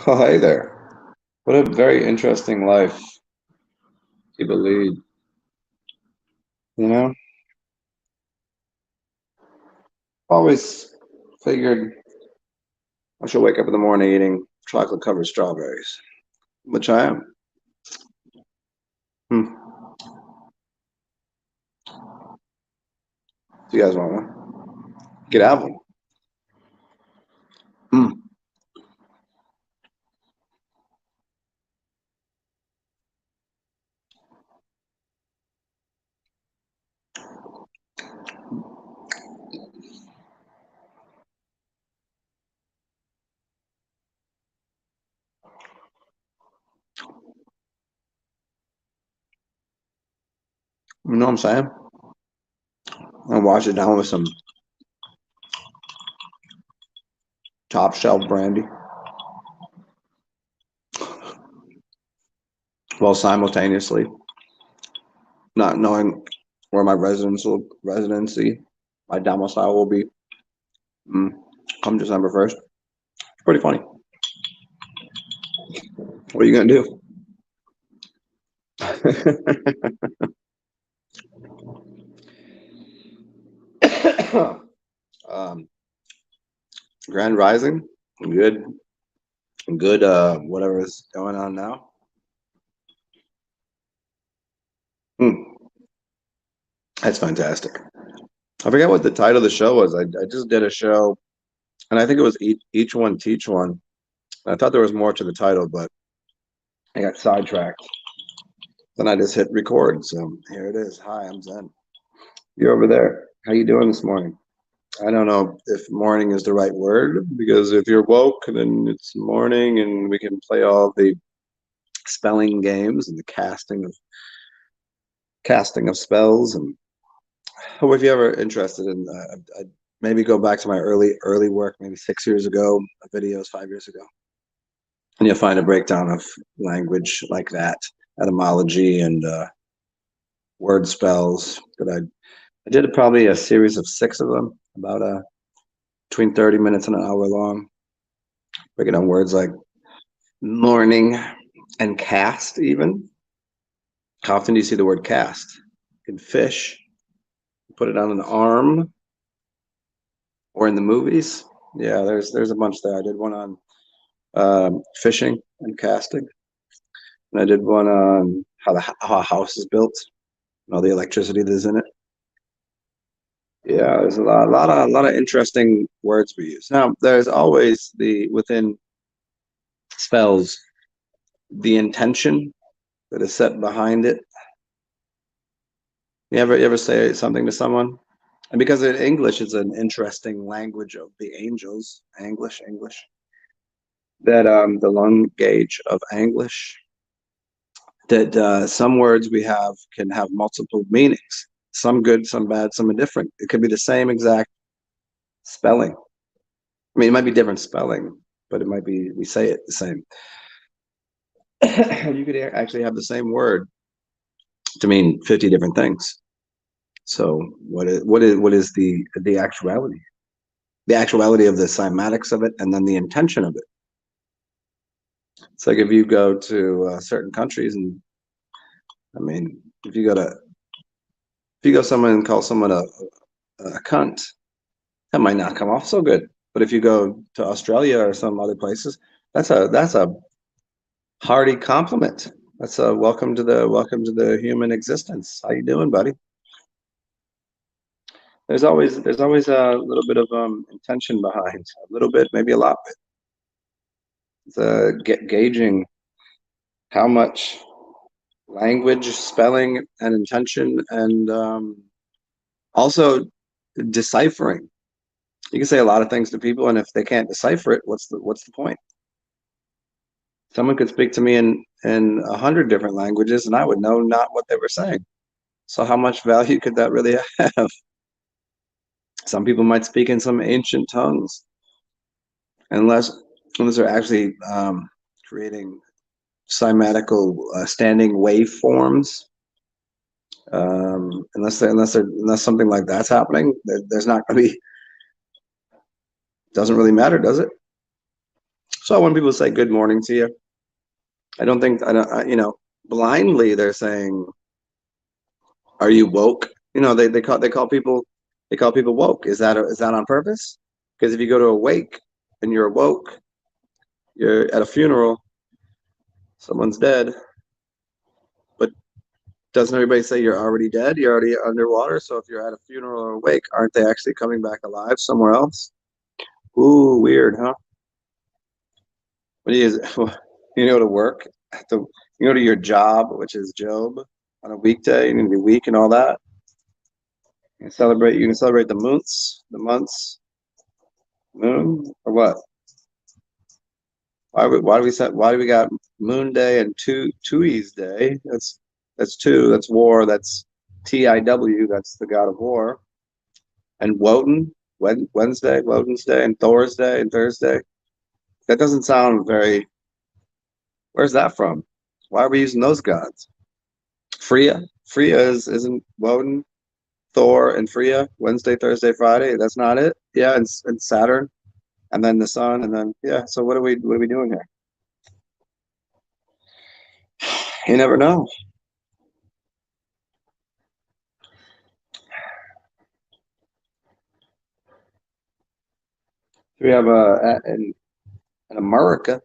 Oh, hey there. What a very interesting life people lead, you know? Always figured I should wake up in the morning eating chocolate-covered strawberries, which I am. Hmm. Do you guys want one? Get out one. Hmm. You know what I'm saying? And wash it down with some top shelf brandy while simultaneously not knowing where my residency, my domicile will be mm, come December 1st. It's pretty funny. What are you gonna do? um, Grand Rising, good, good. Whatever is going on now. Hmm, that's fantastic. I forget what the title of the show was. I just did a show, and I think it was each one teach one. I thought there was more to the title, but I got sidetracked. Then I just hit record. So here it is. Hi, I'm Zen. You're over there. How you doing this morning? I don't know if morning is the right word, because if you're woke, then it's morning, and we can play all the spelling games and the casting of spells. And if you're ever interested in, I'd maybe go back to my early work, maybe 6 years ago, videos 5 years ago, and you'll find a breakdown of language like that, etymology and word spells. But I did probably a series of 6 of them, about between 30 minutes and an hour long, breaking down words like morning and cast even. How often do you see the word cast? In fish, put it on an arm, or in the movies. Yeah, there's a bunch there. I did one on fishing and casting, and I did one on how a house is built and all the electricity that's in it. Yeah, there's a lot of interesting words we use. Now, there's always the within spells the intention that is set behind it. You ever say something to someone? And because in English is an interesting language of the angels, English, that the lung gauge of English, that some words we have can have multiple meanings, some good, some bad, some indifferent. It could be the same exact spelling. I mean, it might be different spelling, but it might be we say it the same. You could actually have the same word to mean 50 different things. So what is the actuality? The actuality of the cymatics of it, and then the intention of it. It's like if you go to certain countries, and I mean, if you go someone and call someone a cunt, that might not come off so good. But if you go to Australia or some other places, that's a hearty compliment. That's a welcome to the human existence. How you doing, buddy? There's always a little bit of intention behind, a little bit, maybe a lot. It's gauging how much language, spelling, and intention, and also deciphering. You can say a lot of things to people, and if they can't decipher it, what's the point? Someone could speak to me in 100 different languages, and I would know not what they were saying. So how much value could that really have? Some people might speak in some ancient tongues, unless they're actually creating cymatical standing waveforms. Unless something like that's happening, there's not going to be. Doesn't really matter, does it? So when people say good morning to you, I don't think blindly they're saying, "Are you woke?" They call people woke. Is that on purpose? Because if you go to a wake and you're woke, you're at a funeral, someone's dead, but doesn't everybody say you're already dead? You're already underwater. So if you're at a funeral or a wake, aren't they actually coming back alive somewhere else? Ooh, weird, huh? What do you you go to work, you go to your job, which is Job, on a weekday, you need to be weak and all that. You can celebrate the months, moon, or what? Why do we got Moon Day and Tui's Day? That's two. That's war. That's TIW. That's the god of war. And Woden's Day, and Thor's Day and Thursday. That doesn't sound very. Where's that from? Why are we using those gods? Freya isn't Woden, Thor, and Freya. Wednesday, Thursday, Friday. That's not it. Yeah, and Saturn, and then the sun, and then yeah. So what are we doing here? You never know. We have in America,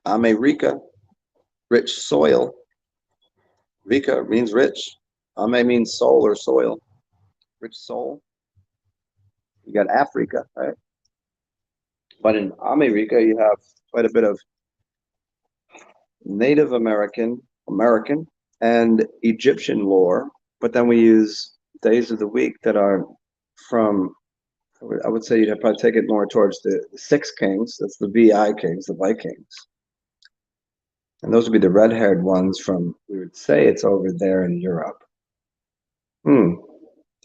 America, rich soil. Rica means rich. Ame means soul or soil. Rich soul. You got Africa, right? But in America, you have quite a bit of Native American, and Egyptian lore. But then we use days of the week that are from. I would say you'd probably take it more towards the six kings. That's the VI kings, the Vikings. And those would be the red-haired ones from, we would say it's over there in Europe. And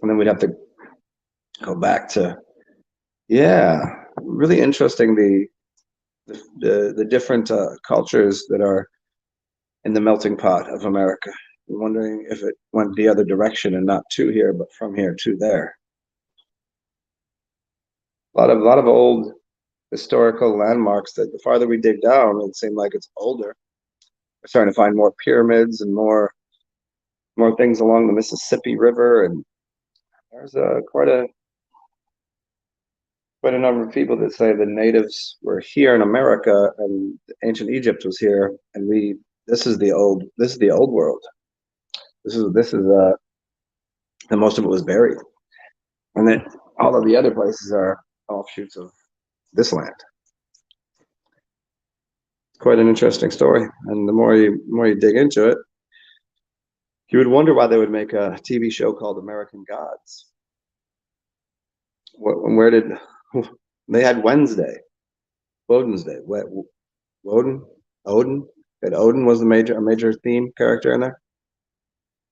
then we'd have to go back to, yeah, really interesting the different cultures that are in the melting pot of America. I'm wondering if it went the other direction and not to here, but from here to there. A lot of old historical landmarks that the farther we dig down, it seems like it's older. We're starting to find more pyramids and more more things along the Mississippi River, and there's quite a number of people that say the natives were here in America and ancient Egypt was here, and this is the old world. This is and most of it was buried, and then all of the other places are offshoots of this land. Quite an interesting story, and the more you dig into it, you would wonder why they would make a TV show called American Gods. Where did they had Wednesday, Woden's Day, Woden, Odin, and Odin was a major theme character in there,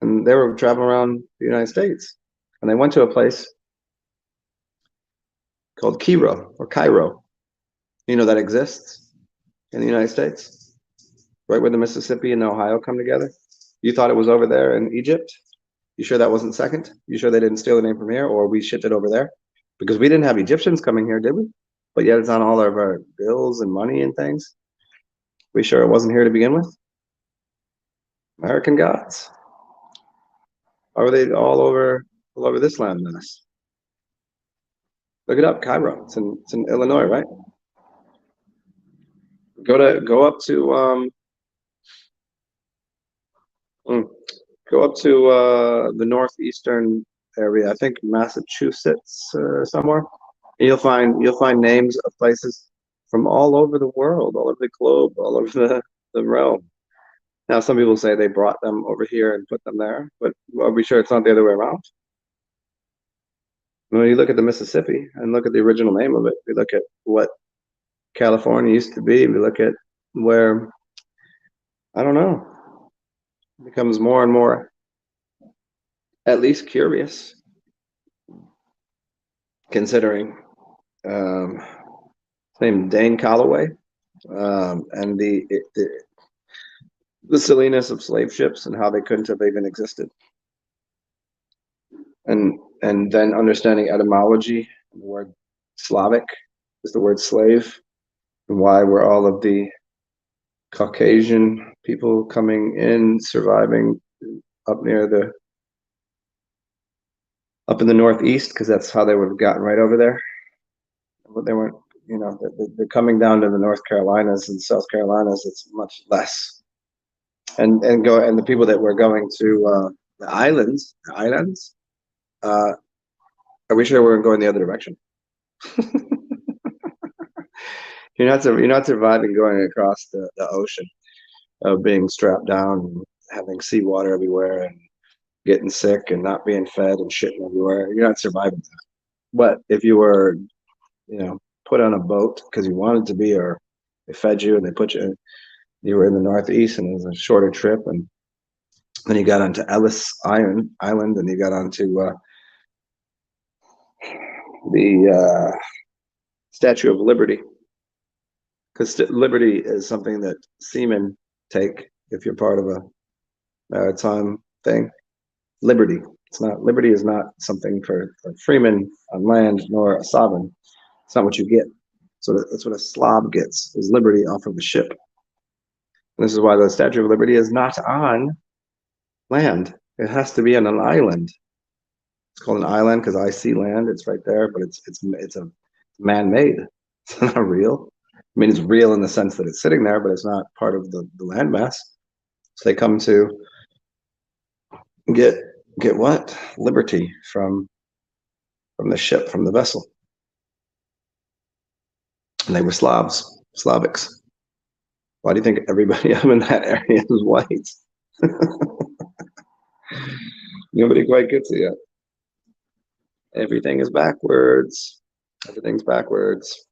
and they were traveling around the United States, and they went to a place called Cairo. You know that exists in the United States, right where the Mississippi and Ohio come together. You thought it was over there in Egypt? You sure that wasn't second? You sure they didn't steal the name from here, or we shipped it over there? Because we didn't have Egyptians coming here, did we? But yet it's on all of our bills and money and things. We sure it wasn't here to begin with? American gods. Are they all over this land mass? Look it up, Cairo. It's in Illinois, right? Go up to the northeastern area. I think Massachusetts somewhere. You'll find names of places from all over the world, all over the globe, all over the realm. Now, some people say they brought them over here and put them there, but are we sure it's not the other way around? When you look at the Mississippi and look at the original name of it, we look at what California used to be, we look at where, I don't know, it becomes more and more, at least curious, considering named Dane Calloway, and the silliness of slave ships and how they couldn't have even existed, and then understanding etymology. The word Slavic is the word slave, and why were all of the Caucasian people coming in surviving up up in the Northeast, because that's how they would have gotten right over there. But they weren't, they're coming down to the North Carolinas and South Carolinas. It's much less. And the people that were going to the islands, are we sure we're going the other direction? You're not surviving going across the ocean, of being strapped down and having seawater everywhere and getting sick and not being fed and shitting everywhere. You're not surviving that. But if you were, put on a boat because you wanted to be, or they fed you and they put you were in the Northeast and it was a shorter trip, and then you got onto Ellis Island, and you got onto the Statue of Liberty, because liberty is something that seamen take if you're part of a maritime thing. Liberty. Liberty is not something for freemen on land, nor a sovereign. It's not what you get. So that's what a Slav gets, is liberty off of a ship. And this is why the Statue of Liberty is not on land. It has to be on an island. It's called an island because I see land. It's right there, but it's a man-made. It's not real. I mean, it's real in the sense that it's sitting there, but it's not part of the landmass. So they come to get what? Liberty from the ship, from the vessel. And they were Slavics. Why do you think everybody up in that area is white? Nobody quite gets it yet. Everything is backwards. Everything's backwards.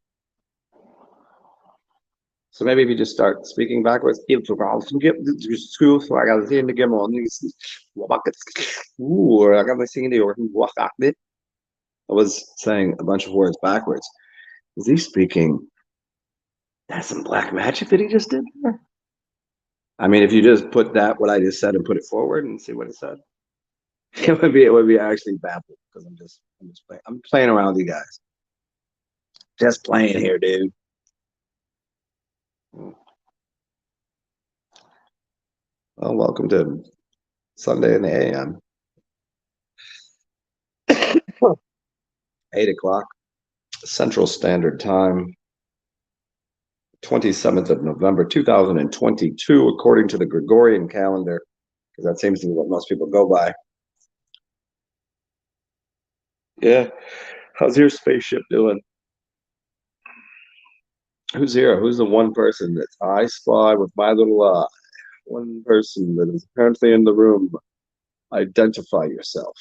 So maybe if you just start speaking backwards, I was saying a bunch of words backwards. Is he speaking? That's some black magic that he just did there. I mean, if you just put what I just said and put it forward and see what it said, it would be actually baffled, because I'm playing around with you guys. Just playing here, dude. Well, welcome to Sunday in the AM. 8 o'clock Central Standard Time, 27th of November, 2022, according to the Gregorian calendar, because that seems to be what most people go by. Yeah. How's your spaceship doing? Who's here? Who's the one person that I spy with my little eye? One person that is apparently in the room. Identify yourself.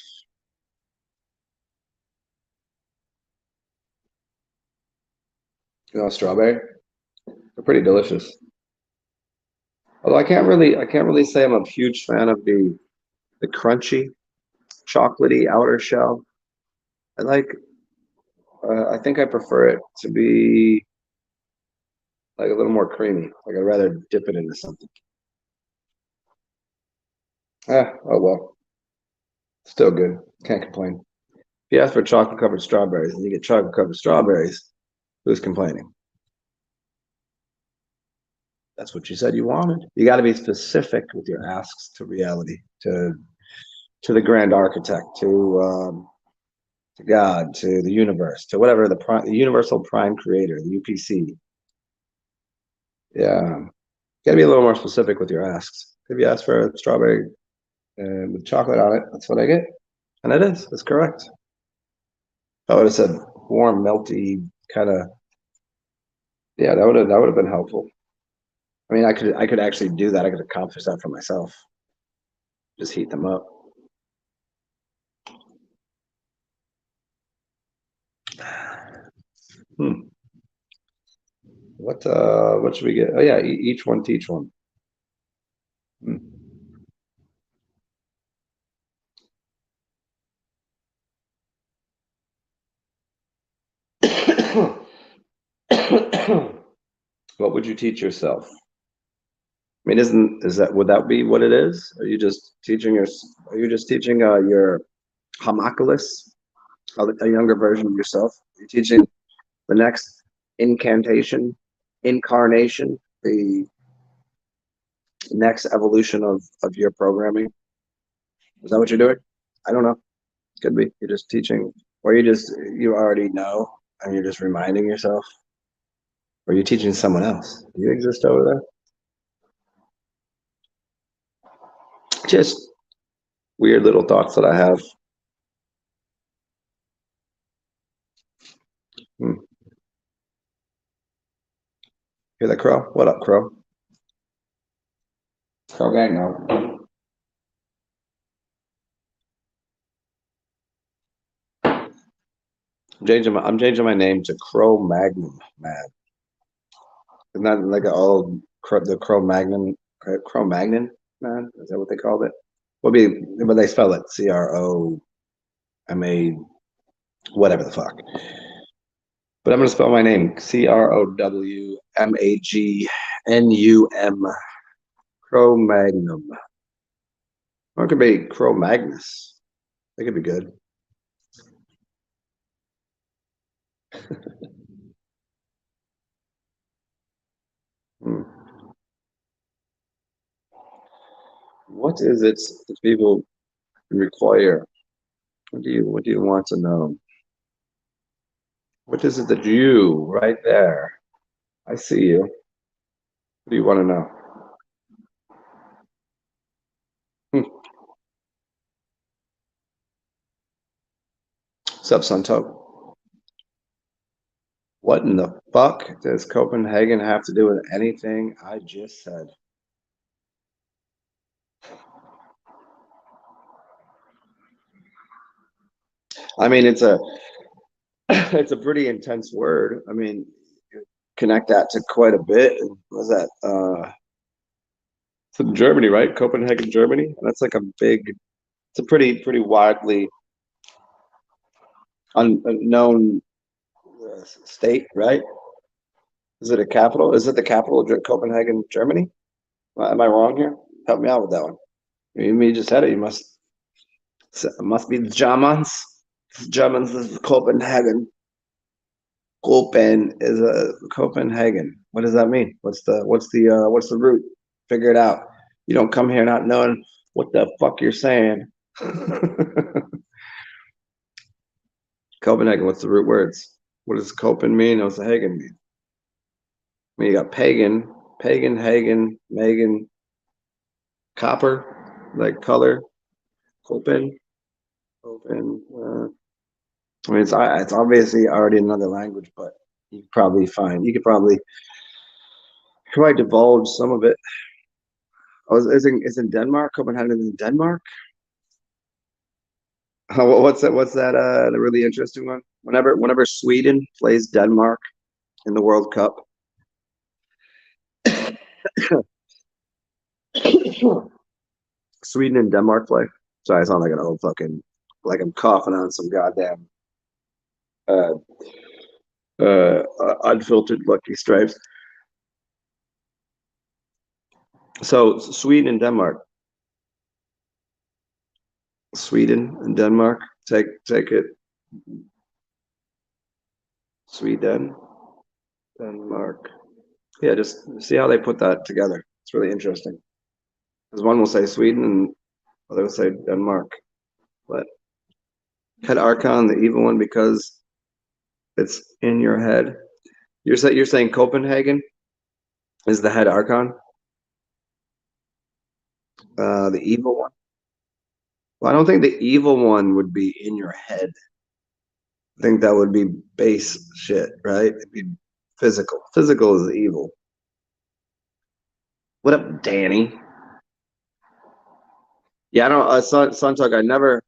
You know, strawberry. They're pretty delicious. Although I can't really say I'm a huge fan of the crunchy, chocolatey outer shell. I like. I think I prefer it to be like a little more creamy. Like I'd rather dip it into something. Oh well, still good. Can't complain. If you ask for chocolate covered strawberries and you get chocolate covered strawberries, who's complaining? That's what you said you wanted. You got to be specific with your asks to reality, to the grand architect, to God, to the universe, to whatever the universal prime creator, the UPC. Yeah, got to be a little more specific with your asks. If you ask for a strawberry with chocolate on it, that's what I get, and it is. It's correct. I would have said warm, melty, kind of. Yeah, that would have been helpful. I mean, I could actually do that. I could accomplish that for myself. Just heat them up. Hmm. What should we get? Oh yeah, each one teach one. Hmm. What would you teach yourself? I mean, would that be what it is? Are you just teaching your homunculus, a younger version of yourself? You're teaching the next incantation, incarnation, the next evolution of your programming. Is that what you're doing? I don't know. Could be. You're just teaching, or you already know and you're just reminding yourself, or you're teaching someone else. Do you exist over there? Just weird little thoughts that I have. Hmm. Hear that crow? What up, crow? Crow gang now. I'm changing my name to Crow Magnum, man. Isn't that like the Crow Magnum, Crow Magnon, man? Is that what they called it? What they spell it? CROMA, whatever the fuck. But I'm gonna spell my name CROWMAGNUM. Crow Magnum. Or it could be Crow Magnus. That could be good. Hmm. What is it that people require? What do you want to know? What is it that you right there? I see you. What do you want to know? Hmm. What's up, Sunto? What in the fuck does Copenhagen have to do with anything I just said? I mean, it's a it's a pretty intense word. I mean, connect that to quite a bit. Was that it's in Germany, right? Copenhagen, Germany. That's like a big. It's a pretty widely unknown state, right? Is it a capital? Is it the capital of Copenhagen, Germany? Am I wrong here? Help me out with that one. You just said it. You must be the Germans. Germans is Copenhagen. Copen is a Copenhagen. What does that mean? What's the root? Figure it out. You don't come here not knowing what the fuck you're saying. Copenhagen, what's the root words? What does Copen mean? What's the Hagen mean? I mean, you got pagan, Hagen, Megan, copper, like color, Copen, Copen. I mean, it's obviously already another language, but you could probably divulge some of it. Oh, is in Denmark? Copenhagen is in Denmark? What's that? What's that? The really interesting one. Whenever Sweden plays Denmark in the World Cup, Sweden and Denmark play. Sorry, I sound like an old fucking like I'm coughing on some goddamn uh, unfiltered Lucky Stripes. So Sweden and Denmark. Take it. Sweden, Denmark. Yeah, just see how they put that together. It's really interesting. Because one will say Sweden and the other will say Denmark. But head Archon, the evil one, because it's in your head. You're saying Copenhagen is the head Archon, the evil one. Well, I don't think the evil one would be in your head. I think that would be base shit, right? It'd be physical. Physical is evil. What up, Danny? Yeah, I don't. Suntuck. I never.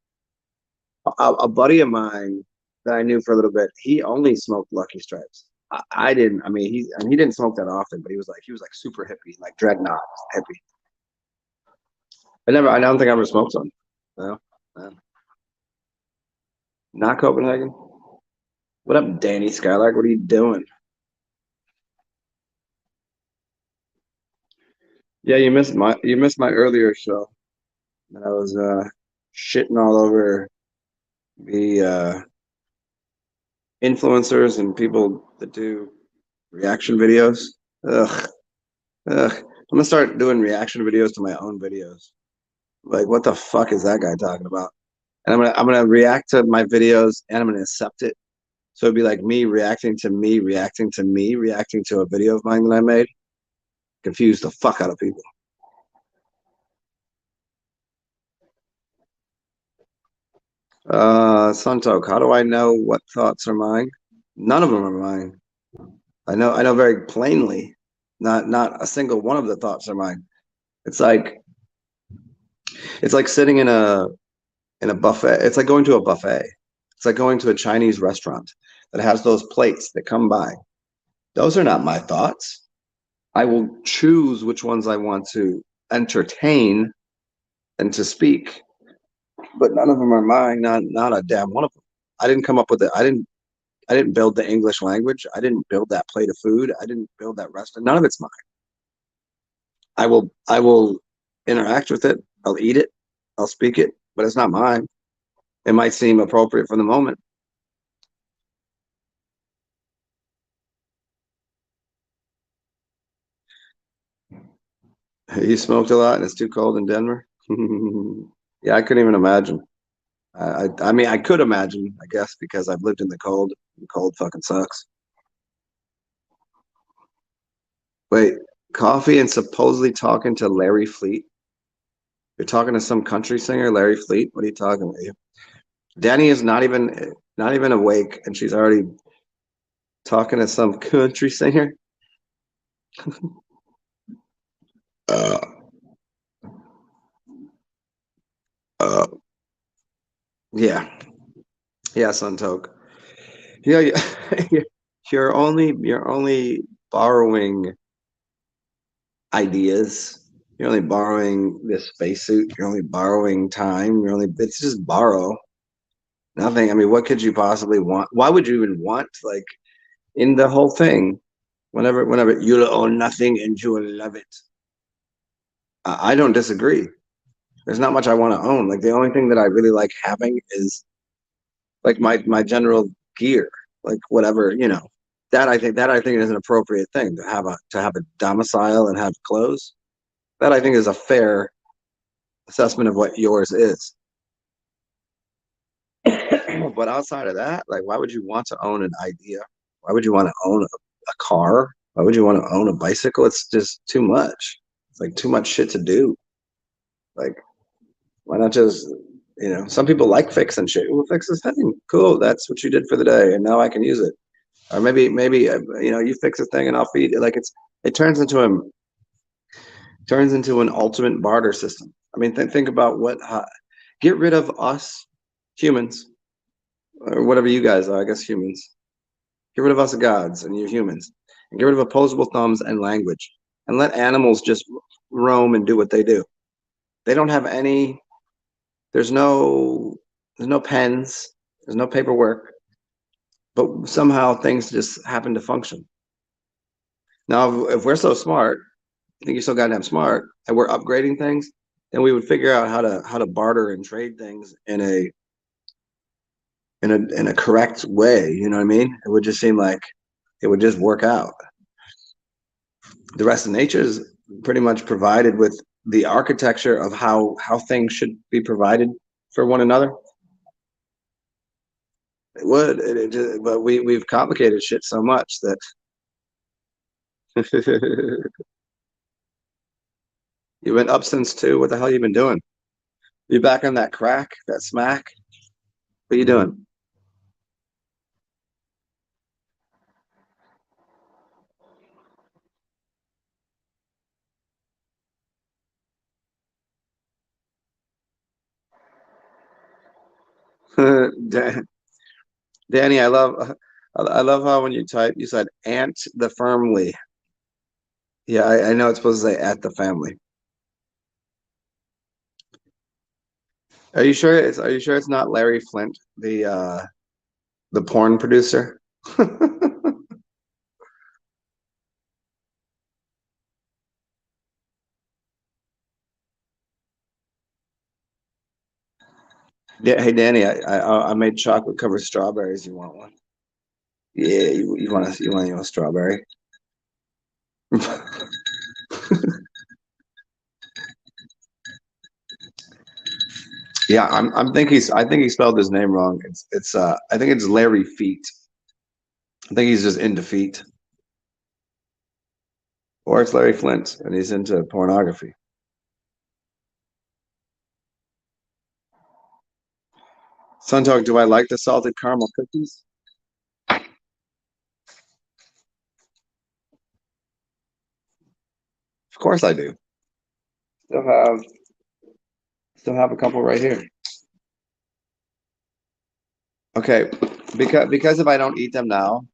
A buddy of mine that I knew for a little bit. He only smoked Lucky Stripes. I didn't. I mean, he didn't smoke that often, but he was like super hippie, like dreadnought hippie. I don't think I ever smoked some. No, no. Not Copenhagen. What up, Danny Skylark? What are you doing? Yeah, you missed my earlier show. And I was shitting all over the influencers and people that do reaction videos. Ugh, ugh. I'm gonna start doing reaction videos to my own videos. Like, what the fuck is that guy talking about? And I'm gonna react to my videos and I'm gonna accept it. So it'd be like me reacting to me, reacting to me, reacting to a video of mine that I made. Confuse the fuck out of people. Suntok, how do I know what thoughts are mine? None of them are mine. I know very plainly. Not a single one of the thoughts are mine. It's like it's like sitting in a buffet. It's like going to a buffet. It's like going to a Chinese restaurant that has those plates that come by. Those are not my thoughts. I will choose which ones I want to entertain and to speak, but none of them are mine. Not a damn one of them. I didn't come up with it. I didn't build the English language. I didn't build that plate of food. I didn't build that restaurant. None of it's mine. I will interact with it. I'll eat it. I'll speak it, but it's not mine. It might seem appropriate for the moment. You smoked a lot and it's too cold in Denver. Yeah, I couldn't even imagine. I mean, I could imagine, I guess, because I've lived in the cold. The cold fucking sucks. Wait, coffee and supposedly talking to Larry Fleet. You're talking to some country singer, Larry Fleet. What are you talking about? Danny is not even awake, and she's already talking to some country singer. Uh, uh, yeah, yeah, Suntoke. Yeah, you're only borrowing ideas. You're only borrowing this spacesuit. You're only borrowing time. It's just borrow. Nothing. I mean, what could you possibly want? Why would you even want like in the whole thing? Whenever you'll own nothing and you'll love it. I don't disagree. There's not much I want to own. Like the only thing that I really like having is like my general gear, like whatever, That I think is an appropriate thing to have a domicile and have clothes. That I think is a fair assessment of what yours is. But outside of that, like, why would you want to own an idea? Why would you want to own a car? Why would you want to own a bicycle? It's just too much. It's like too much shit to do. Like, why not just, some people like fixing shit. Well, fix this thing. Cool. That's what you did for the day. And now I can use it. Or maybe, you fix a thing and I'll feed it. Like it turns into an ultimate barter system. I mean, think about get rid of us humans or whatever you guys are, I guess humans. Get rid of us gods and you humans, and get rid of opposable thumbs and language, and let animals just roam and do what they do. They don't have any. There's no pens. There's no paperwork, but somehow things just happen to function. Now, if we're so smart, I think you're so goddamn smart, and we're upgrading things, then we would figure out how to barter and trade things in a correct way. You know what I mean? It would just seem like it would just work out. The rest of nature is pretty much provided with the architecture of how things should be provided for one another. It would, it just, but we've complicated shit so much that you went up since 2. What the hell you been doing? You back on that crack, that smack? What are you doing? Danny, I love how when you type, you said "ant the firmly." Yeah, I know it's supposed to say "at the family." Are you sure it's not Larry Flint, the porn producer? Hey Danny, I made chocolate covered strawberries. You want one? Yeah, you want a strawberry? Yeah, I think he spelled his name wrong. It's I think it's Larry Feet. I think he's just into feet, or it's Larry Flint and he's into pornography. Suntalk, do I like the salted caramel cookies? Of course I do. Still have still have a couple right here. Okay, because if I don't eat them now,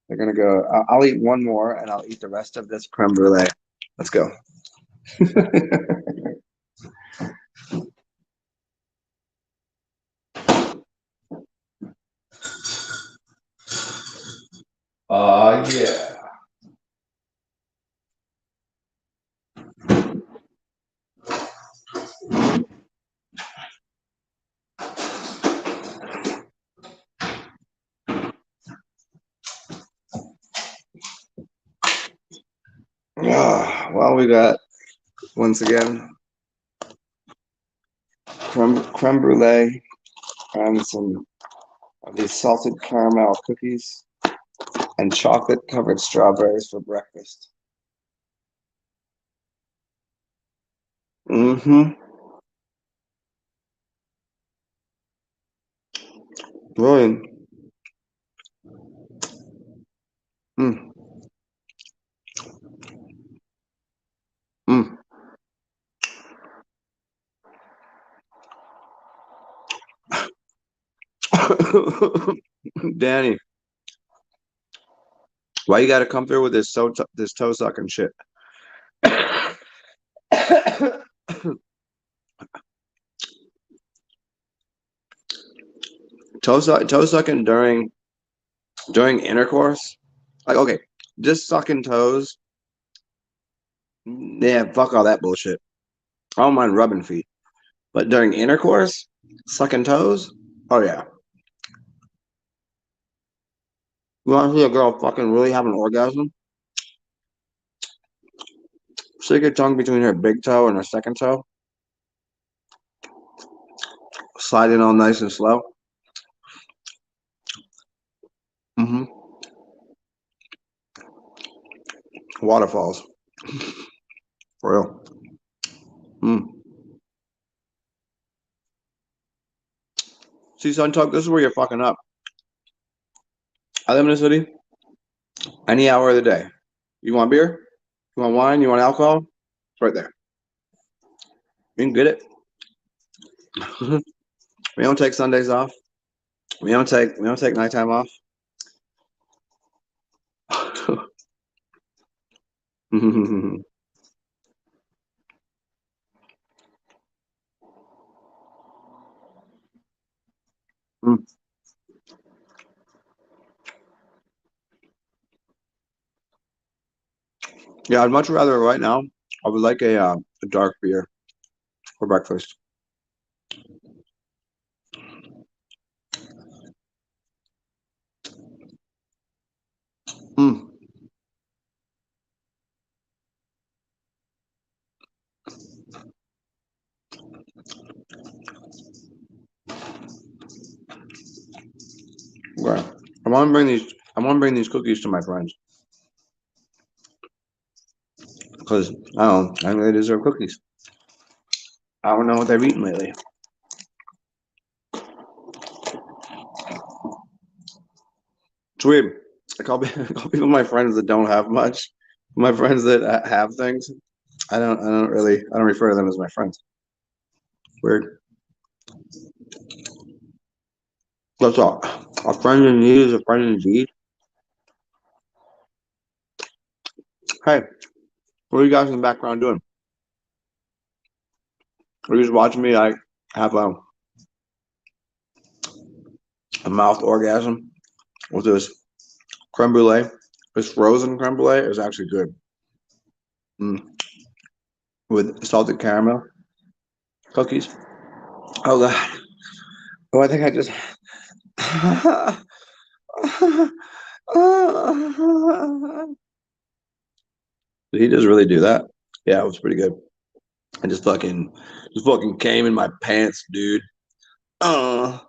they're gonna go. I'll eat one more and I'll eat the rest of this creme brulee. Let's go. Yeah. Well, we got once again creme brulee and some of these salted caramel cookies and chocolate covered strawberries for breakfast. Mm-hmm. Brilliant. Mm. Mm. Danny, why you gotta come through with this toe sucking shit? Toe sucking during intercourse? Like, okay, just sucking toes. Yeah, fuck all that bullshit. I don't mind rubbing feet, but during intercourse, sucking toes. Oh yeah. You want to see a girl fucking really have an orgasm? Stick your tongue between her big toe and her second toe. Slide in all nice and slow. Mm-hmm. Waterfalls. For real. Mm. See, Sun Talk, this is where you're fucking up. I live in a city, any hour of the day. You want beer? You want wine? You want alcohol? It's right there. You can get it. We don't take Sundays off. We don't take nighttime off. Mm. Yeah, I'd much rather right now. I would like a dark beer for breakfast. Mm. Okay. I want to bring these. I want to bring these cookies to my friends because I don't know. I think they deserve cookies. I don't know what they've eaten lately. It's weird. I call people my friends that don't have much. My friends that have things. I don't refer to them as my friends. Weird. That's all. A friend in need is a friend indeed. Hey, what are you guys in the background doing? Are you just watching me like have a mouth orgasm with this creme brulee? This frozen creme brulee is actually good. Mm. With salted caramel cookies. Oh god. Oh, I think I just. Did he just really do that? Yeah, it was pretty good. I just fucking came in my pants, dude. Uh,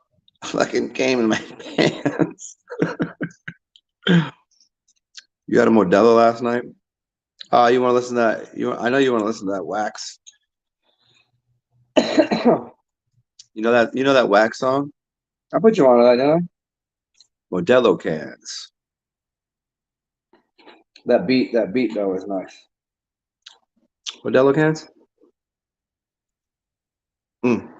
fucking came in my pants. You had a Modelo last night? You want to listen to that? I know you want to listen to that Wax. You know that Wax song? I put you on it, didn't I? Modelo cans. That beat though is nice. Modelo cans? Mm.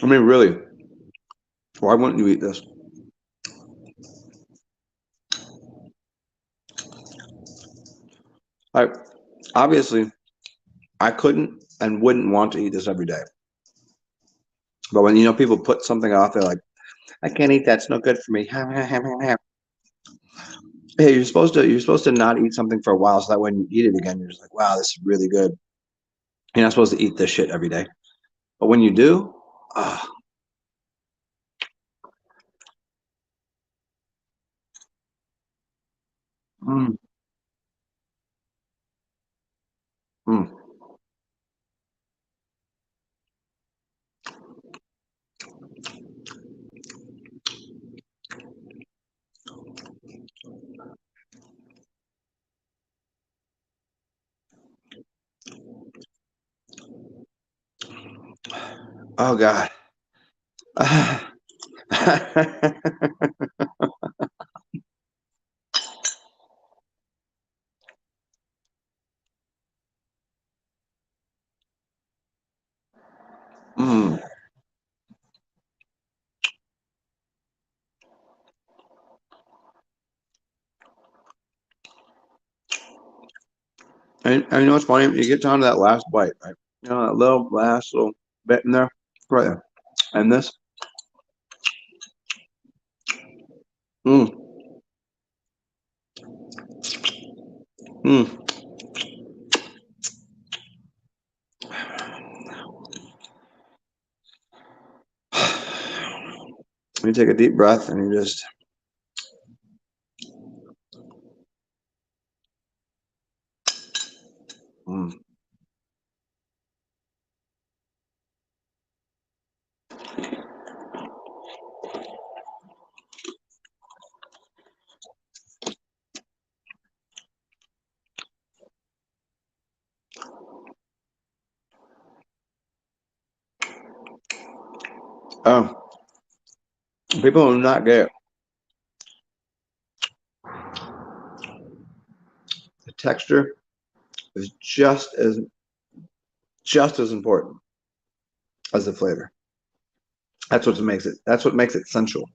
I mean, really, why wouldn't you eat this? I obviously I couldn't and wouldn't want to eat this every day. But when people put something off, they're like, I can't eat that. It's no good for me. Hey, you're supposed to not eat something for a while so that when you eat it again, you're just like, wow, this is really good. You're not supposed to eat this shit every day. But when you do, ah, mm, mm. Oh God. Mm. And you know what's funny? You get down to that last bite, right? That last little bit in there, right there. And this, mm, mm. You take a deep breath and you just mm. Oh, people will not get the texture is just as important as the flavor. That's what makes it. That's what makes it sensual.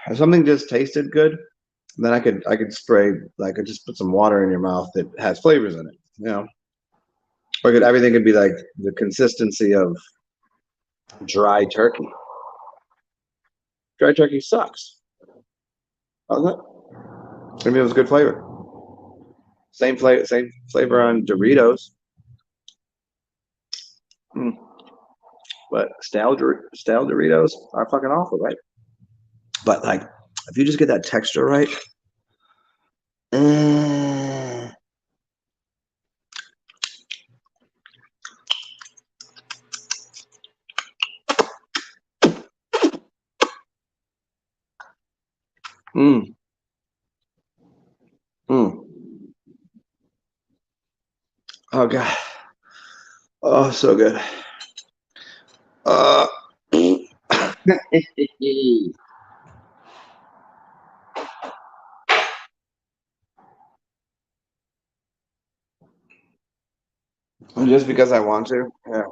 If something just tasted good, then I could spray like I could just put some water in your mouth that has flavors in it. Or everything could be like the consistency of dry turkey. Dry turkey sucks. Doesn't it? Maybe it was good flavor. Same flavor on Doritos. Mm. But stale Doritos are fucking awful, right? But like, if you just get that texture right, eh, mm, mm. Oh god, oh so good. Uh, just because I want to, yeah,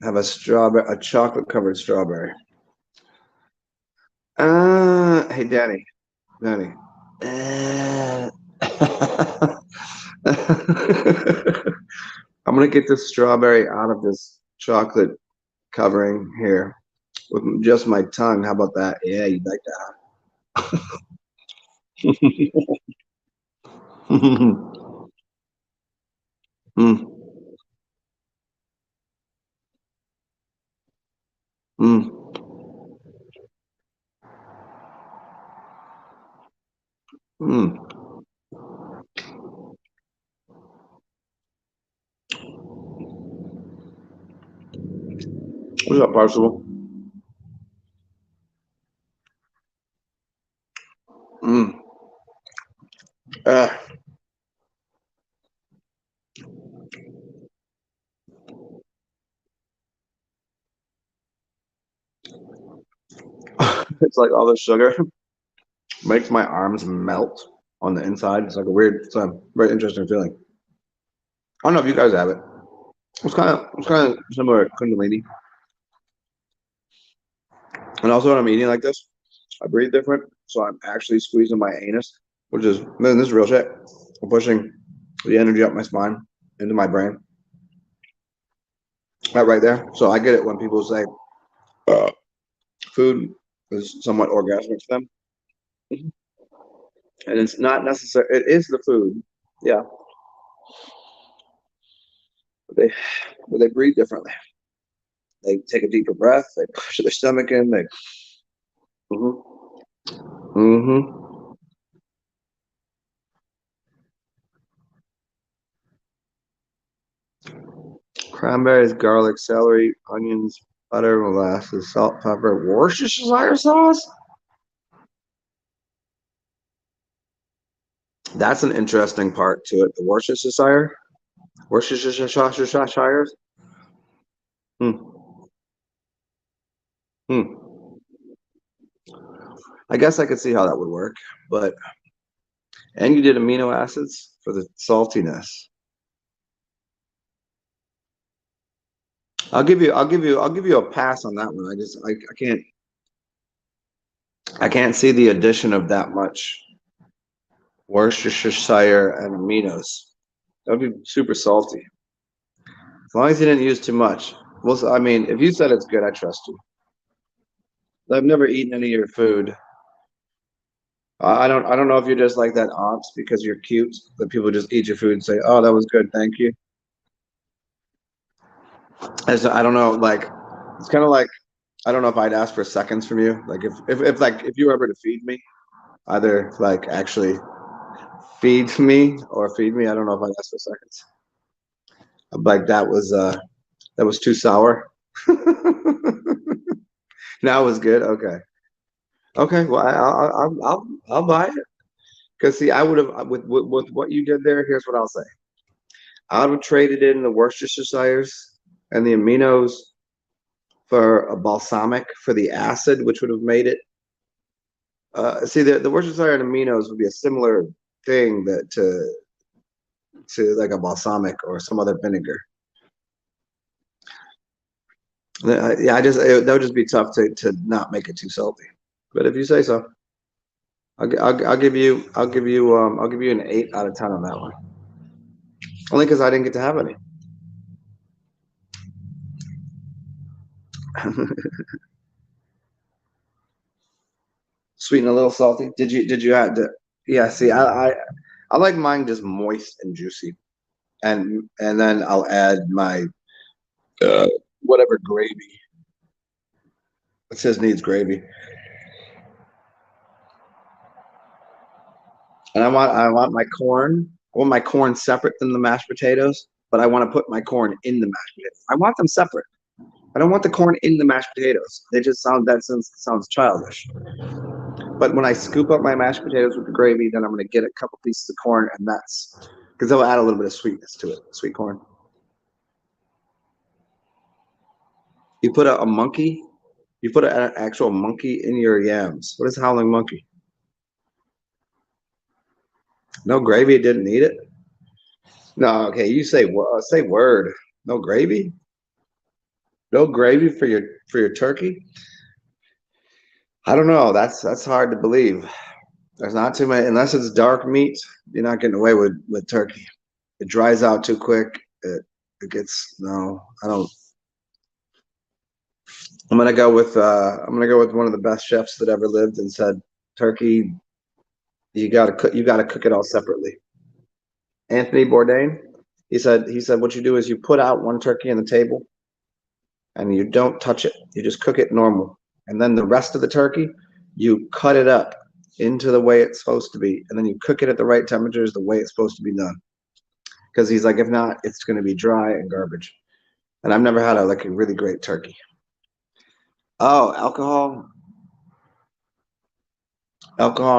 have a chocolate covered strawberry. Hey Danny. Uh, I'm gonna get this strawberry out of this chocolate covering here with just my tongue. How about that? Yeah, you like that? mm, mm, mm. What's up, Parsival? Mm. Uh, it's like all the sugar makes my arms melt on the inside. It's a very interesting feeling. I don't know if you guys have it. It's kind of similar to Kundalini. And also when I'm eating like this, I breathe different. So I'm actually squeezing my anus, which is, man, this is real shit. I'm pushing the energy up my spine into my brain. Right there. So I get it when people say uh, food is somewhat orgasmic to them. And it's not necessary. It is the food. Yeah. But they breathe differently. They take a deeper breath. They push their stomach in. They. Mm-hmm. Mm-hmm. Cranberries, garlic, celery, onions, butter, molasses, salt, pepper, Worcestershire sauce. That's an interesting part to it. The Worcestershire. Hmm. Hmm. I guess I could see how that would work, but and you did amino acids for the saltiness. I'll give you a pass on that one. I can't see the addition of that much Worcestershire and aminos. That would be super salty. As long as you didn't use too much. Well, I mean, if you said it's good, I trust you. I've never eaten any of your food. I don't know if you're just like that aunts because you're cute, that people just eat your food and say, "Oh, that was good, thank you." I don't know, like it's kind of like I don't know if I'd ask for seconds from you. Like if you were ever to feed me, either like actually feed me or feed me. I don't know if I'd ask for seconds. Like that was too sour. Now it was good. Okay. Okay. Well, I'll buy it. Because see, I would have with what you did there. Here's what I'll say. I would have traded in the Worcestershires and the aminos for a balsamic for the acid, which would have made it. See, the Worcestershire and aminos would be a similar thing that to like a balsamic or some other vinegar. Yeah, that would just be tough to not make it too salty. But if you say so, I'll give you an 8 out of 10 on that one. Only because I didn't get to have any. Sweet and a little salty. Did you add? Yeah. See, I like mine just moist and juicy, and then I'll add my uh, whatever gravy. It says needs gravy, and I want my corn. I want my corn separate than the mashed potatoes, but I want to put my corn in the mashed potatoes. I want them separate. I don't want the corn in the mashed potatoes. They just sounds childish. But when I scoop up my mashed potatoes with the gravy, then I'm going to get a couple pieces of corn, and that's because they'll add a little bit of sweetness to it. Sweet corn. You put a monkey. You put an actual monkey in your yams. What is howling monkey? No gravy. Didn't need it. No. Okay. You say word. No gravy. No gravy for your turkey. I don't know. That's hard to believe. There's not too many unless it's dark meat. You're not getting away with turkey. It dries out too quick. It gets no. I don't. I'm gonna go with one of the best chefs that ever lived and said turkey. You gotta cook it all separately. Anthony Bourdain. He said what you do is you put out one turkey on the table and you don't touch it. You just cook it normal. And then the rest of the turkey, you cut it up into the way it's supposed to be. And then you cook it at the right temperatures the way it's supposed to be done. Because he's like, if not, it's going to be dry and garbage. And I've never had a really great turkey. Oh, alcohol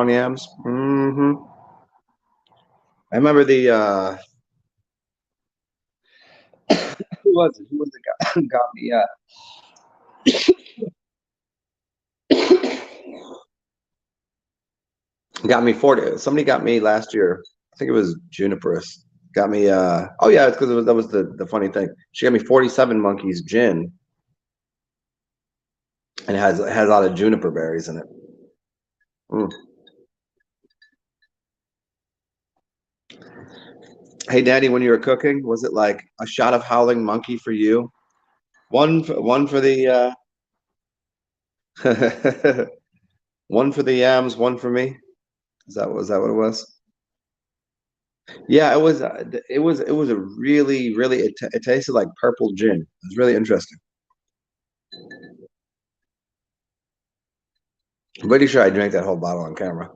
and yams. I remember the who was the guy who got me got me 40. Somebody got me last year. I think it was Juniperus. Got me oh yeah, it's because that was the funny thing. She got me 47 monkeys gin and it has a lot of juniper berries in it. Mm. Hey Daddy, when you were cooking, was it like a shot of howling monkey for you? One for the one for the yams, one for me. Was that what it was? Yeah, it was a really it tasted like purple gin. It was really interesting. I'm pretty sure I drank that whole bottle on camera.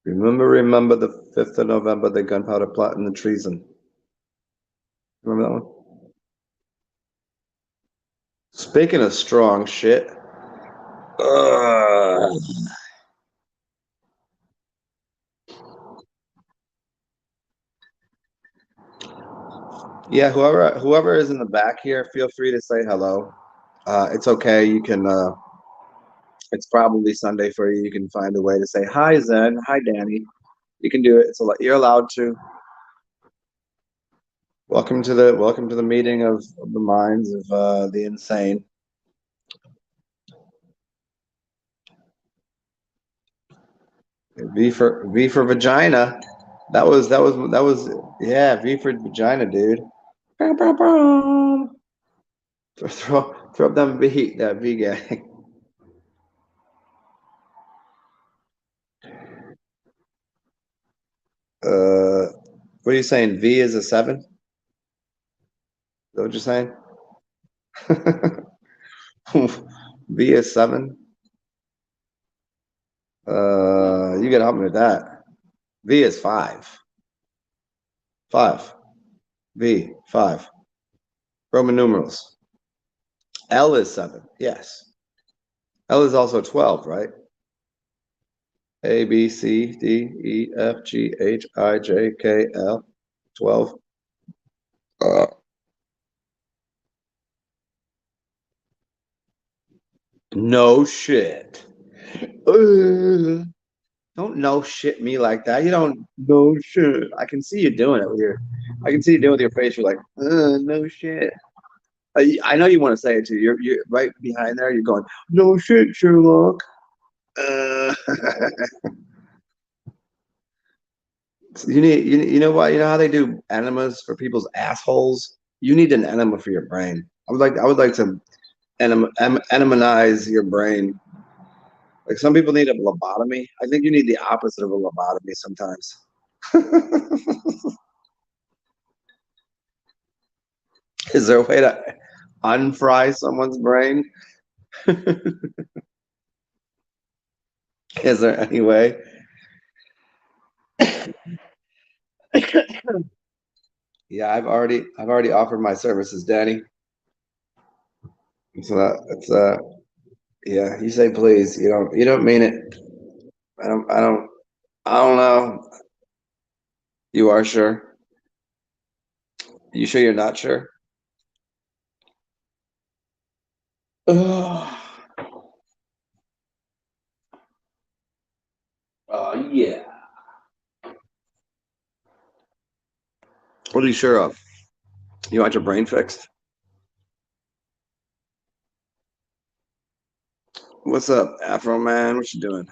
Remember the 5th of November, the gunpowder plot and the treason. Remember that one? Speaking of strong shit, uh, yeah, whoever is in the back here, feel free to say hello. It's okay. You can. It's probably Sunday for you. You can find a way to say hi, Zen. Hi, Danny. You can do it. You're allowed to. Welcome to the meeting of the minds of the insane. V for vagina. That was yeah. V for vagina, dude. Bow, bow, bow. Throw up that V gang. What are you saying? V is a 7? Is that what you're saying? V is 7? You gotta help me with that. V is 5. 5. V, 5. Roman numerals. L is 7. Yes. L is also 12, right? A, B, C, D, E, F, G, H, I, J, K, L. 12. Uh, no shit. Don't no shit me like that. You don't no shit. I can see you doing it with your. I can see you doing it with your face. You're like, no shit. I know you want to say it too. You're right behind there. You're going, no shit, Sherlock. Uh, you know what? You know how they do enemas for people's assholes? You need an enema for your brain. I would like to enemize your brain. Like some people need a lobotomy. I think you need the opposite of a lobotomy sometimes. Is there a way to unfry someone's brain? Is there any way? Yeah, I've already offered my services, Danny. So it's yeah, you say please. You don't mean it. I don't know. You are sure? You sure you're not sure? Oh, yeah. What are you sure of? You want your brain fixed? What's up, Afro man? What you doing?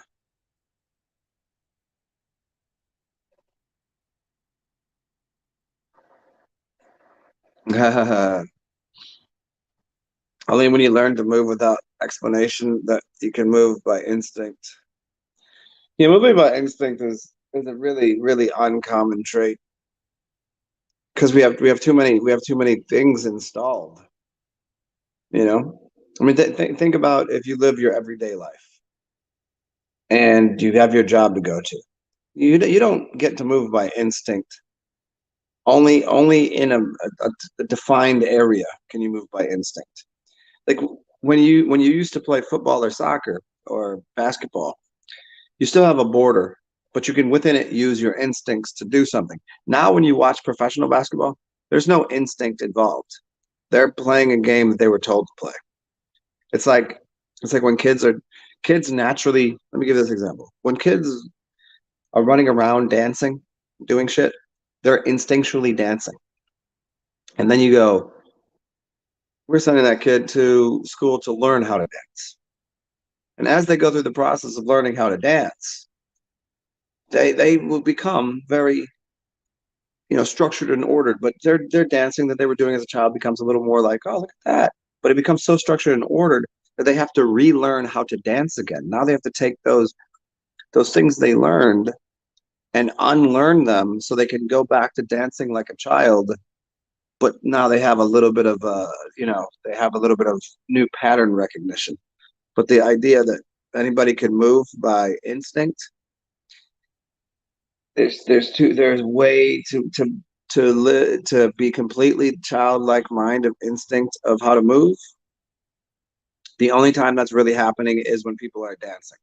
Only when you learn to move without explanation that you can move by instinct. Yeah, moving by instinct is a really, really uncommon trait because we have too many things installed. You know, I mean, think about if you live your everyday life and you have your job to go to. You don't get to move by instinct. Only in a defined area can you move by instinct. Like when you used to play football or soccer or basketball, you still have a border, but you can within it use your instincts to do something. Now, when you watch professional basketball, there's no instinct involved. They're playing a game that they were told to play. It's like it's like when kids naturally. Let me give this example. When kids are running around dancing, doing shit, they're instinctually dancing. And then you go, we're sending that kid to school to learn how to dance. And as they go through the process of learning how to dance, they will become very structured and ordered, but their dancing that they were doing as a child becomes a little more like, oh, look at that. But it becomes so structured and ordered that they have to relearn how to dance again. Now they have to take those things they learned and unlearn them so they can go back to dancing like a child. But now they have a little bit of they have a little bit of new pattern recognition. But the idea that anybody can move by instinct, there's way to be completely childlike mind of instinct of how to move. The only time that's really happening is when people are dancing,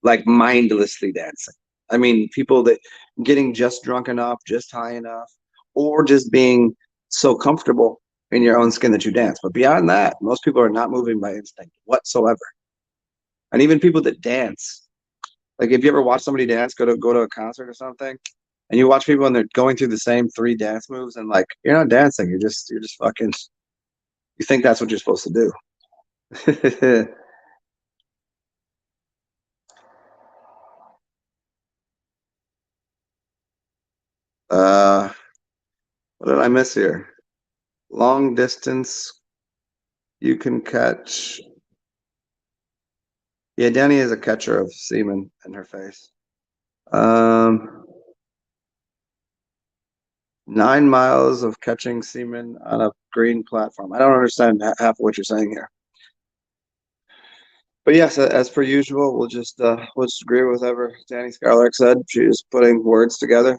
like mindlessly dancing. I mean, people that getting just drunk enough, just high enough, or just being so comfortable in your own skin that you dance. But beyond that, most people are not moving by instinct whatsoever. And even people that dance, like if you ever watch somebody dance, go to a concert or something, and you watch people and they're going through the same three dance moves, and like you're not dancing, you're just fucking. You think that's what you're supposed to do. uh, what did I miss here? Long distance, you can catch. Yeah, Danny is a catcher of semen in her face. Um, 9 miles of catching semen on a green platform. I don't understand half of what you're saying here. But yes, as per usual, we'll just agree with whatever Danny Skylark said. She's putting words together.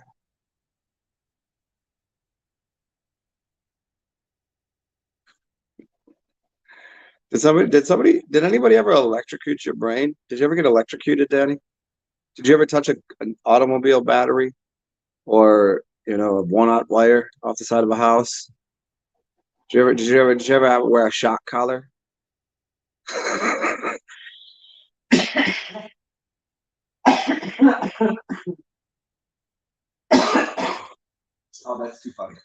Did anybody ever electrocute your brain? Did you ever get electrocuted, Danny? Did you ever touch an automobile battery or a one-aught wire off the side of a house? Did you ever wear a shock collar? Oh, that's too funny.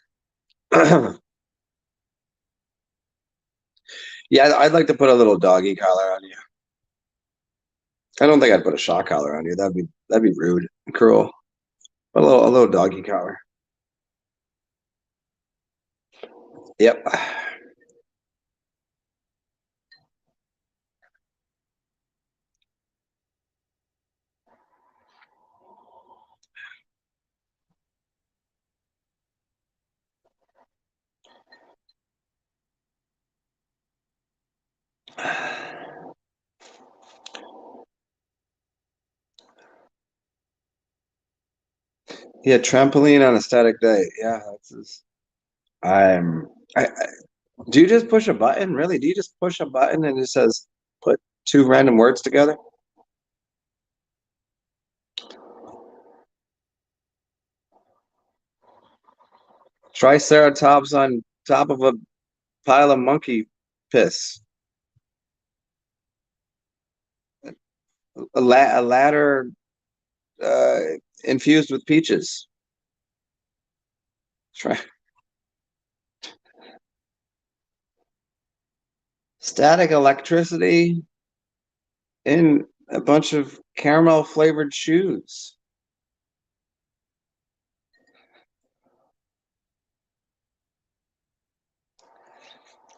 Yeah, I'd like to put a little doggy collar on you. I don't think I'd put a shock collar on you. That'd be rude and cruel. A little doggy collar. Yep. Yeah, trampoline on a static day. Yeah, that's just, I'm. Do you just push a button? Really? Do you just push a button and it says put two random words together? Triceratops on top of a pile of monkey piss. A ladder uh, infused with peaches. Try static electricity in a bunch of caramel flavored shoes.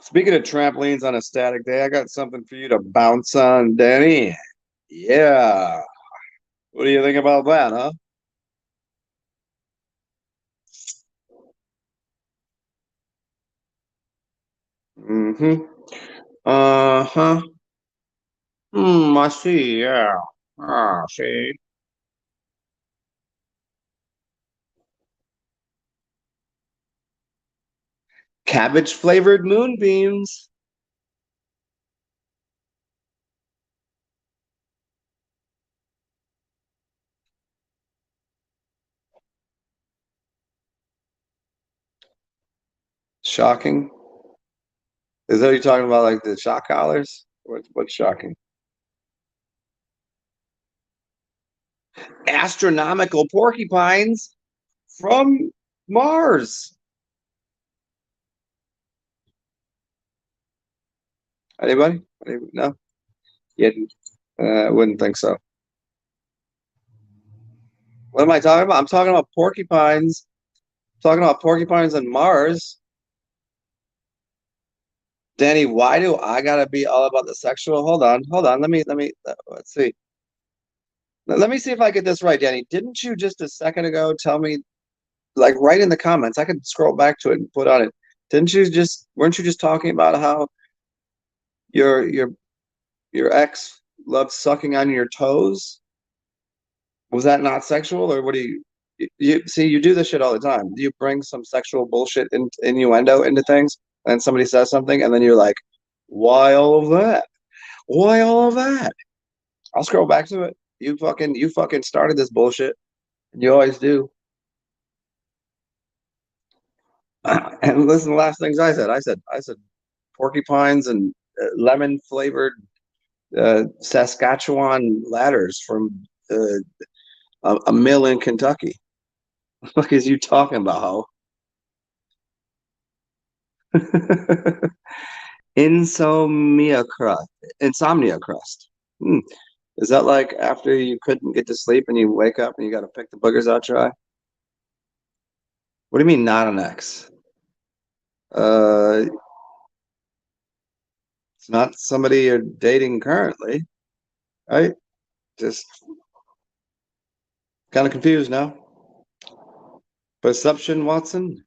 Speaking of trampolines on a static day, I got something for you to bounce on, Danny. Yeah. What do you think about that, huh? Mm-hmm. Uh-huh. I see, yeah. Ah, see. Cabbage flavored moonbeams. Shocking. Is that what you're talking about, like the shock collars? What's shocking? Astronomical porcupines from Mars. Anybody? No? Yeah, I wouldn't think so. What am I talking about? I'm talking about porcupines. I'm talking about porcupines on Mars. Danny, why do I gotta be all about the sexual? Hold on. Let's see. Let me see if I get this right, Danny. Didn't you just a second ago tell me, like, right in the comments? I could scroll back to it and put on it. Weren't you just talking about how your your your ex loves sucking on your toes? Was that not sexual, or what do you see? You do this shit all the time. Do you bring some sexual bullshit innuendo into things, and somebody says something, and then you're like, "Why all of that? Why all of that?" I'll scroll back to it. You fucking started this bullshit. You always do. And listen, the last things I said porcupines and lemon flavored Saskatchewan ladders from a mill in Kentucky. What is you talking about, ho? Insomnia crust. Insomnia crust. Hmm. Is that like after you couldn't get to sleep and you wake up and you got to pick the boogers out your eye? What do you mean not an ex? Uh, it's not somebody you're dating currently, right? Just kind of confused now. Perception, Watson.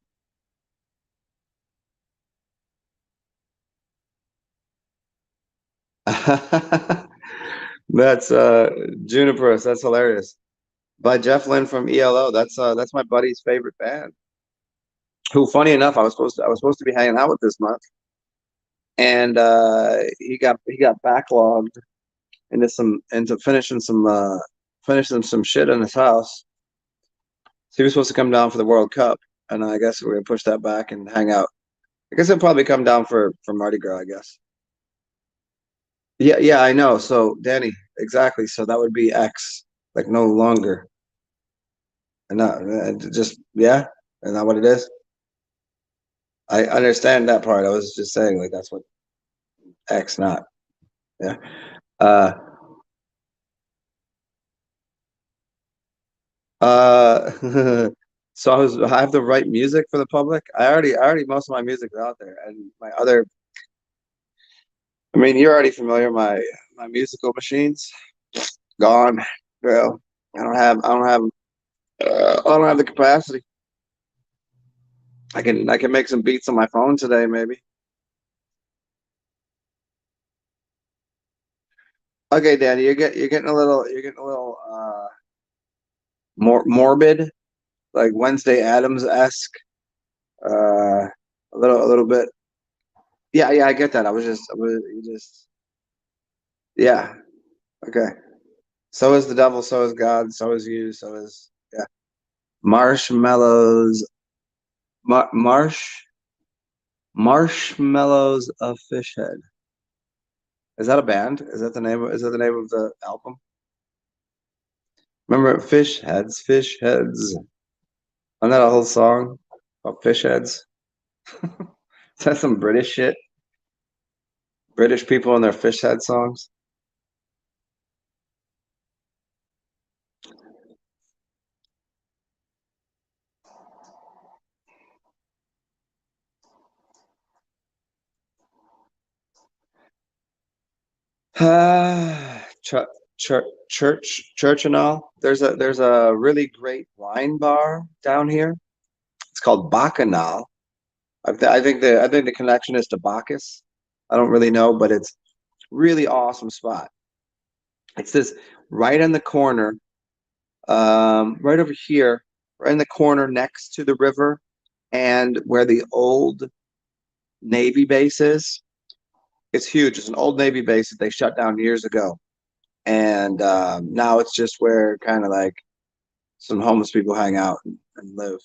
That's Juniperus. That's hilarious. By Jeff Lynne from ELO. That's my buddy's favorite band. Who, funny enough, I was supposed to be hanging out with this month, and he got backlogged into finishing some shit in his house. So he was supposed to come down for the World Cup, and I guess we're gonna push that back and hang out. I guess he'll probably come down for Mardi Gras, I guess. Yeah, yeah, I know. So Danny, exactly. So that would be X, like no longer. And not just yeah, and that what it is. I understand that part. I was just saying like that's what X not. Yeah. Uh so I have the right music for the public. I already most of my music is out there and my other I mean you're already familiar my musical machines gone. Well, I don't have the capacity. I can make some beats on my phone today maybe. Okay, Danny, you're getting a little more morbid, like Wednesday Adams-esque, a little bit. Yeah, yeah, I get that. You just, yeah, okay. So is the devil, so is God, so is you, so is, yeah. Marshmallows, Marshmallows of Fishhead. Is that a band? Is that the name of the album? Remember Fish Heads, Fish Heads. Isn't that a whole song about fish heads? Is that some British shit? British people and their fish head songs? Church, church and all. There's a really great wine bar down here. It's called Bacchanal. I think the connection is to Bacchus. I don't really know, but it's really awesome spot. It's this right in the corner, right over here, right in the corner next to the river and where the old Navy base is. It's huge. It's an old Navy base that they shut down years ago, and now it's just where kind of like some homeless people hang out and live.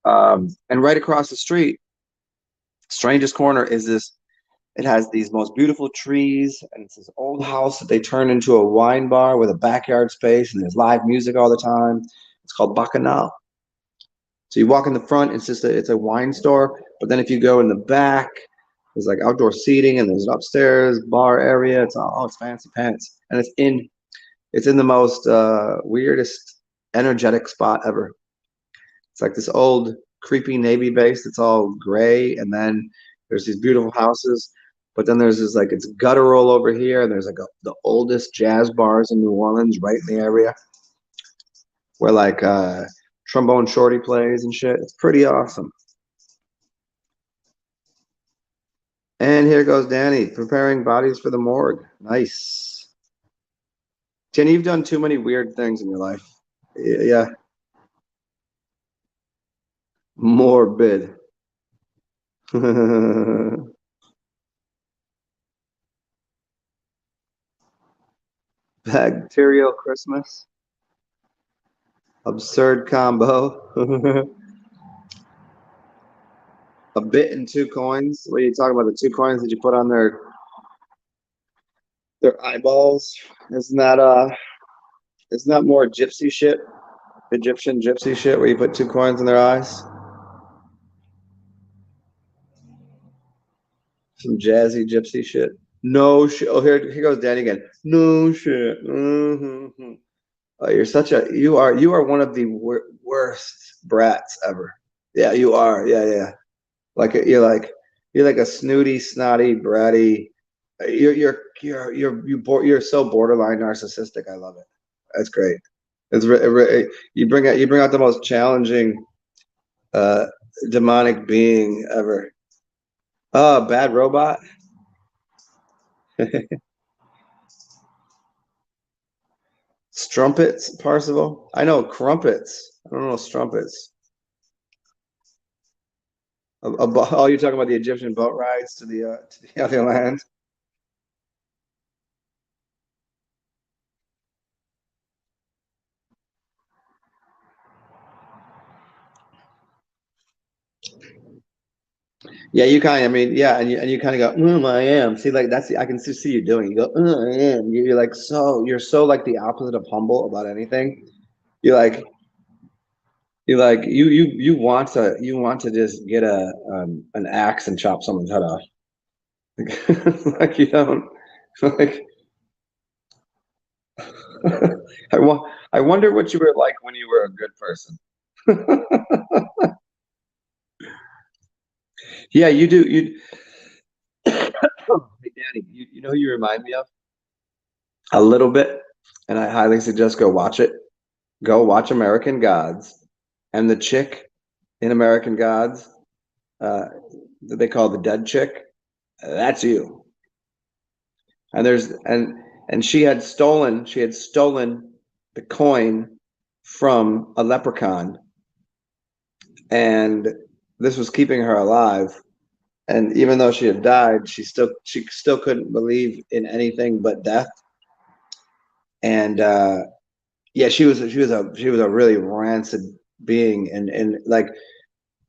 And right across the street, strangest corner is this. It has these most beautiful trees, and it's this old house that they turn into a wine bar with a backyard space, and there's live music all the time. It's called Bacchanal. So you walk in the front, it's a wine store, but then if you go in the back, there's like outdoor seating, and there's an upstairs bar area. It's fancy pants, and it's in the most weirdest energetic spot ever. It's like this old creepy Navy base that's all gray, and then there's these beautiful houses. But then there's this like it's guttural over here, and there's like the oldest jazz bars in New Orleans, right in the area where like Trombone Shorty plays and shit. It's pretty awesome. And here goes Danny preparing bodies for the morgue. Nice. Jenny, you've done too many weird things in your life. Yeah, morbid. Bacterial Christmas. Absurd combo. A bit and two coins. What are you talking about? The two coins that you put on their eyeballs? Isn't that isn't that more gypsy shit? Egyptian gypsy shit where you put two coins in their eyes? Some jazzy gypsy shit. No shit. Oh, here goes Danny again. No shit. Oh, you are one of the worst brats ever. Yeah, you are. Yeah, yeah. You're like a snooty, snotty, bratty. You're so borderline narcissistic. I love it. That's great. You bring out the most challenging. uh demonic being ever. Oh, bad robot. Strumpets, Parsival. I know crumpets. I don't know strumpets. Oh, you're talking about the Egyptian boat rides to the other land. Yeah, you kind of. I mean, yeah, and you kind of go, I am. See, like I can see you doing. You go, I am. You're like you're so like the opposite of humble about anything. You're like, you want to just get an axe and chop someone's head off. Like you don't like. I wonder what you were like when you were a good person. Yeah, you do. Hey, Danny, you know who you remind me of a little bit, and I highly suggest go watch it. Go watch American Gods, and the chick in American Gods uh, that they call the dead chick. That's you. And she had stolen the coin from a leprechaun, and this was keeping her alive. And even though she had died, she still couldn't believe in anything but death. And yeah, she was a really rancid being, and like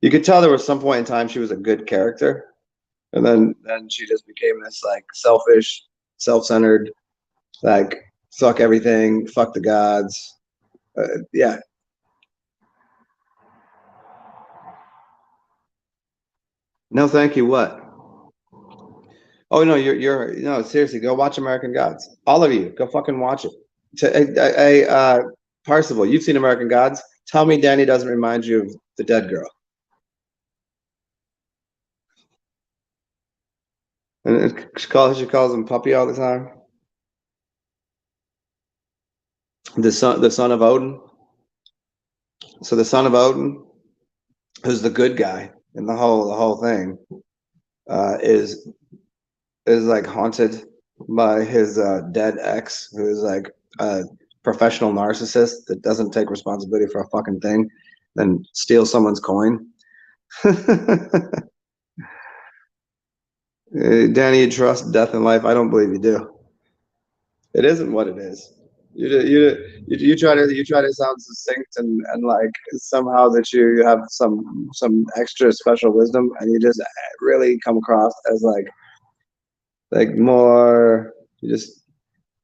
you could tell there was some point in time she was a good character, and then she just became this like selfish, self-centered, like fuck everything, fuck the gods. Yeah. No, thank you. What? Oh no, you're no, seriously, go watch American Gods. All of you, go fucking watch it. Parsival, you've seen American Gods. Tell me Danny doesn't remind you of the dead girl. And she calls him puppy all the time. The son of Odin. So the son of Odin, who's the good guy in the whole thing, uh, is is like haunted by his dead ex, who is like a professional narcissist that doesn't take responsibility for a fucking thing, then steals someone's coin. Danny, you trust death and life? I don't believe you do. It isn't what it is. You try to sound succinct and like somehow that you have some extra special wisdom, and you just really come across as like more. You just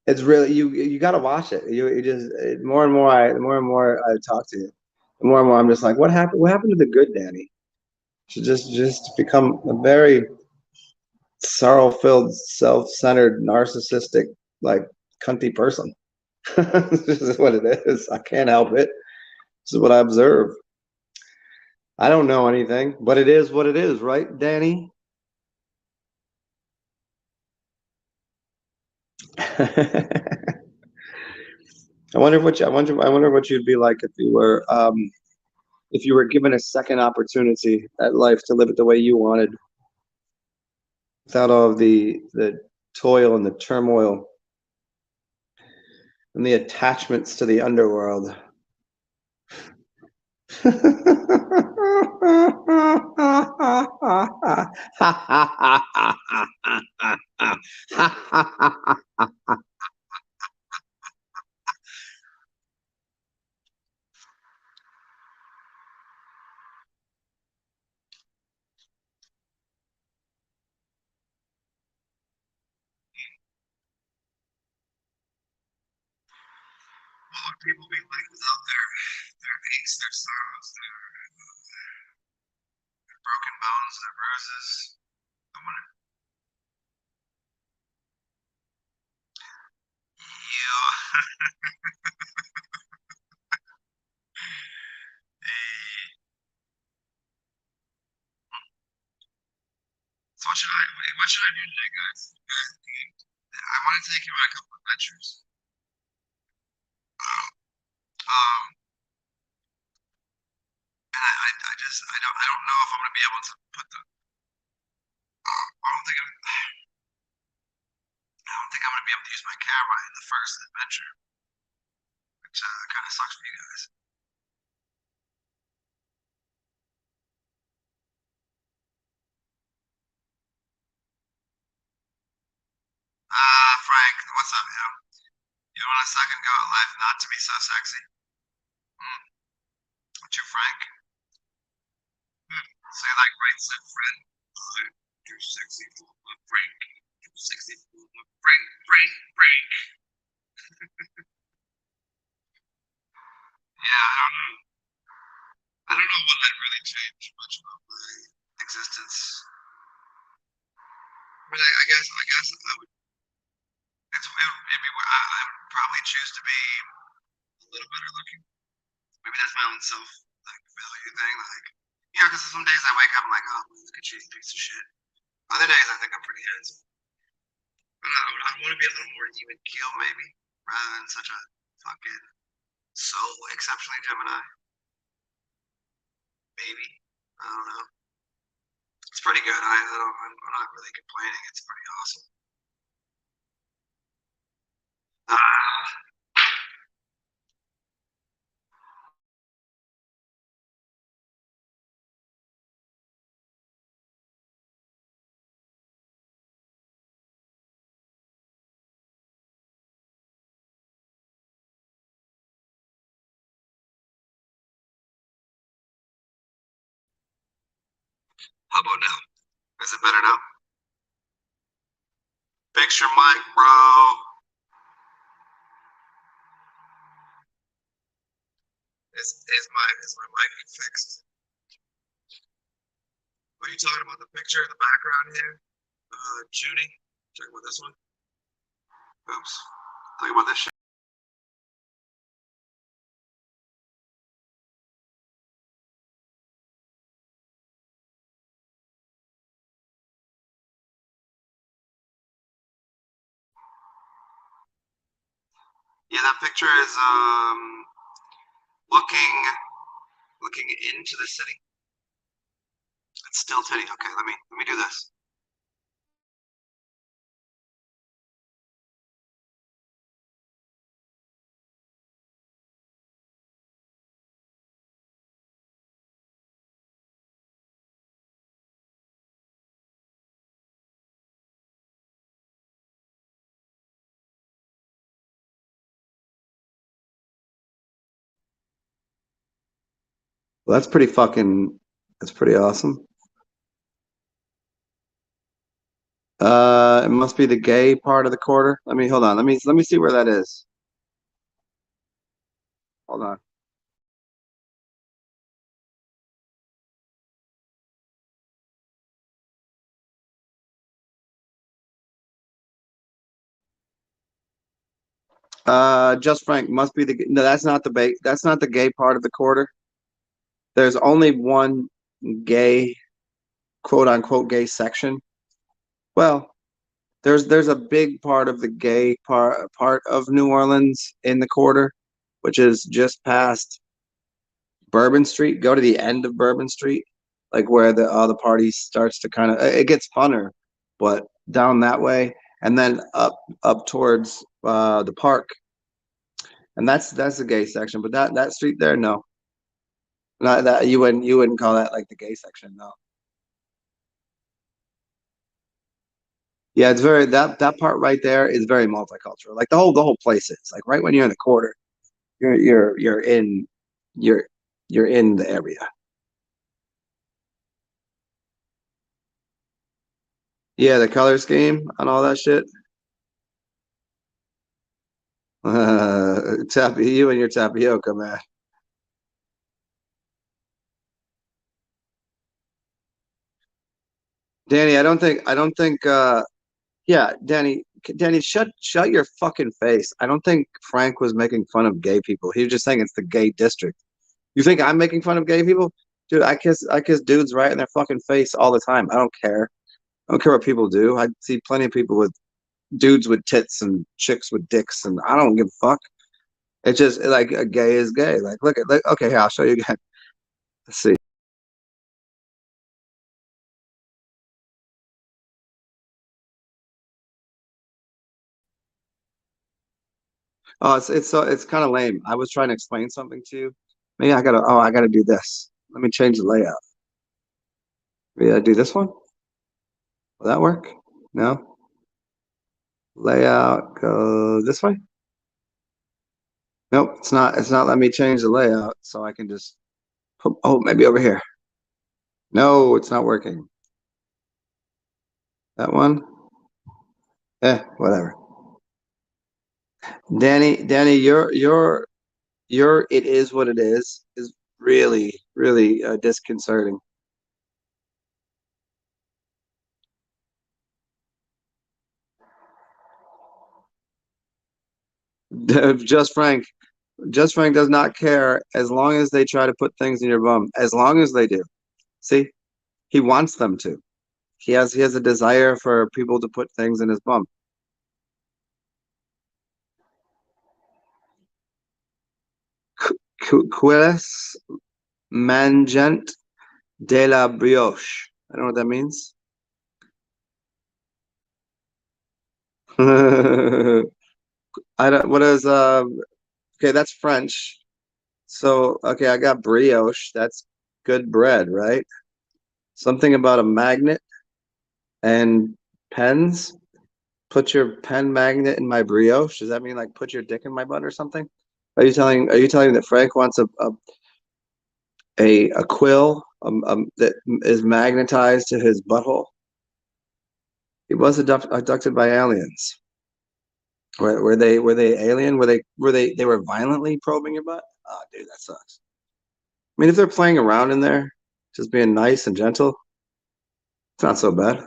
it's really you got to watch it. You just more and more I talk to you, the more and more I'm just like, what happened? What happened to the good Danny? She just become a very sorrow-filled, self-centered, narcissistic, like cunty person. This is what it is. I can't help it. This is what I observe. I don't know anything, but it is what it is, right, Danny? I wonder what you'd be like if you were given a second opportunity at life to live it the way you wanted, without all of the toil and the turmoil and the attachments to the underworld. What would people be like without their aches, their sorrows, their broken bones, their bruises? I wonder. You. So what should I do today, guys? I want to take you on a couple of adventures. Um, I don't know if I'm gonna be able to put the. I don't think I don't think I'm gonna be able to use my camera in the first adventure, which kind of sucks for you guys. Frank, what's up, yo? You want a second go at life not to be so sexy? Hmm. What you, Frank? Say like right said friend. You're sexy for my Frank. You're sexy for my Frank, Frank, Frank. Yeah, I don't know what that really changed much about my existence. But I guess I would. I would probably choose to be a little better looking. Maybe that's my own self like value thing. Like, yeah, because some days I wake up, I'm like, oh, look at you, piece of shit. Other days I think I'm pretty handsome. But I want to be a little more even keel, maybe, rather than such a fucking so exceptionally Gemini. Maybe. I don't know. It's pretty good. I'm not really complaining. It's pretty awesome. Ah, how about now? Is it better now? Fix your mic, bro. Is my mic fixed? Are you talking about the picture in the background here? Judy? Talking about this one? Oops. Talking about this shit. Yeah, that picture is looking looking into the city. It's still titty. Okay, let me do this. Well, that's pretty fucking. That's pretty awesome. It must be the gay part of the quarter. Let me hold on. Let me see where that is. Hold on. Just Frank must be the no. That's not the That's not the gay part of the quarter. There's only one gay, quote unquote, gay section. Well, there's a big part of the gay part of New Orleans in the quarter, which is just past Bourbon Street. Go to the end of Bourbon Street, like where the party starts to kind of it gets funner, but down that way, and then up towards the park, and that's the gay section. But that street there, no, not that you wouldn't call that like the gay section, no. Yeah, it's very that part right there is very multicultural. Like the whole place is like right when you're in the quarter, you're in you're you're in the area. Yeah, the color scheme and all that shit. You and your tapioca, man. Danny, I don't think yeah, Danny, shut your fucking face. I don't think Frank was making fun of gay people. He was just saying it's the gay district. You think I'm making fun of gay people? Dude, I kiss dudes right in their fucking face all the time. I don't care. I don't care what people do. I see plenty of people with dudes with tits and chicks with dicks, and I don't give a fuck. It's just like a gay is gay. Like, look at like okay, here, I'll show you again. Let's see. Oh, it's kind of lame. I was trying to explain something to you. Maybe I gotta do this. Let me change the layout. Maybe I do this one. Will that work? No. Layout go this way. Nope, it's not letting me change the layout, so I can just oh, maybe over here. No, it's not working. That one? Whatever. Danny, your it is what it is really, really disconcerting. Just Frank, just Frank does not care as long as they try to put things in your bum. As long as they do. See, he wants them to. He has a desire for people to put things in his bum. Quilles mangent de la brioche. I don't know what that means. I don't. What is Okay, that's French. So okay, I got brioche. That's good bread, right? Something about a magnet and pens. Put your pen magnet in my brioche. Does that mean like put your dick in my butt or something? Are you telling me that Frank wants a quill that is magnetized to his butthole? He was abducted by aliens. Were they alien? They were violently probing your butt? Oh, dude, that sucks. I mean, if they're playing around in there, just being nice and gentle, it's not so bad.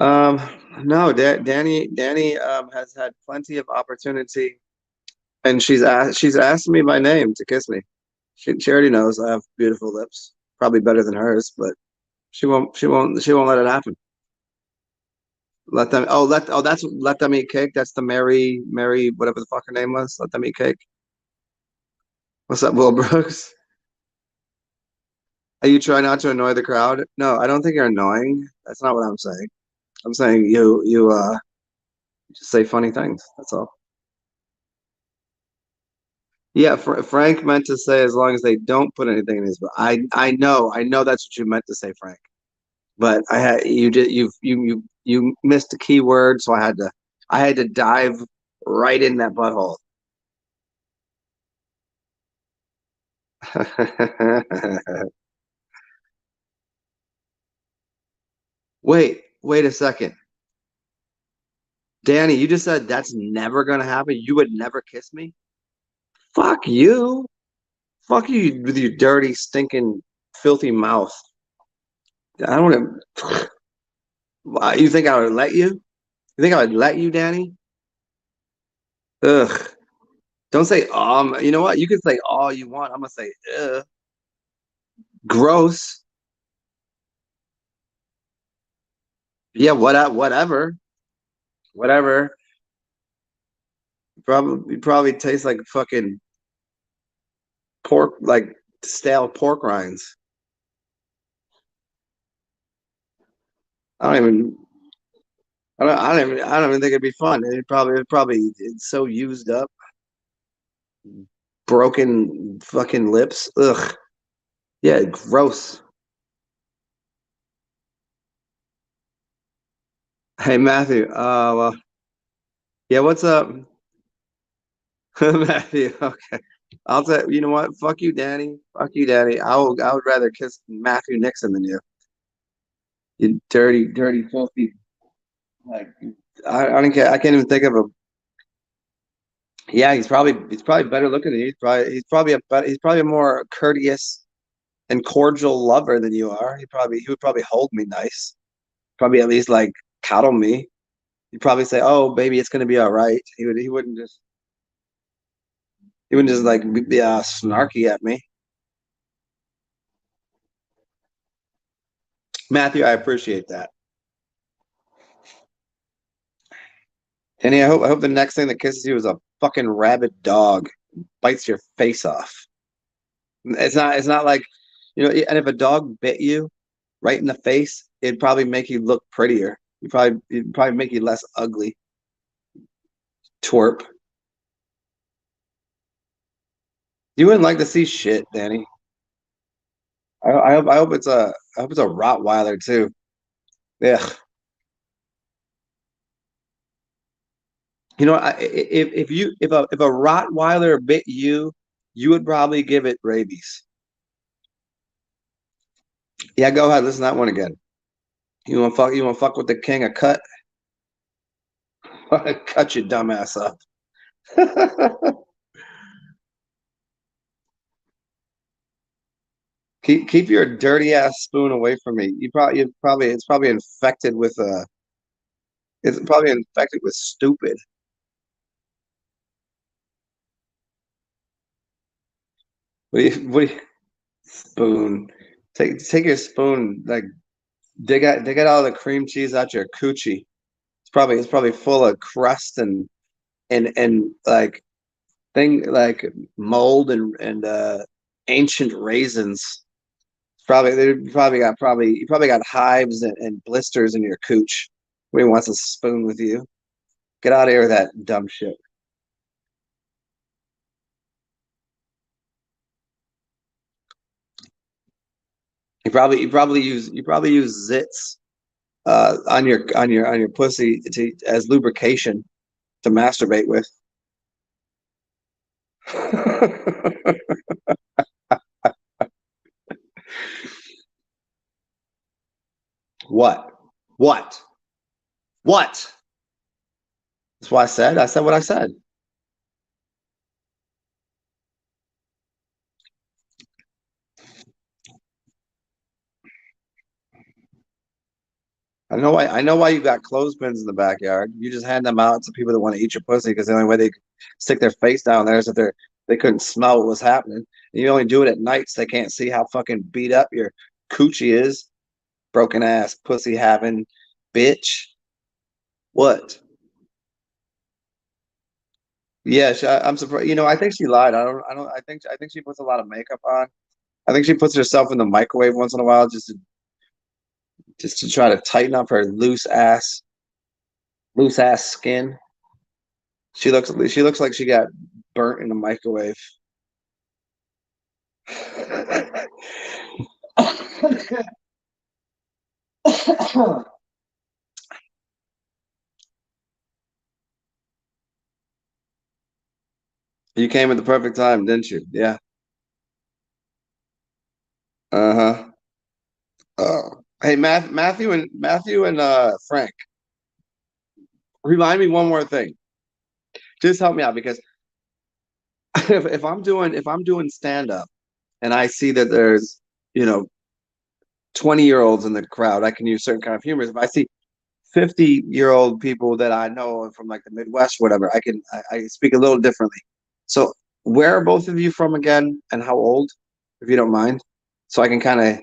Um, no, Danny has had plenty of opportunity, and she's asked me by name to kiss me. She already knows I have beautiful lips, probably better than hers, but she won't let it happen. Let them eat cake. That's the Mary whatever the fuck her name was. Let them eat cake. What's up, Will Brooks? Are you trying not to annoy the crowd? No, I don't think you're annoying. That's not what I'm saying. I'm saying you just say funny things. That's all. Yeah, Frank meant to say as long as they don't put anything in his book. I know that's what you meant to say, Frank. But I had you did you missed a key word, so I had to dive right in that butthole. Wait a second. Danny, you just said that's never gonna happen. You would never kiss me? Fuck you. Fuck you with your dirty, stinking, filthy mouth. I don't Why, you think I would let you? You think I would let you, Danny? Ugh. Don't say you know what? You can say all you want. I'm gonna say ugh. Gross. Yeah, whatever. Whatever. You probably taste like fucking pork, like stale pork rinds. I don't even I don't even think it'd be fun. It probably it's so used up, broken fucking lips. Ugh. Yeah, gross. Hey Matthew. Well, yeah, what's up? Matthew. Okay. I'll say, you know what? Fuck you, Danny. Fuck you, Danny. I would rather kiss Matthew Nixon than you. You dirty, dirty, filthy. Like I don't care. I can't even think of a. Yeah, he's probably better looking than you. He's probably a more courteous and cordial lover than you are. He would probably hold me nice. Probably at least like coddle me. He'd probably say, "Oh, baby, it's gonna be all right." He wouldn't just like be snarky at me. Matthew, I appreciate that. Kenny, I hope the next thing that kisses you is a fucking rabid dog bites your face off. It's not like, and if a dog bit you right in the face, it'd probably make you look prettier. It'd probably make you less ugly. Twerp. You wouldn't like to see shit, Danny. I hope it's a Rottweiler too. Yeah. If a Rottweiler bit you, you would probably give it rabies. Yeah, go ahead. Listen to that one again. You want to fuck with the king of cut? Cut your dumb ass up. Keep your dirty ass spoon away from me. It's probably infected with it's probably infected with stupid. What do you spoon? Take your spoon, like dig out all the cream cheese out your coochie. It's probably full of crust and like mold and ancient raisins. You probably got hives and blisters in your cooch. Nobody wants to spoon with you. Get out of here with that dumb shit. You probably use zits on your pussy as lubrication to masturbate with. What? What? What? That's what I said. I said what I said. I know why you got clothespins in the backyard. You just hand them out to people that want to eat your pussy because the only way they could stick their face down there is if they couldn't smell what was happening. And you only do it at night so they can't see how fucking beat up your coochie is. Broken ass pussy having bitch. What? Yeah, I'm surprised. I think she lied. I don't. I think she puts a lot of makeup on. I think she puts herself in the microwave once in a while just to try to tighten up her loose ass skin. She looks like she got burnt in the microwave. You came at the perfect time, didn't you? Yeah. Uh-huh. Hey, Matthew and Frank, remind me one more thing. Just help me out because if I'm doing stand up and I see that there's you know 20-year-olds in the crowd, I can use certain kind of humor. If I see 50-year-old people that I know from like the Midwest, whatever, I speak a little differently. So where are both of you from again, and how old, if you don't mind, so I can kind of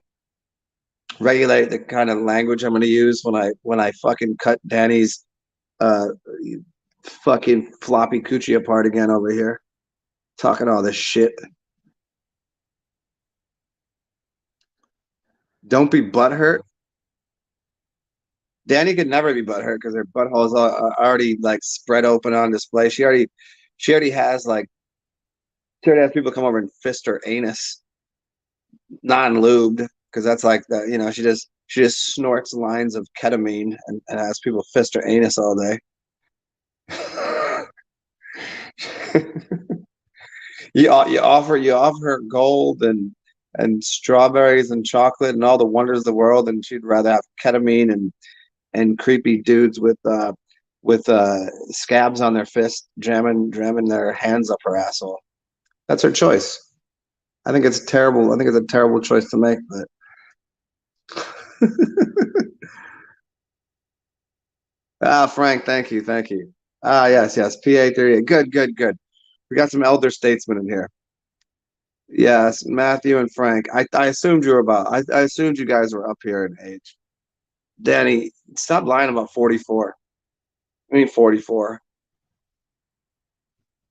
regulate the kind of language I'm going to use when I fucking cut Danny's uh fucking floppy coochie apart again over here, talking all this shit. Don't be butthurt. Danny could never be butthurt because her butthole is already like spread open on display. She already has like she already has people come over and fist her anus, non-lubed, because that's like that. She just snorts lines of ketamine and has people fist her anus all day. You offer her gold and strawberries and chocolate and all the wonders of the world, and she'd rather have ketamine and creepy dudes with scabs on their fist jamming their hands up her asshole. That's her choice. I think it's terrible. I think it's a terrible choice to make, but Frank, thank you, thank you. Yes, yes, PA 38. Good, good, good. We got some elder statesmen in here. Yes, Matthew and Frank. I assumed you were I assumed you guys were up here in age. Danny, stop lying about 44. I mean 44.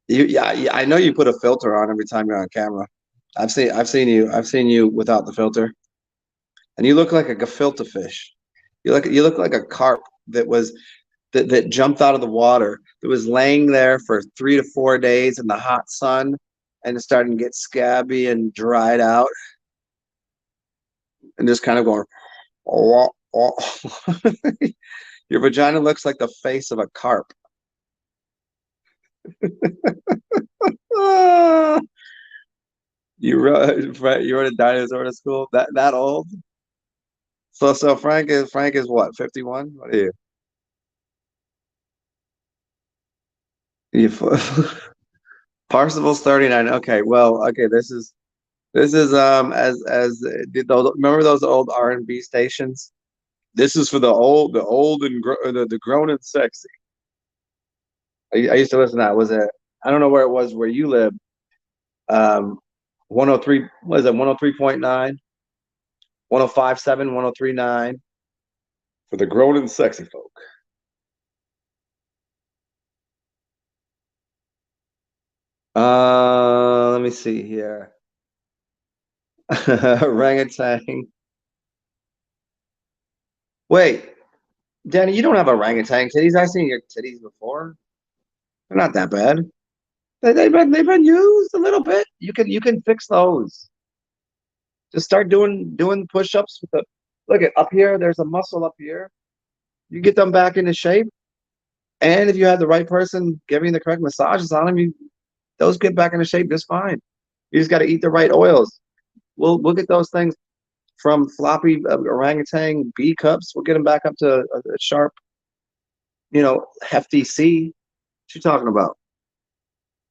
Yeah, I know you put a filter on every time you're on camera. I've seen you without the filter, and you look like a gefilte fish. You look like a carp that jumped out of the water, that was laying there for 3 to 4 days in the hot sun, and it's starting to get scabby and dried out, and just kind of going, oh, oh. Your vagina looks like the face of a carp. Ah, you wrote a dinosaur to school that old. So Frank is what, 51? What are you? You Parsifal's 39. Okay, well, okay, this is as did those, remember those old R&B stations? This is for the old and the grown and sexy. I used to listen to that. Was it? I don't know where it was where you live. 103, was it 103.9, 105.7, 103.9 for the grown and sexy folk. Let me see here. Orangutan. Wait, Danny, you don't have orangutan titties. I've seen your titties before. They're not that bad. They've been used a little bit. You can fix those. Just start doing push-ups with the look at up here. There's a muscle up here. You get them back into shape, and if you have the right person giving the correct massages on them, you those get back into shape just fine. You just got to eat the right oils. We'll get those things from floppy orangutan B cups. We'll get them back up to a sharp, hefty C. What you talking about?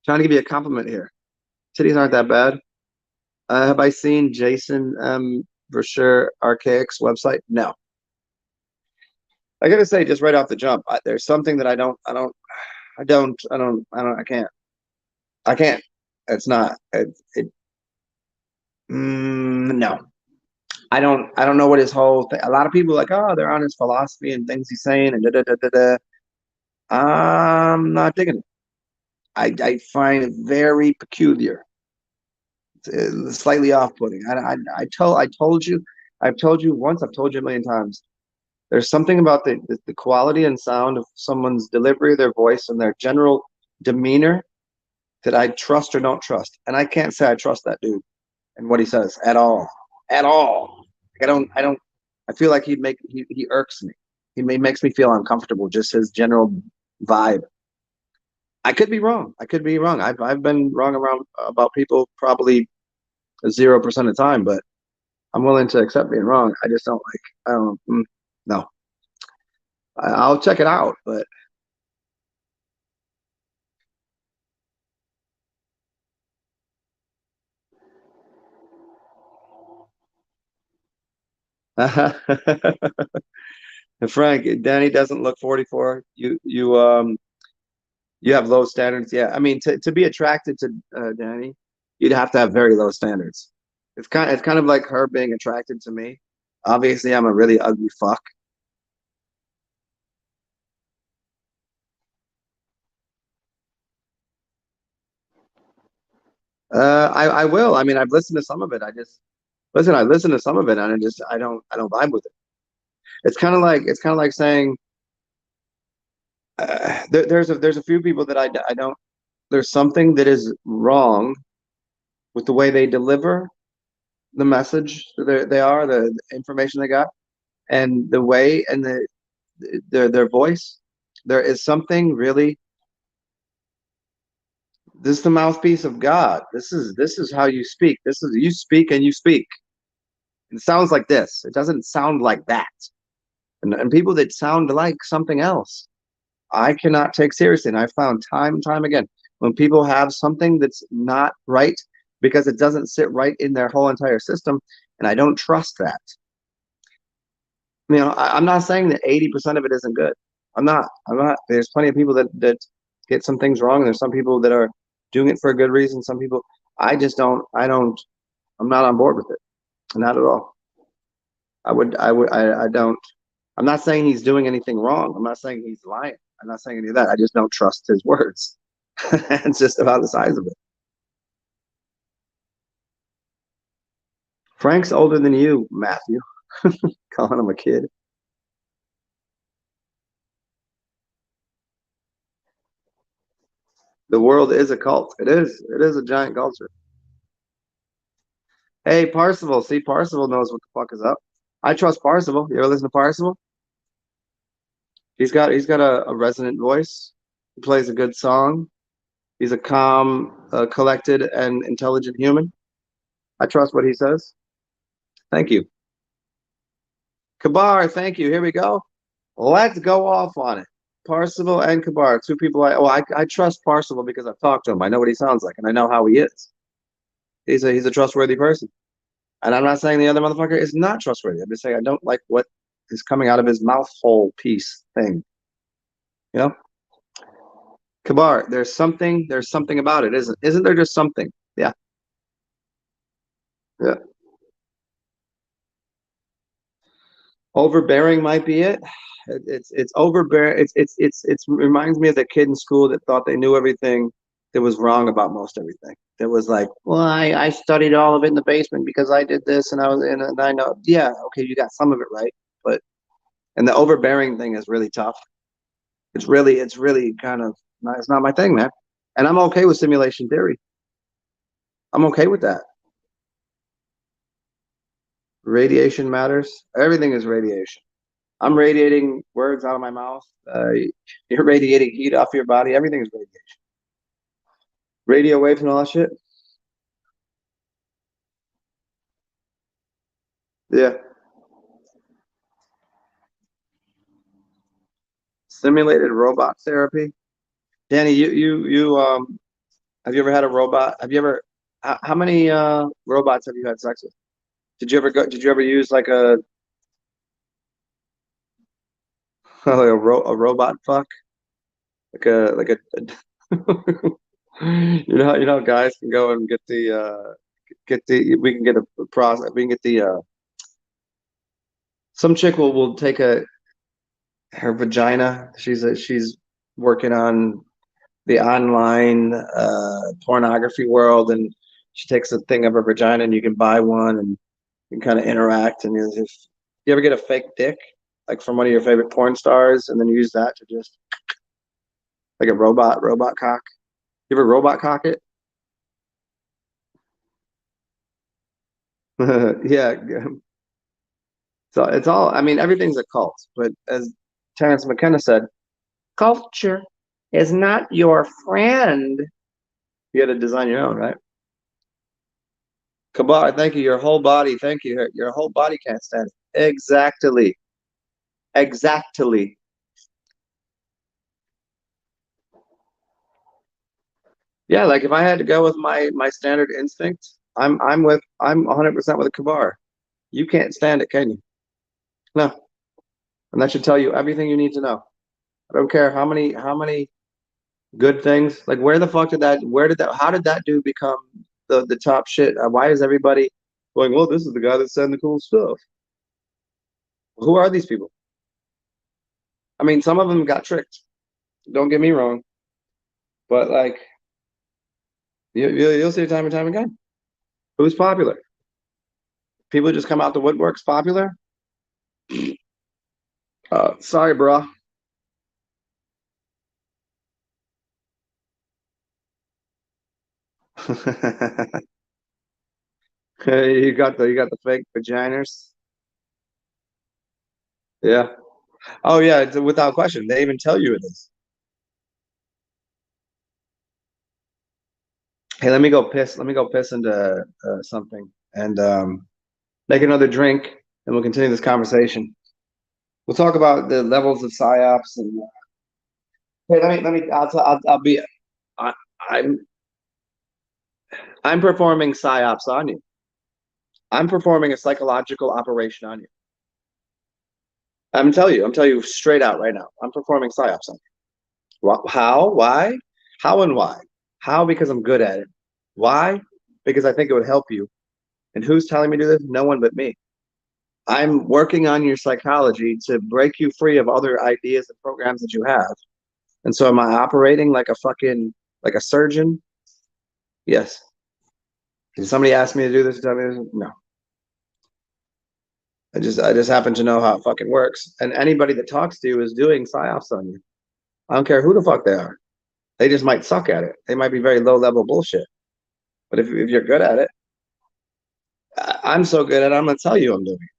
Trying to give you a compliment here. Titties aren't that bad. Have I seen Jason Versher Archaic's website? No. I gotta say, just right off the jump, there's something that I can't. It's not. No. I don't know what his whole thing. A lot of people are like, oh, they're on his philosophy and things he's saying and da da da da da. I'm not digging it. I find it very peculiar, slightly off-putting. I've told you once, I've told you a million times. There's something about the quality and sound of someone's delivery, their voice, and their general demeanor that I trust or don't trust. And I can't say I trust that dude and what he says at all, at all. I don't. I feel like he irks me. Makes me feel uncomfortable. Just his general vibe. I could be wrong. I could be wrong. I've been wrong around about people probably 0% of the time, but I'm willing to accept being wrong. I just don't like. I don't. No, I'll check it out, but Frank, Danny doesn't look 44. You have low standards. Yeah, I mean to be attracted to Danny, you'd have to have very low standards. It's kind of like her being attracted to me. Obviously, I'm a really ugly fuck. I will. I mean, I've listened to some of it. I listened to some of it, and I don't vibe with it. It's kind of like saying there's a few people that I don't. There's something that is wrong with the way they deliver the message they are the information they got and the way and their voice. There is something really. This is the mouthpiece of God. This is how you speak. This is you speak and you speak. It sounds like this. It doesn't sound like that. And people that sound like something else, I cannot take seriously. And I found time and time again when people have something that's not right because it doesn't sit right in their whole entire system, and I don't trust that. I'm not saying that 80% of it isn't good. I'm not. I'm not. There's plenty of people that get some things wrong. And there's some people that are doing it for a good reason. Some people, I just don't. I don't. I'm not on board with it. Not at all. I don't. I'm not saying he's doing anything wrong. I'm not saying he's lying. I'm not saying any of that. I just don't trust his words. It's just about the size of it. Frank's older than you, Matthew. Calling him a kid. The world is a cult. It is. It is a giant culture. Hey, Parsival. See, Parsival knows what the fuck is up. I trust Parsival. You ever listen to Parsival? He's got a resonant voice. He plays a good song. He's a calm, collected, and intelligent human. I trust what he says. Thank you. Kabar, thank you. Here we go. Let's go off on it. Parsival and Kabar, two people I trust Parsival because I've talked to him. I know what he sounds like and I know how he is. He's a trustworthy person. And I'm not saying the other motherfucker is not trustworthy. I'm just saying I don't like what is coming out of his mouth hole piece thing. You know? Kabar, there's something about it, isn't there just something? Yeah. Yeah. Overbearing might be it. It's overbearing. It's reminds me of the kid in school that thought they knew everything that was wrong about most everything. That was like, well, I studied all of it in the basement because I did this and I was in and I know. Yeah, okay, you got some of it right, but and the overbearing thing is really tough. It's really kind of not, it's not my thing, man. And I'm okay with simulation theory. I'm okay with that. Radiation matters. Everything is radiation. I'm radiating words out of my mouth. You're radiating heat off your body. Everything is radiation. Radio waves and all that shit. Yeah. Simulated robot therapy. Danny, you have you ever had a robot? Have you ever how many robots have you had sex with? Did you ever use like a a robot fuck? You know guys can go and get the we can get a process we can get the some chick will take a her vagina. She's working on the online pornography world, and she takes a thing of her vagina, and you can buy one, and you can kind of interact. And if you ever get a fake dick, like from one of your favorite porn stars, and then use that to just like a robot cock. You ever robot cock it? Yeah. So it's all. I mean, everything's a cult, but as Terence McKenna said, culture is not your friend. You got to design your own, right? Kabar, thank you. Your whole body, thank you. Your whole body can't stand it. Exactly. Exactly. Yeah, like if I had to go with my standard instinct, I'm 100% with a Kabar. You can't stand it, can you? No. And that should tell you everything you need to know. I don't care how many good things. Like where did that how did that dude become the top shit? Why is everybody going, well, this is the guy that's saying the cool stuff? Who are these people? I mean, some of them got tricked. Don't get me wrong, but like you'll see it time and time again. Who's popular? People just come out the woodworks popular. Sorry, bro. You got the fake vaginas. Yeah. Oh yeah, it's without question. They even tell you it is. Hey, let me go piss. Let me go piss into something and make another drink, and we'll continue this conversation. We'll talk about the levels of psyops and. Hey, let me. I'll be. I, I'm I'm performing psyops on you. I'm performing a psychological operation on you. I'm telling you straight out right now. I'm performing psyops on you. How? Why? How and why? How? Because I'm good at it. Why? Because I think it would help you. And who's telling me to do this? No one but me. I'm working on your psychology to break you free of other ideas and programs that you have. And so am I operating like a fucking like a surgeon. Yes. Did somebody ask me to do this? Tell me this? No. I just happen to know how it fucking works. And anybody that talks to you is doing psyops on you. I don't care who the fuck they are. They just might suck at it. They might be very low level bullshit. But if you're good at it, I'm so good at it, I'm gonna tell you I'm doing it.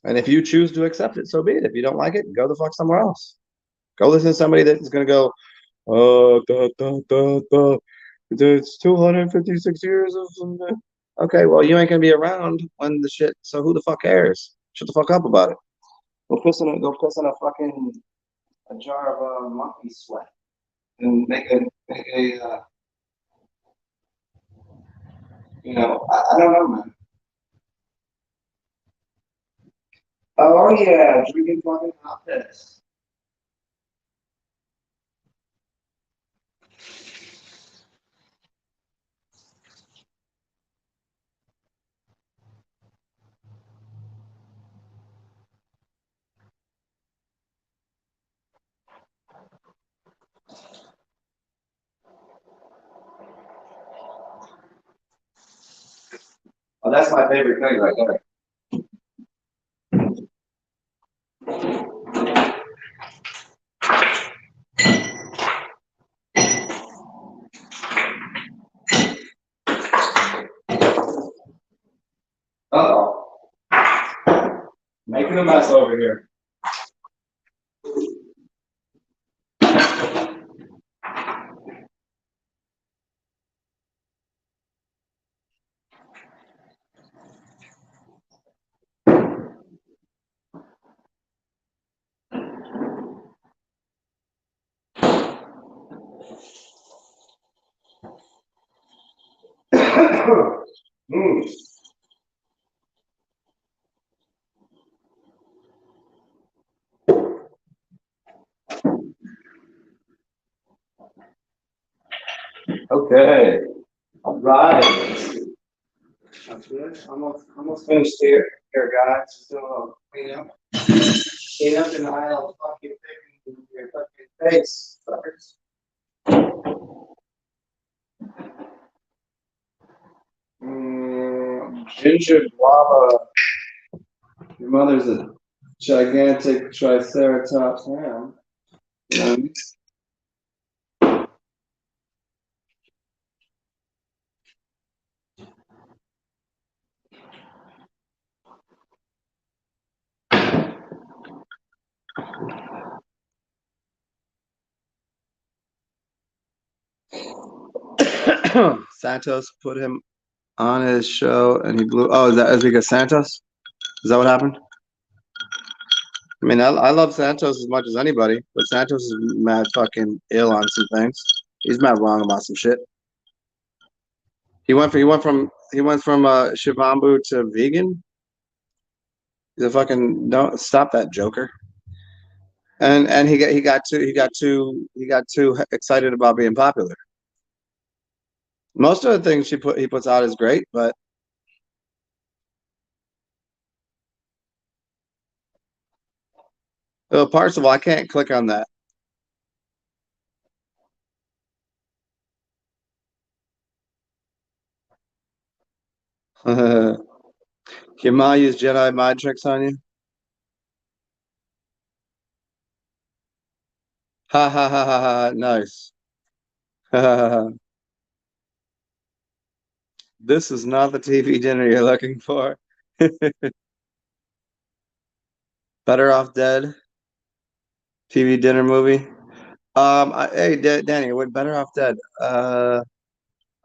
And if you choose to accept it, so be it. If you don't like it, go the fuck somewhere else. Go listen to somebody that's gonna go, oh, it's 256 years of something. Okay, well, you ain't gonna be around when the shit. So who the fuck cares? Shut the fuck up about it. Go piss in a fucking a jar of monkey sweat and make a I don't know, man. Oh yeah, drinking fucking hot piss. Oh, that's my favorite thing right there. Uh-oh. Making a mess over here. Mm. Okay. All right. That's good. Almost finished here, guys. Still clean up. Clean up in the aisle. Fucking picking your fucking face, suckers. Ginger guava. Your mother's a gigantic triceratops ham. Um, Santos put him on his show and he blew. Oh, is that as because Santos? Is that what happened? I mean, I love Santos as much as anybody, but Santos is mad fucking ill on some things. He's mad wrong about some shit. He went from Shivambu to vegan. He's a fucking don't stop that Joker. And he got too excited about being popular. Most of the things he puts out is great, but parts of all I can't click on that. Your ma used Jedi mind tricks on you. Ha ha ha ha ha! Nice. This is not the TV dinner you're looking for. Better Off Dead TV dinner movie. Hey, Danny, what Better Off Dead? I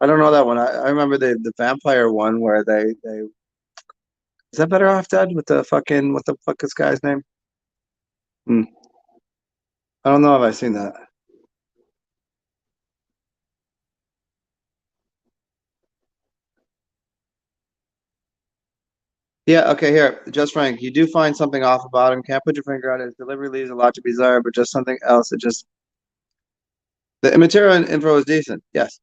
don't know that one. I remember the vampire one where they is that Better Off Dead with the fucking what the fuck is guy's name? Hmm. I don't know if I've seen that. Yeah, okay, here, just Frank, you do find something off about him. Can't put your finger on it. His delivery leaves a lot to be desired, but just something else. It just the material and info is decent, yes.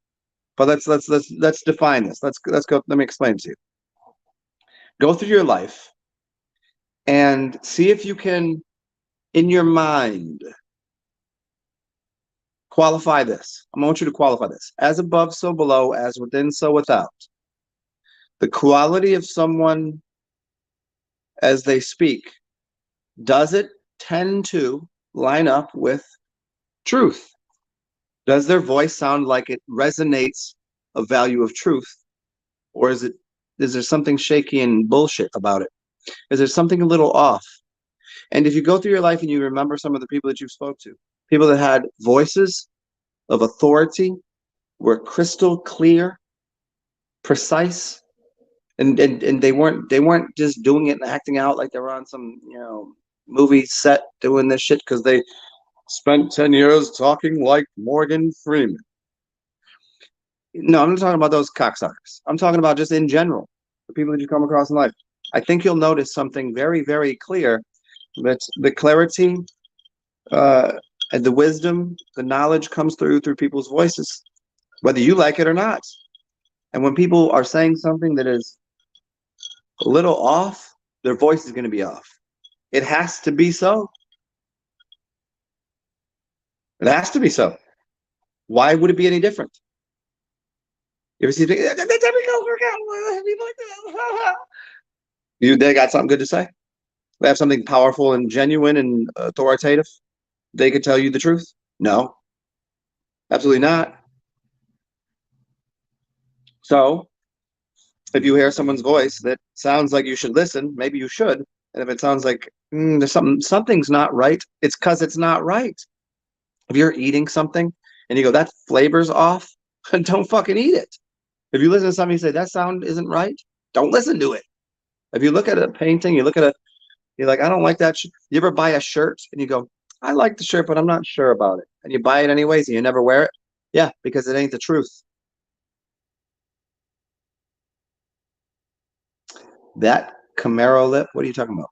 But let's define this. Let's go. Let me explain to you. Go through your life and see if you can, in your mind, Qualify this. I want you to qualify this. As above, so below, as within, so without. The quality of someone as they speak, does it tend to line up with truth? Does their voice sound like it resonates a value of truth? Or is there something shaky and bullshit about it? Is there something a little off? And if you go through your life and you remember some of the people that you spoke to, people that had voices of authority, were crystal clear, precise, and they weren't just doing it and acting out like they were on some movie set doing this shit because they spent 10 years talking like Morgan Freeman. No, I'm not talking about those cocksuckers. I'm talking about just in general, the people that you come across in life. I think you'll notice something very, very clear. That the clarity and the wisdom, the knowledge comes through people's voices, whether you like it or not. And when people are saying something that is a little off, their voice is going to be off. It has to be so. It has to be so. Why would it be any different? You ever see people like that? They got something good to say? They have something powerful and genuine and authoritative? They could tell you the truth? No, absolutely not. So if you hear someone's voice that sounds like you should listen, maybe you should. And if it sounds like there's something's not right, it's because it's not right. If you're eating something and you go, that flavor's off, don't fucking eat it. If you listen to something, you say, that sound isn't right, don't listen to it. If you look at a painting, you're like, I don't like that. You ever buy a shirt and you go, I like the shirt, but I'm not sure about it. And you buy it anyways and you never wear it? Yeah, because it ain't the truth. That Camaro lip, what are you talking about?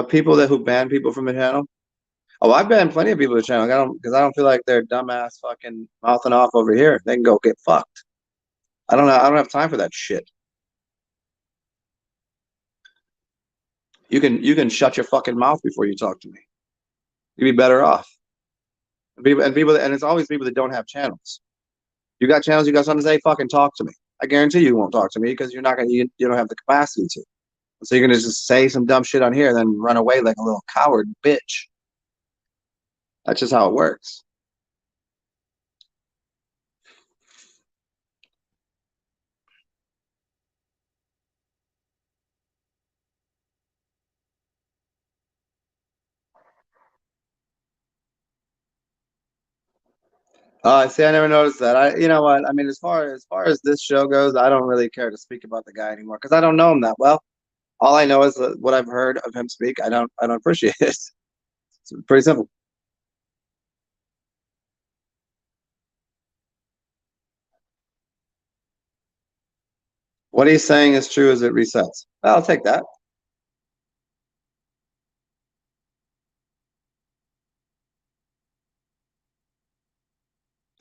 People who ban people from the channel. Oh, I've banned plenty of people to the channel. I don't feel like they're dumbass fucking mouthing off over here. They can go get fucked. I don't know. I don't have time for that shit. You can shut your fucking mouth before you talk to me. You'd be better off. And it's always people that don't have channels. You got channels, you got something to say, fucking talk to me. I guarantee you won't talk to me because you don't have the capacity to. So you're gonna just say some dumb shit on here and then run away like a little coward bitch. That's just how it works. See, I never noticed that. You know what? I mean, as far as this show goes, I don't really care to speak about the guy anymore because I don't know him that well. All I know is what I've heard of him speak. I don't appreciate it. It's pretty simple. What he's saying is true as it resets. I'll take that.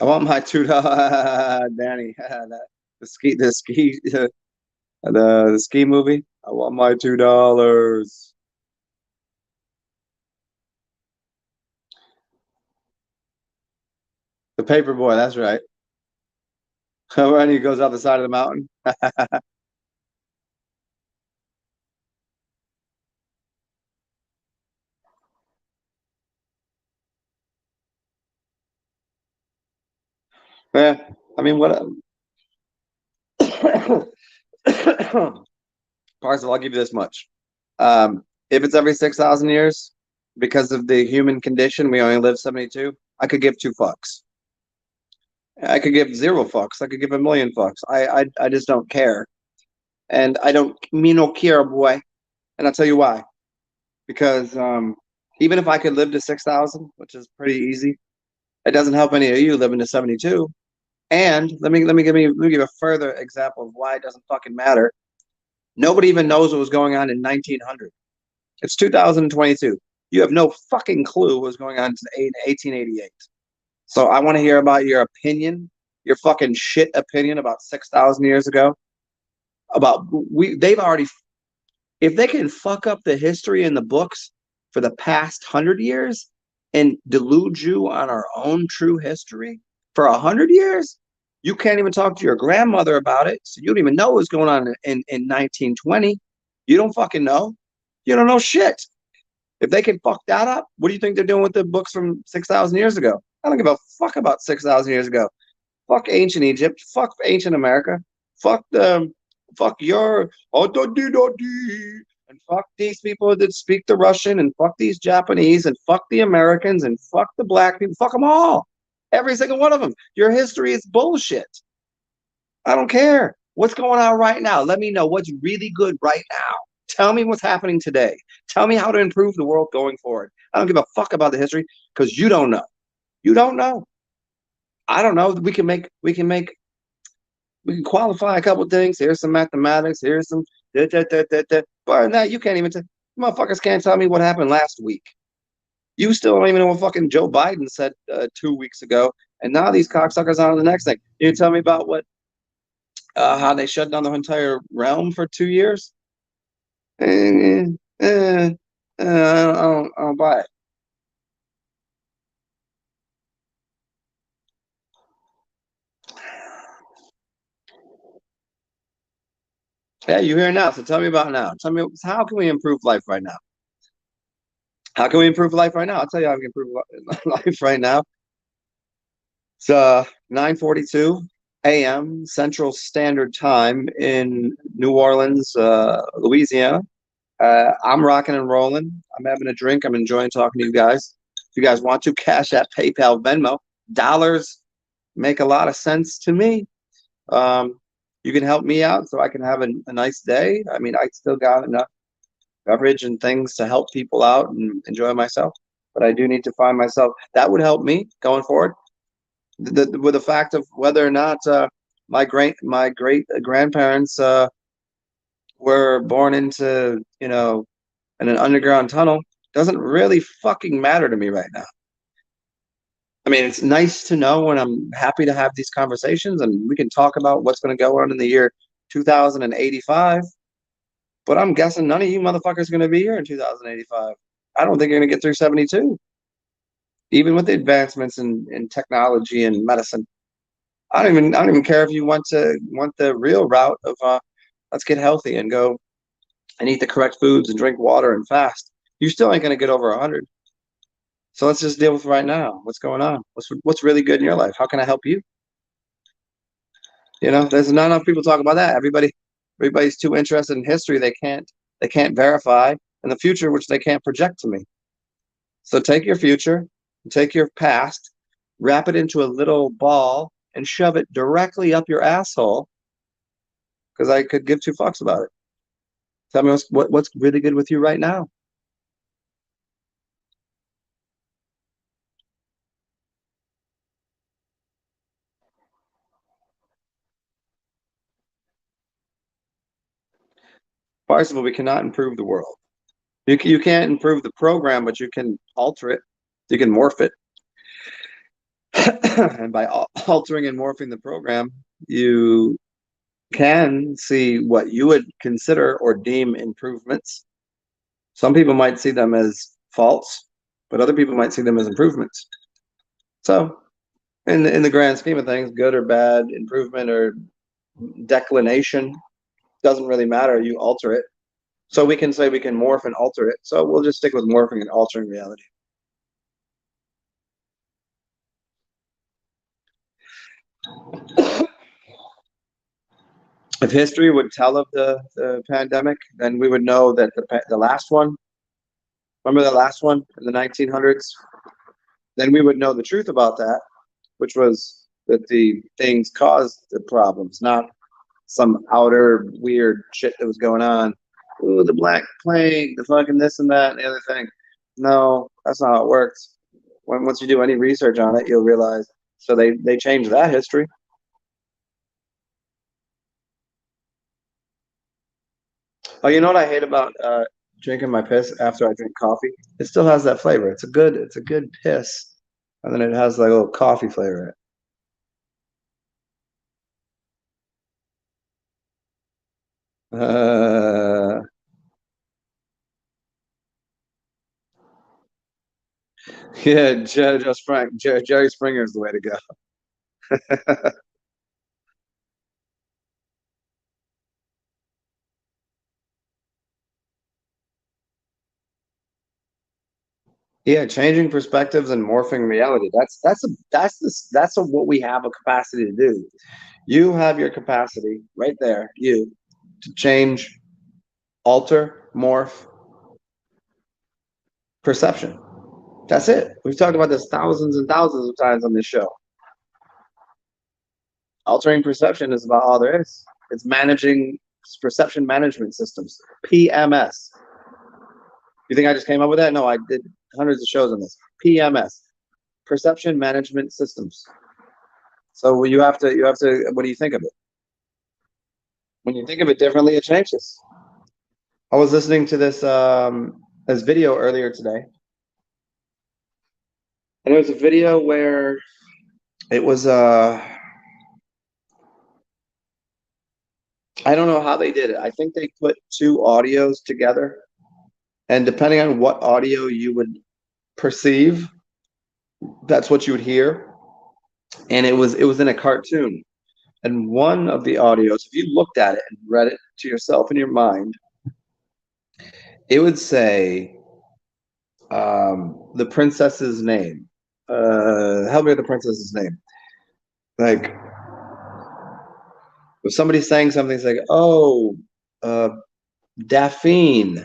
I want my $2, Danny. The ski movie. I want my $2. The paper boy. That's right. When he goes up the side of the mountain. Yeah. I mean, what? Parcel. I'll give you this much. If it's every 6,000 years, because of the human condition, we only live 72. I could give two fucks. I could give zero fucks. I could give a million fucks. I just don't care, and I don't me no care, boy. And I'll tell you why. Because even if I could live to 6,000, which is pretty easy, it doesn't help any of you living to 72. And let me give a further example of why it doesn't fucking matter. Nobody even knows what was going on in 1900. It's 2022. You have no fucking clue what was going on in 1888. So I want to hear about your opinion, your fucking shit opinion about 6,000 years ago. About they've already If they can fuck up the history in the books for the past 100 years and delude you on our own true history for 100 years, you can't even talk to your grandmother about it. So you don't even know what's going on in 1920. You don't fucking know. You don't know shit. If they can fuck that up, what do you think they're doing with the books from 6,000 years ago? I don't give a fuck about 6,000 years ago. Fuck ancient Egypt. Fuck ancient America. Fuck the fuck your and fuck these people that speak the Russian and fuck these Japanese and fuck the Americans and fuck the black people. Fuck them all. Every single one of them. Your history is bullshit. I don't care. What's going on right now? Let me know what's really good right now. Tell me what's happening today. Tell me how to improve the world going forward. I don't give a fuck about the history because you don't know. You don't know. I don't know. We can qualify a couple things. Here's some mathematics. Here's some But now you can't even motherfuckers can't tell me what happened last week. You still don't even know what fucking Joe Biden said 2 weeks ago. And now these cocksuckers on to the next thing. You tell me about what how they shut down the entire realm for 2 years? Eh, eh, I don't buy it. Yeah, you here now. So tell me about now. Tell me how can we improve life right now? How can we improve life right now? I'll tell you how we can improve life right now. It's 9:42 a.m. Central Standard Time in New Orleans, Louisiana. I'm rocking and rolling. I'm having a drink. I'm enjoying talking to you guys. If you guys want to, Cash App, PayPal, Venmo, dollars make a lot of sense to me. Um, you can help me out so I can have a nice day. I mean, I still got enough beverage and things to help people out and enjoy myself, but I do need to find myself. That would help me going forward. With the fact of whether or not my great grandparents were born into in an underground tunnel doesn't really fucking matter to me right now. I mean, it's nice to know, and I'm happy to have these conversations, and we can talk about what's going to go on in the year 2085. But I'm guessing none of you motherfuckers are going to be here in 2085. I don't think you're going to get through 72, even with the advancements in technology and medicine. I don't even care if you want the real route of let's get healthy and go and eat the correct foods and drink water and fast. You still ain't going to get over 100. So let's just deal with right now. What's going on? What's really good in your life? How can I help you? There's not enough people talk about that. Everybody's too interested in history. They can't verify in the future, which they can't project to me. So take your future, take your past, wrap it into a little ball, and shove it directly up your asshole. Because I could give two fucks about it. Tell me what's really good with you right now. First of all, we cannot improve the world. You can't improve the program, but you can alter it. You can morph it. And by altering and morphing the program, you can see what you would consider or deem improvements. Some people might see them as faults, but other people might see them as improvements. So, in the grand scheme of things, good or bad, improvement or declination doesn't really matter. You alter it. So we can say we can morph and alter it. So we'll just stick with morphing and altering reality. If history would tell of the pandemic, then we would know that the last one, remember the last one in the 1900s? Then we would know the truth about that, which was that the things caused the problems, not some outer weird shit that was going on. Ooh, the Black Plague, the fucking this and that and the other thing. No, that's not how it works. Once you do any research on it, you'll realize. So they changed that history. Oh, you know what I hate about drinking my piss after I drink coffee? It still has that flavor. It's a good piss, and then it has like a little coffee flavor in it. Yeah, just Frank, Jerry Springer is the way to go. Yeah, changing perspectives and morphing reality. What we have a capacity to do. You have your capacity right there, you, to change, alter, morph perception. That's it. We've talked about this thousands and thousands of times on this show. Altering perception is about all there is. It's managing perception management systems, PMS. You think I just came up with that? No, I did hundreds of shows on this. PMS, perception management systems. So you have to. What do you think of it? When you think of it differently, it changes. I was listening to this video earlier today, and it was a video where it was I don't know how they did it. I think they put two audios together, and depending on what audio you would perceive, that's what you would hear. And it was in a cartoon. And one of the audios, if you looked at it and read it to yourself in your mind, it would say the princess's name. Help me with the princess's name. Like if somebody's saying something, it's like, oh, uh, Daphne,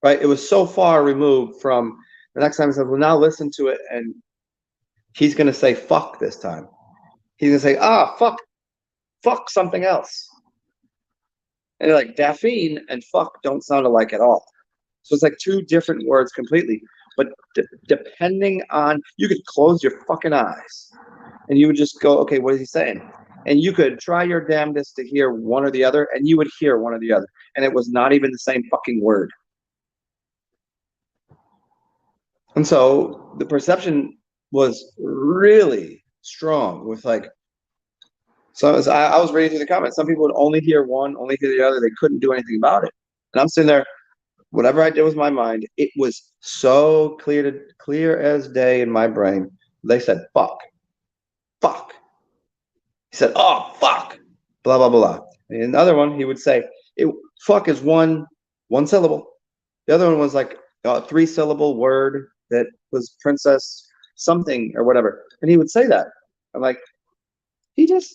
right? It was so far removed from the next time he said, well, now listen to it, and he's gonna say fuck this time. He's gonna say, fuck something else. And you're like, Daphne and fuck don't sound alike at all. So it's like two different words completely. But depending on, you could close your fucking eyes and you would just go, okay, what is he saying? And you could try your damnedest to hear one or the other, and you would hear one or the other. And it was not even the same fucking word. And so the perception was really strong with like, so I was reading through the comments. Some people would only hear one, only hear the other. They couldn't do anything about it. And I'm sitting there, whatever I did with my mind, it was so clear as day in my brain. They said, fuck, fuck. He said, oh, fuck, blah, blah, blah. And another one, he would say, it, fuck is one syllable. The other one was like a three-syllable word that was princess something or whatever. And he would say that. I'm like, he just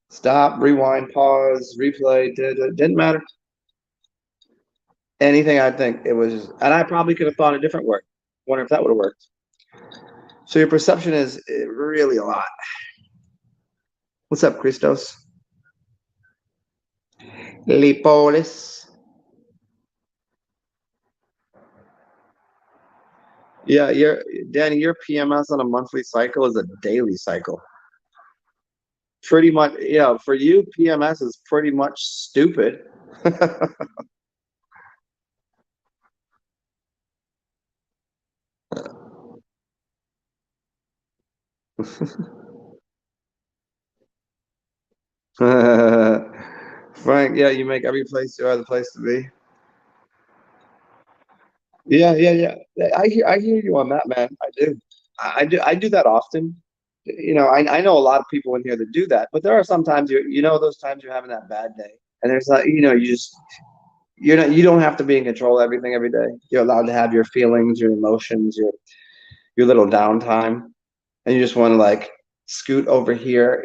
stop, rewind, pause, replay, didn't matter. Anything I think it was, and I probably could have thought a different word. Wonder if that would have worked. So your perception is really a lot. What's up, Christos? Lipolis. Yeah, Danny, your PMS on a monthly cycle is a daily cycle. Pretty much, yeah, for you, PMS is pretty much stupid. Frank, yeah, you make every place you are the place to be. Yeah, yeah, yeah. I hear you on that, man. I do that often. I know a lot of people in here that do that, but there are sometimes those times you're having that bad day, and there's not, you don't have to be in control of everything every day. You're allowed to have your feelings, your emotions, your little downtime, and you just want to like scoot over here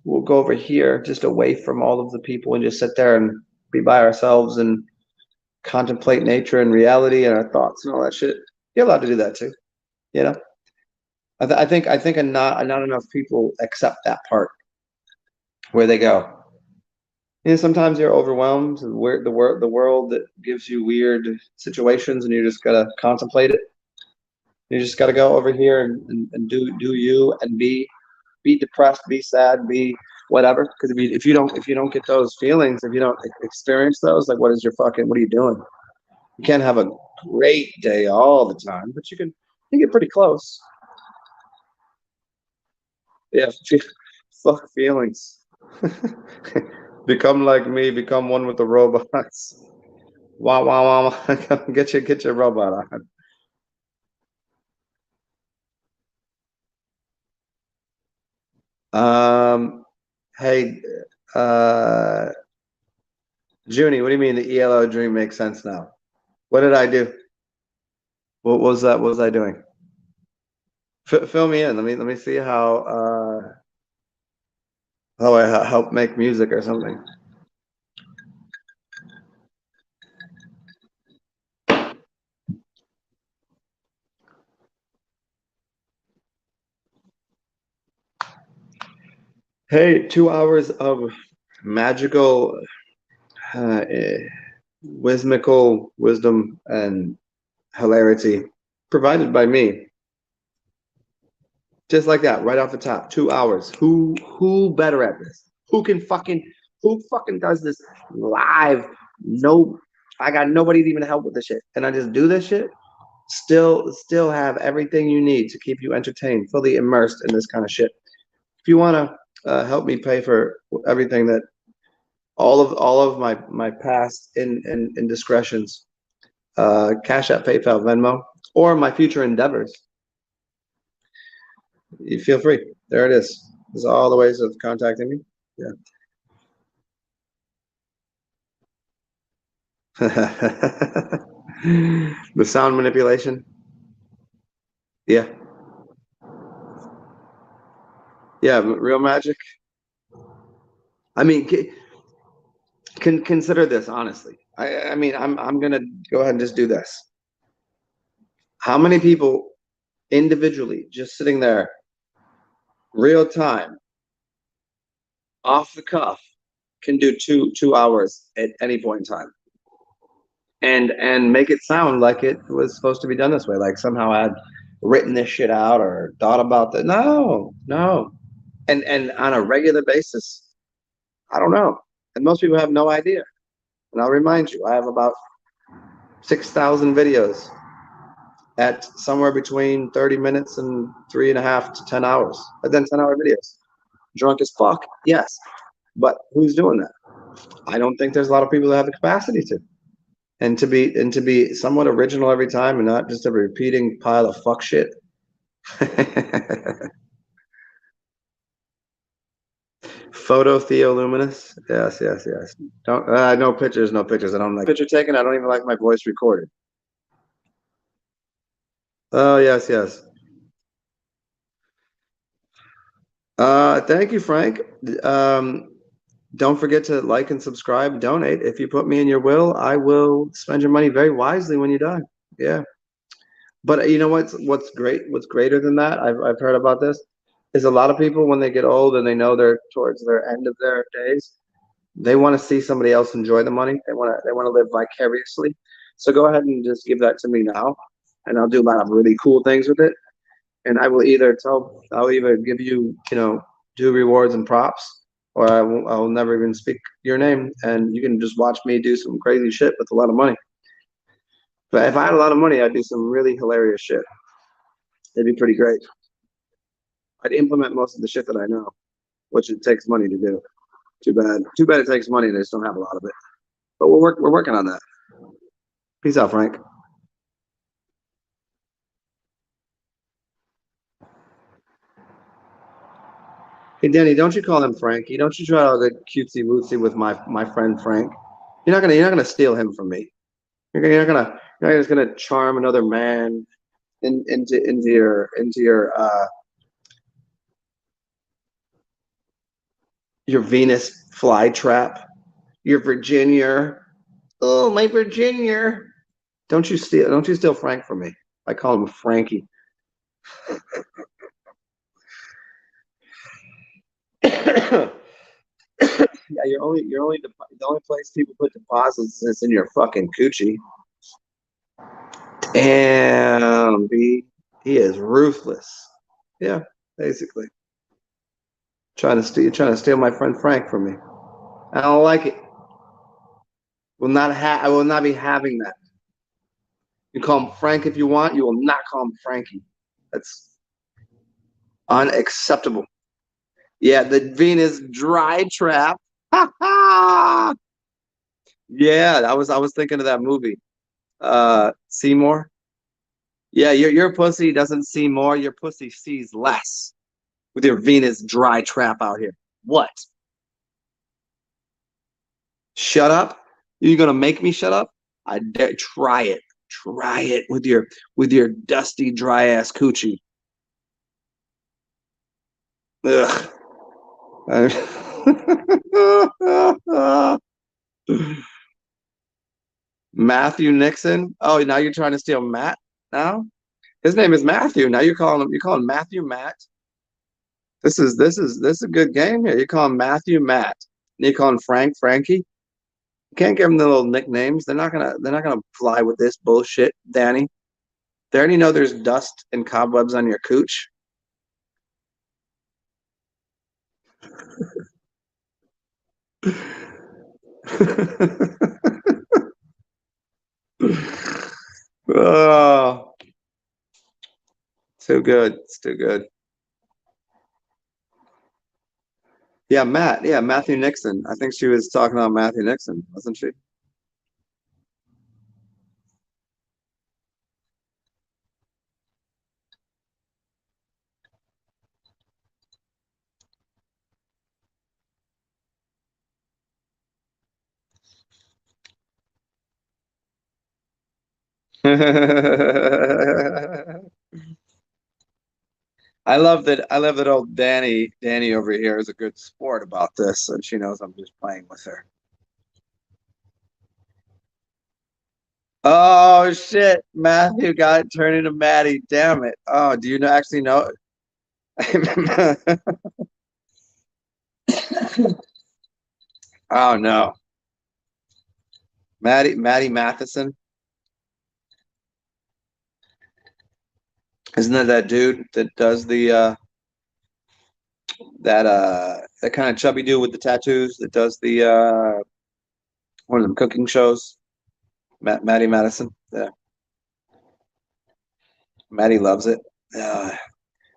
we'll go over here just away from all of the people and just sit there and be by ourselves and contemplate nature and reality and our thoughts and all that shit. You're allowed to do that too. You know, I think not enough people accept that part where they go. Sometimes you're overwhelmed. The world that gives you weird situations, and you just gotta contemplate it. You just gotta go over here and do you and be depressed, be sad, be whatever. Because if you don't get those feelings, if you don't experience those, like what are you doing? You can't have a great day all the time, but you get pretty close. Yeah, fuck feelings. Become like me. Become one with the robots. Wow, wow, wow! Get your robot on. Hey, uh, Junie, what do you mean the ELO dream makes sense now? What did I do? What was that? What was I doing? Fill me in. Let me see how I help make music or something. Hey, 2 hours of magical, whimsical wisdom and hilarity provided by me. Just like that, right off the top. 2 hours. Who better at this? Who fucking does this live? No, I got nobody to even help with this shit. And I just do this shit. Still have everything you need to keep you entertained, fully immersed in this kind of shit. If you want to help me pay for everything that all of my past indiscretions, Cash App, PayPal, Venmo, or my future endeavors, you feel free. There it is. There's all the ways of contacting me. Yeah. The sound manipulation. Yeah. Yeah. Real magic. I mean, can consider this honestly. I mean, I'm gonna go ahead and just do this. How many people individually just sitting there, real time, off the cuff, can do two hours at any point in time, and make it sound like it was supposed to be done this way, like somehow I'd written this shit out or thought about that. No, no. And on a regular basis, I don't know. And most people have no idea. And I'll remind you, I have about 6,000 videos at somewhere between 30 minutes and 3.5 to 10 hours. But then 10-hour videos. Drunk as fuck, yes. But who's doing that? I don't think there's a lot of people that have the capacity to. And to be somewhat original every time and not just a repeating pile of fuck shit. Photo TheoLuminous. Yes, yes, yes. Don't no pictures, no pictures. I don't like picture taken. I don't even like my voice recorded. Oh yes, yes. Thank you, Frank. Um, don't forget to like and subscribe, donate. If you put me in your will, I will spend your money very wisely when you die. Yeah. But you know what's great? What's greater than that? I've heard about this is a lot of people when they get old and they know they're towards their end of their days, they want to see somebody else enjoy the money. They want to live vicariously. So go ahead and just give that to me now, and I'll do a lot of really cool things with it. And I'll either give you, do rewards and props, or I'll never even speak your name, and you can just watch me do some crazy shit with a lot of money. But if I had a lot of money, I'd do some really hilarious shit. It'd be pretty great. I'd implement most of the shit that I know, which it takes money to do. Too bad. Too bad it takes money and I just don't have a lot of it. But we're working on that. Peace out, Frank. Hey Danny, don't you call him Frankie? Don't you try all the cutesy wootsy with my friend Frank? You're not gonna steal him from me. You're not just gonna charm another man into your Venus flytrap. Your Virginia. Oh, my Virginia. Don't you steal Frank from me. I call him Frankie. Yeah, the only place people put deposits is in your fucking coochie. Damn, B. He is ruthless. Yeah, basically. Trying to steal my friend Frank from me. I don't like it. I will not be having that. You call him Frank if you want, you will not call him Frankie. That's unacceptable. Yeah, the Venus dry trap. Yeah, I was thinking of that movie. Seymour. Yeah, your pussy doesn't see more, your pussy sees less. with your Venus dry trap out here. What? Shut up? You gonna make me shut up? I dare try it. Try it with your dusty dry ass coochie. Ugh. Matthew Nixon. Oh, now you're trying to steal Matt now? His name is Matthew. Now you're calling Matthew Matt. This is a good game here. You call him Matthew Matt. And you call him Frank Frankie. You can't give them the little nicknames. They're not gonna fly with this bullshit, Danny. They already know there's dust and cobwebs on your cooch. Oh, too good. It's too good. Yeah, Matt. Yeah, Matthew Nixon. I think she was talking about Matthew Nixon, wasn't she? I love that old Danny over here is a good sport about this, and she knows I'm just playing with her. Oh shit, Matthew got turned into Maddie. Damn it. Oh, do you know, actually know? Oh no. Maddie Matheson. Isn't that dude that does the that kind of chubby dude with the tattoos that does the one of them cooking shows? Maddie Madison. Yeah. Maddie loves it.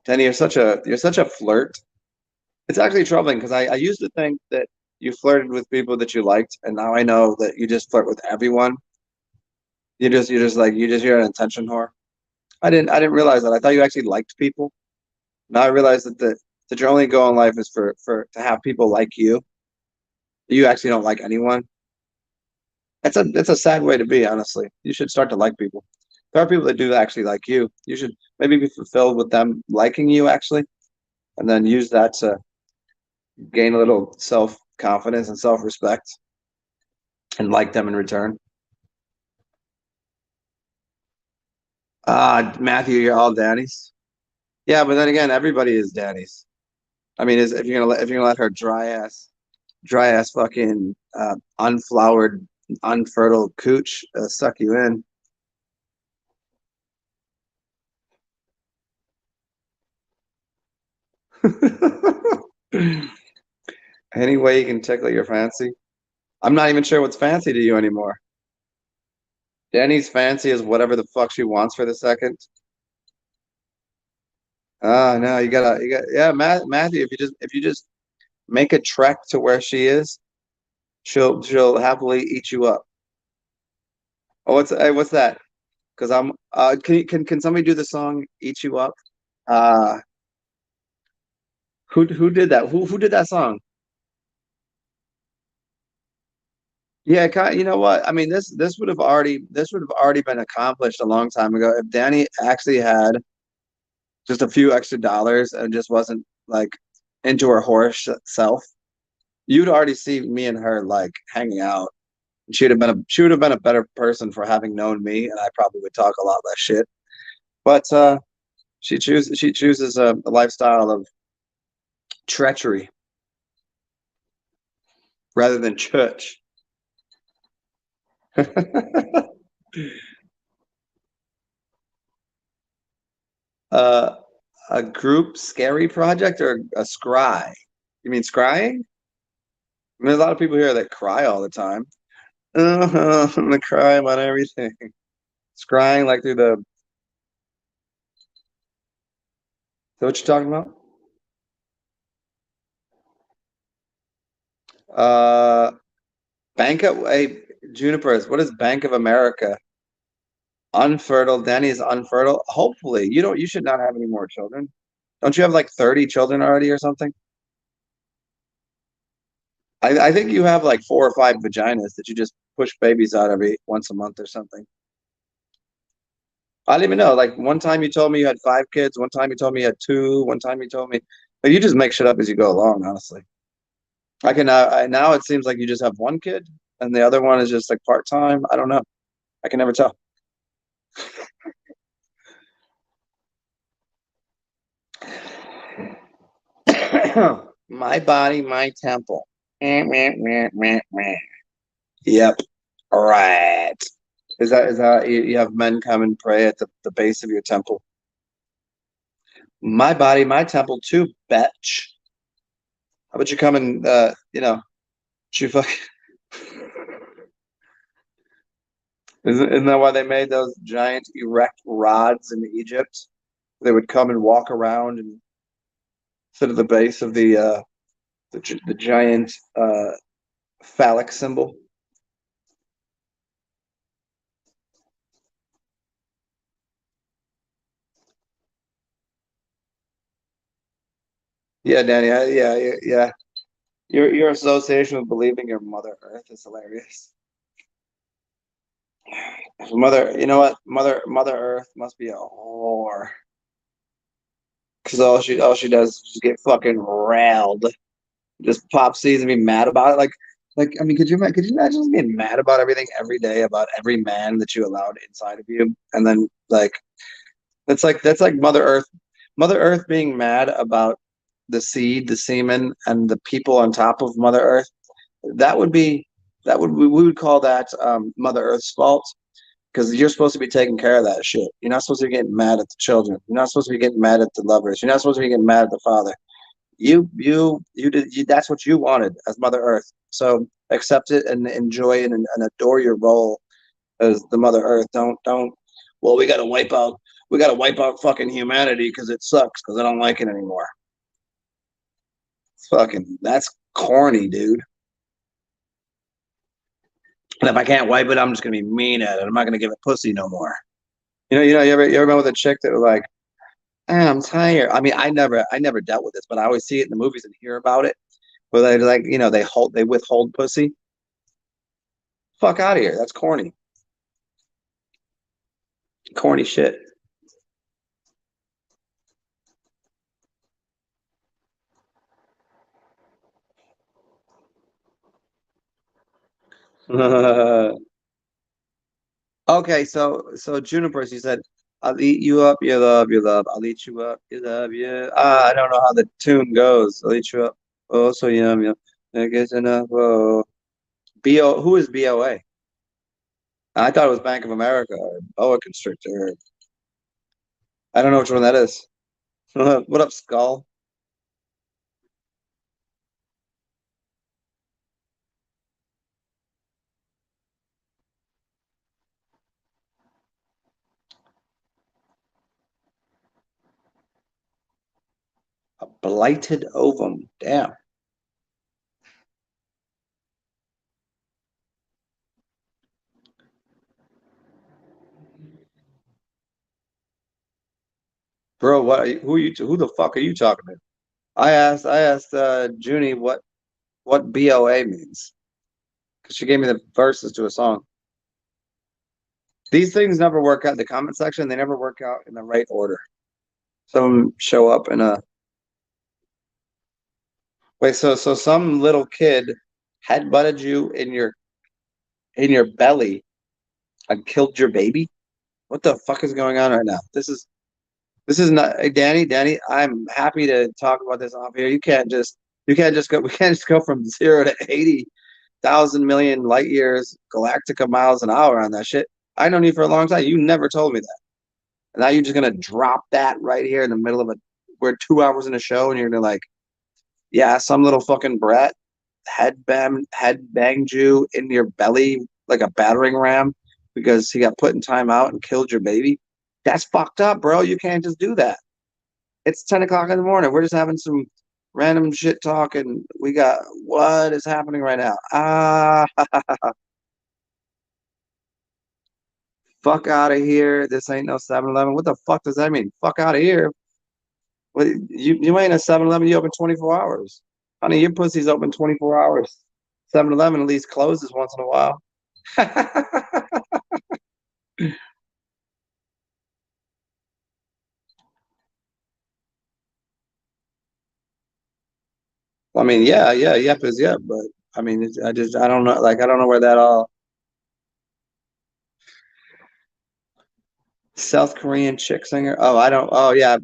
Danny, you're such a flirt. It's actually troubling because I used to think that you flirted with people that you liked, and now I know that you just flirt with everyone. You're an attention whore. I didn't realize that. I thought you actually liked people. Now I realize that your only goal in life is for to have people like you. You actually don't like anyone. It's a sad way to be, honestly. You should start to like people. There are people that do actually like you. You should maybe be fulfilled with them liking you actually, and then use that to gain a little self confidence and self respect and like them in return. Matthew, you're all Danny's. Yeah, but then again, everybody is Danny's. I mean, if you're gonna let her dry ass fucking unflowered, unfertile cooch suck you in. Any way you can tickle your fancy. I'm not even sure what's fancy to you anymore. Danny's fancy is whatever the fuck she wants for the second. No, yeah, Matthew, if you just make a trek to where she is, she'll happily eat you up. Oh, what's that? Because I'm can somebody do the song "Eat You Up"? Uh, who did that? Who did that song? Yeah, you know what? I mean, this would have already been accomplished a long time ago if Danny actually had just a few extra dollars and just wasn't like into her horse self. You'd already see me and her like hanging out. She would have been a better person for having known me, and I probably would talk a lot less shit. But she chooses a lifestyle of treachery rather than church. uh, a group scary project or a scry? You mean scrying? I mean, there's a lot of people here that cry all the time. I'm gonna cry about everything. Scrying like through the. Is that what you're talking about? Uh, Bank of hey, Junipers. What is Bank of America? Unfertile. Danny is unfertile. Hopefully, you don't. You should not have any more children. Don't you have like 30 children already or something? I think you have like 4 or 5 vaginas that you just push babies out every once a month or something. I don't even know. Like one time you told me you had 5 kids, one time you told me you had two, one time you told me, but you just make shit up as you go along, honestly. I can now it seems like you just have one kid and the other one is just like part time. I don't know. I can never tell. My body, my temple. Meh, meh, meh, meh, meh. Yep. All right. Is that you have men come and pray at the base of your temple? My body, my temple too, bitch. How about you come and you fuck isn't that why they made those giant erect rods in Egypt? They would come and walk around and sit at the base of the giant phallic symbol. Yeah, Danny. Yeah. Your association with believing your Mother Earth is hilarious. Mother, you know what? Mother Earth must be a whore because all she does is just get fucking railed. Just pop seeds and be mad about it. Like I mean, could you imagine just being mad about everything every day about every man that you allowed inside of you, and then like that's like Mother Earth being mad about the seed, the semen, and the people on top of Mother Earth. That would be we would call that Mother Earth's fault because you're supposed to be taking care of that shit. You're not supposed to be getting mad at the children. You're not supposed to be getting mad at the lovers. You're not supposed to be getting mad at the father. You did that's what you wanted as Mother Earth. So accept it and enjoy it and adore your role as the Mother Earth. Don't. Well, we gotta wipe out fucking humanity because it sucks because I don't like it anymore. It's fucking that's corny, dude. And if I can't wipe it, I'm just gonna be mean at it. I'm not gonna give it pussy no more. You ever remember the chick that was like, I'm tired. I mean, I never dealt with this, but I always see it in the movies and hear about it where they like, they withhold pussy. Fuck out of here. That's corny. Corny shit. Okay, so Junipers, you said, I'll eat you up, you love, you love. I'll eat you up, you love, you. I don't know how the tune goes. I'll eat you up. Oh, so yum, yum. I guess enough. Oh, Who is BOA? I thought it was Bank of America or Boa Constrictor. I don't know which one that is. What up, Skull? A blighted ovum. Damn. Bro, who the fuck are you talking to? I asked Junie what BOA means because she gave me the verses to a song. These things never work out in the comment section. They never work out in the right order. Some of them show up in a wait. So some little kid head butted you in your belly and killed your baby. What the fuck is going on right now? This is not hey, Danny. I'm happy to talk about this off here. You can't just go. We can't just go from 0 to 80,000 million light years, galactica miles an hour on that shit. I known you for a long time. You never told me that. And now you're just gonna drop that right here in the middle of a. We're 2 hours in a show, and you're gonna like, yeah, some little fucking brat head banged you in your belly like a battering ram because he got put in timeout and killed your baby. That's fucked up, bro. You can't just do that. It's 10 o'clock in the morning. We're just having some random shit talk, and we got what is happening right now? Fuck out of here. This ain't no 7-Eleven. What the fuck does that mean? Fuck out of here. What you ain't a 7-Eleven, you open 24 hours. Honey, your pussy's open 24 hours. 7-Eleven at least closes once in a while. I mean, yeah, yep is yep, but I mean, I don't know, like, I don't know where that all. South Korean chick singer. Oh, I don't. Oh, yeah,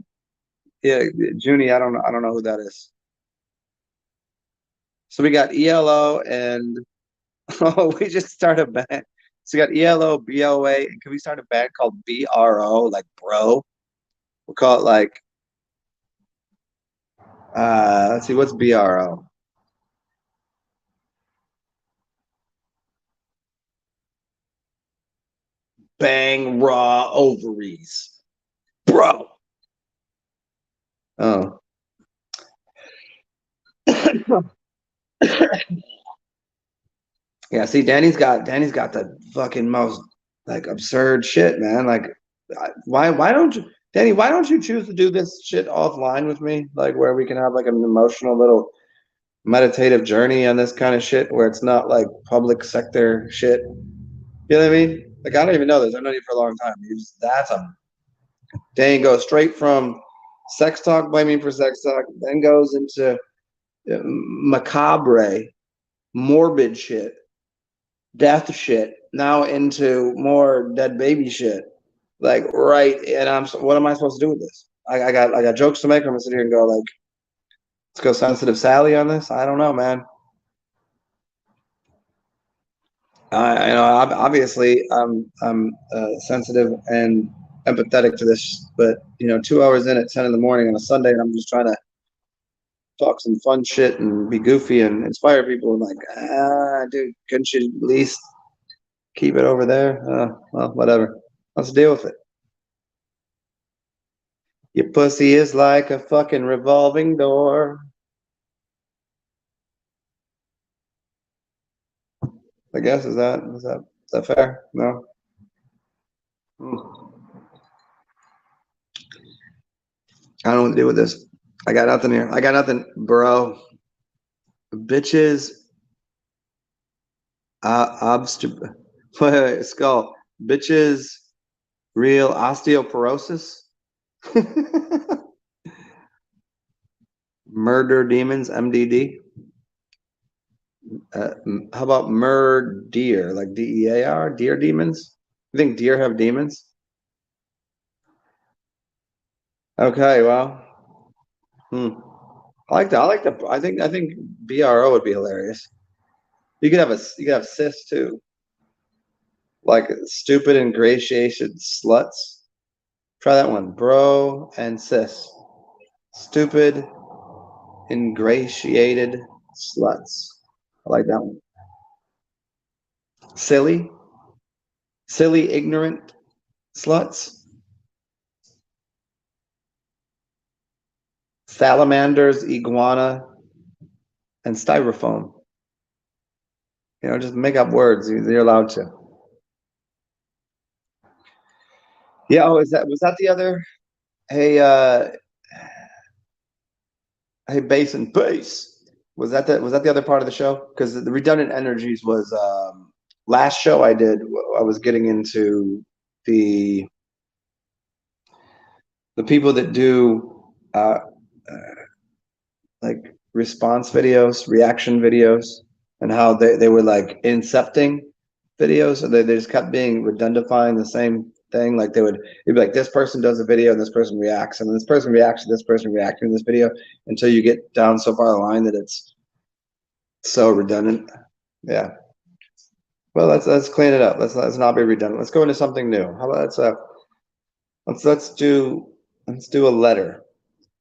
yeah, Junie. I don't know who that is. So we got ELO and oh, we just started a band. So we got ELO, BOA, and can we start a band called BRO, like bro? We'll call it like let's see, what's BRO? Bang raw ovaries. Bro. Oh. Yeah, see, Danny's got the fucking most like absurd shit, man. Like, why don't you, Danny? Why don't you choose to do this shit offline with me, like where we can have like an emotional little meditative journey on this kind of shit, where it's not like public sector shit. You know what I mean? Like, I don't even know this. I've known you for a long time. That's a Danny goes straight from sex talk, blaming for sex talk, then goes into macabre, morbid shit, death shit, now into more dead baby shit. Like, right, and what am I supposed to do with this? I got jokes to make. I'm gonna sit here and go like, let's go sensitive Sally on this. I don't know, man. You know, obviously I'm sensitive and empathetic to this, but you know, 2 hours in at 10 in the morning on a Sunday, and I'm just trying to talk some fun shit and be goofy and inspire people. I'm like, dude, couldn't you at least keep it over there? Well, whatever. Let's deal with it. Your pussy is like a fucking revolving door. I guess is that fair? No. Hmm. I don't know what to do with this. I got nothing here. I got nothing, bro. Bitches, obst. Wait, skull. Bitches, real osteoporosis. Murder demons, MDD. Uh, how about deer, like DEAR, deer demons? You think deer have demons? Okay, well, hmm. I like that. I think BRO would be hilarious. You could have cis too, like stupid ingratiated sluts. Try that one, bro and cis. Stupid ingratiated sluts. I like that one. Silly, silly ignorant sluts. Salamanders, iguana, and styrofoam. You know, just make up words. You're allowed to. Yeah. Oh, is that was that the other? Hey, hey, bass and bass. Was that the other part of the show? Because the redundant energies was last show I did. I was getting into the the people that do like response videos, reaction videos, and how they were like incepting videos. So they just kept being redundifying the same thing. Like it'd be like this person does a video and this person reacts, and this person reacts to this person reacting to this video until you get down so far the line that it's so redundant. Yeah. Well, let's clean it up. Let's not be redundant. Let's go into something new. How about let's do a letter.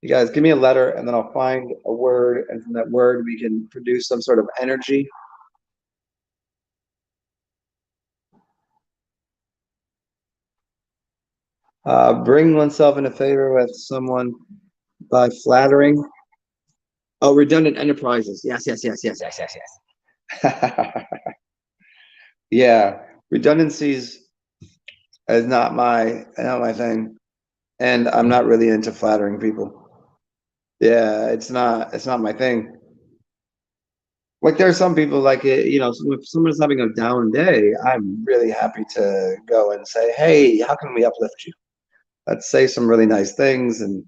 You guys give me a letter, and then I'll find a word, and from that word we can produce some sort of energy. Bring oneself into favor with someone by flattering. Oh, redundant enterprises. Yes. Yeah, redundancies is not my thing, and I'm not really into flattering people. Yeah, it's not my thing. Like there are some people like it, you know, if someone's having a down day, I'm really happy to go and say, "Hey, how can we uplift you?" Let's say some really nice things, and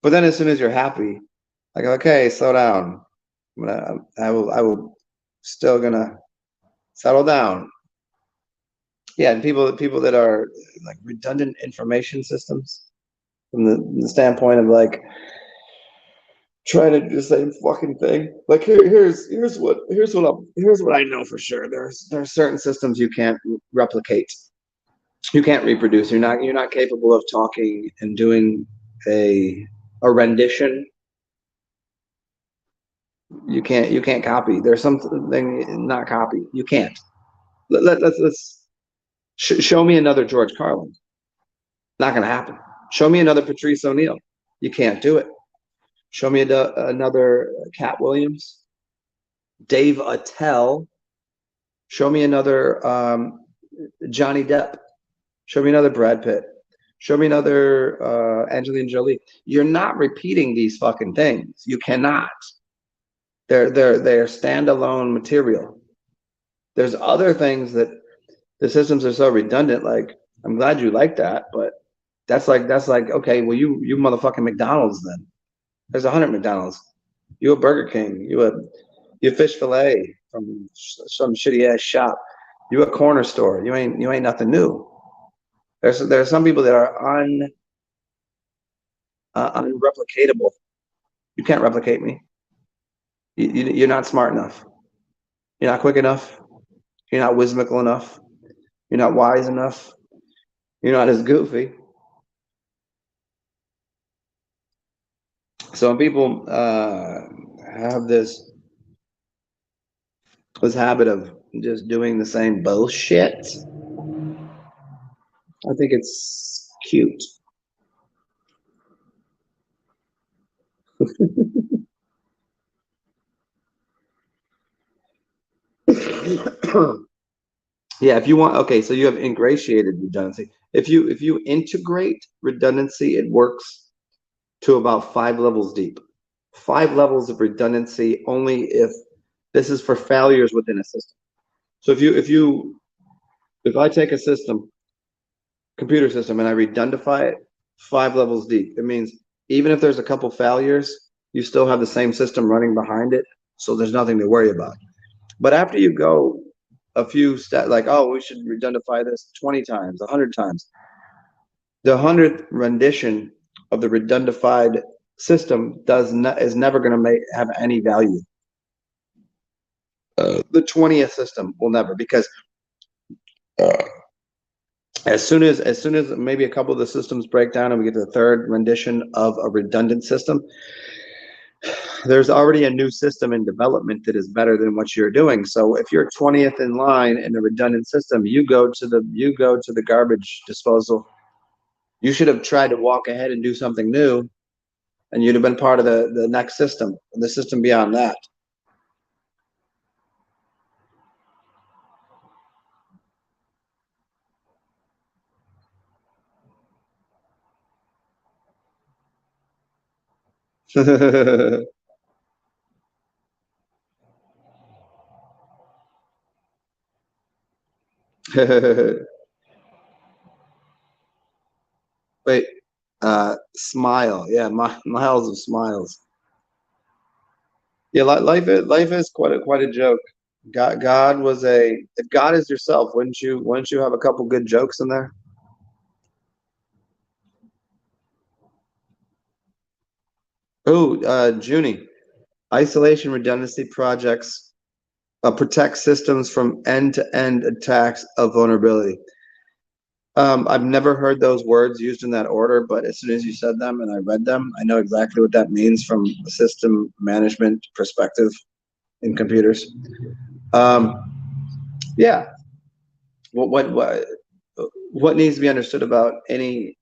but then as soon as you're happy, I go, "Okay, slow down. I will still gonna settle down." Yeah, and people that are like redundant information systems from the standpoint of like trying to do the same fucking thing. Like here's what I know for sure. There's certain systems you can't replicate. You can't reproduce. You're not capable of talking and doing a rendition. You can't copy. There's something not copy. You can't. Let's show me another George Carlin. Not gonna happen. Show me another Patrice O'Neill. You can't do it. Show me another Cat Williams, Dave Attell. Show me another Johnny Depp. Show me another Brad Pitt. Show me another Angelina Jolie. You're not repeating these fucking things. You cannot. They're standalone material. There's other things that the systems are so redundant. Like I'm glad you like that, but that's like okay. Well, you motherfucking McDonald's then. There's 100 McDonald's. You a Burger King. You fish fillet from some shitty ass shop. You a corner store. You ain't nothing new. There are some people that are unreplicatable. You can't replicate me. You're not smart enough. You're not quick enough. You're not whimsical enough. You're not wise enough. You're not as goofy. So when people have this habit of just doing the same bullshit, I think it's cute. Yeah, if you want, okay, so you have ingratiated redundancy. If you integrate redundancy, it works to about 5 levels deep. 5 levels of redundancy only if this is for failures within a system. So if I take a system, computer system, and I redundify it 5 levels deep, it means even if there's a couple failures, you still have the same system running behind it, so there's nothing to worry about. But after you go a few steps, like, oh, we should redundify this 20 times, 100 times, the 100th rendition of the redundified system is never going to have any value. The 20th system will never, because uh, as soon as maybe a couple of the systems break down and we get to the third rendition of a redundant system, there's already a new system in development that is better than what you're doing. So if you're 20th in line in a redundant system, you go to the garbage disposal. You should have tried to walk ahead and do something new, and you'd have been part of the next system, the system beyond that. Wait, smile. Yeah, miles of smiles. Yeah, life is quite a joke. God was a if God is yourself, wouldn't you have a couple good jokes in there? Oh, Junie, isolation redundancy projects protect systems from end-to-end attacks of vulnerability. I've never heard those words used in that order, but as soon as you said them and I read them, I know exactly what that means from a system management perspective in computers. Um, yeah, what needs to be understood about any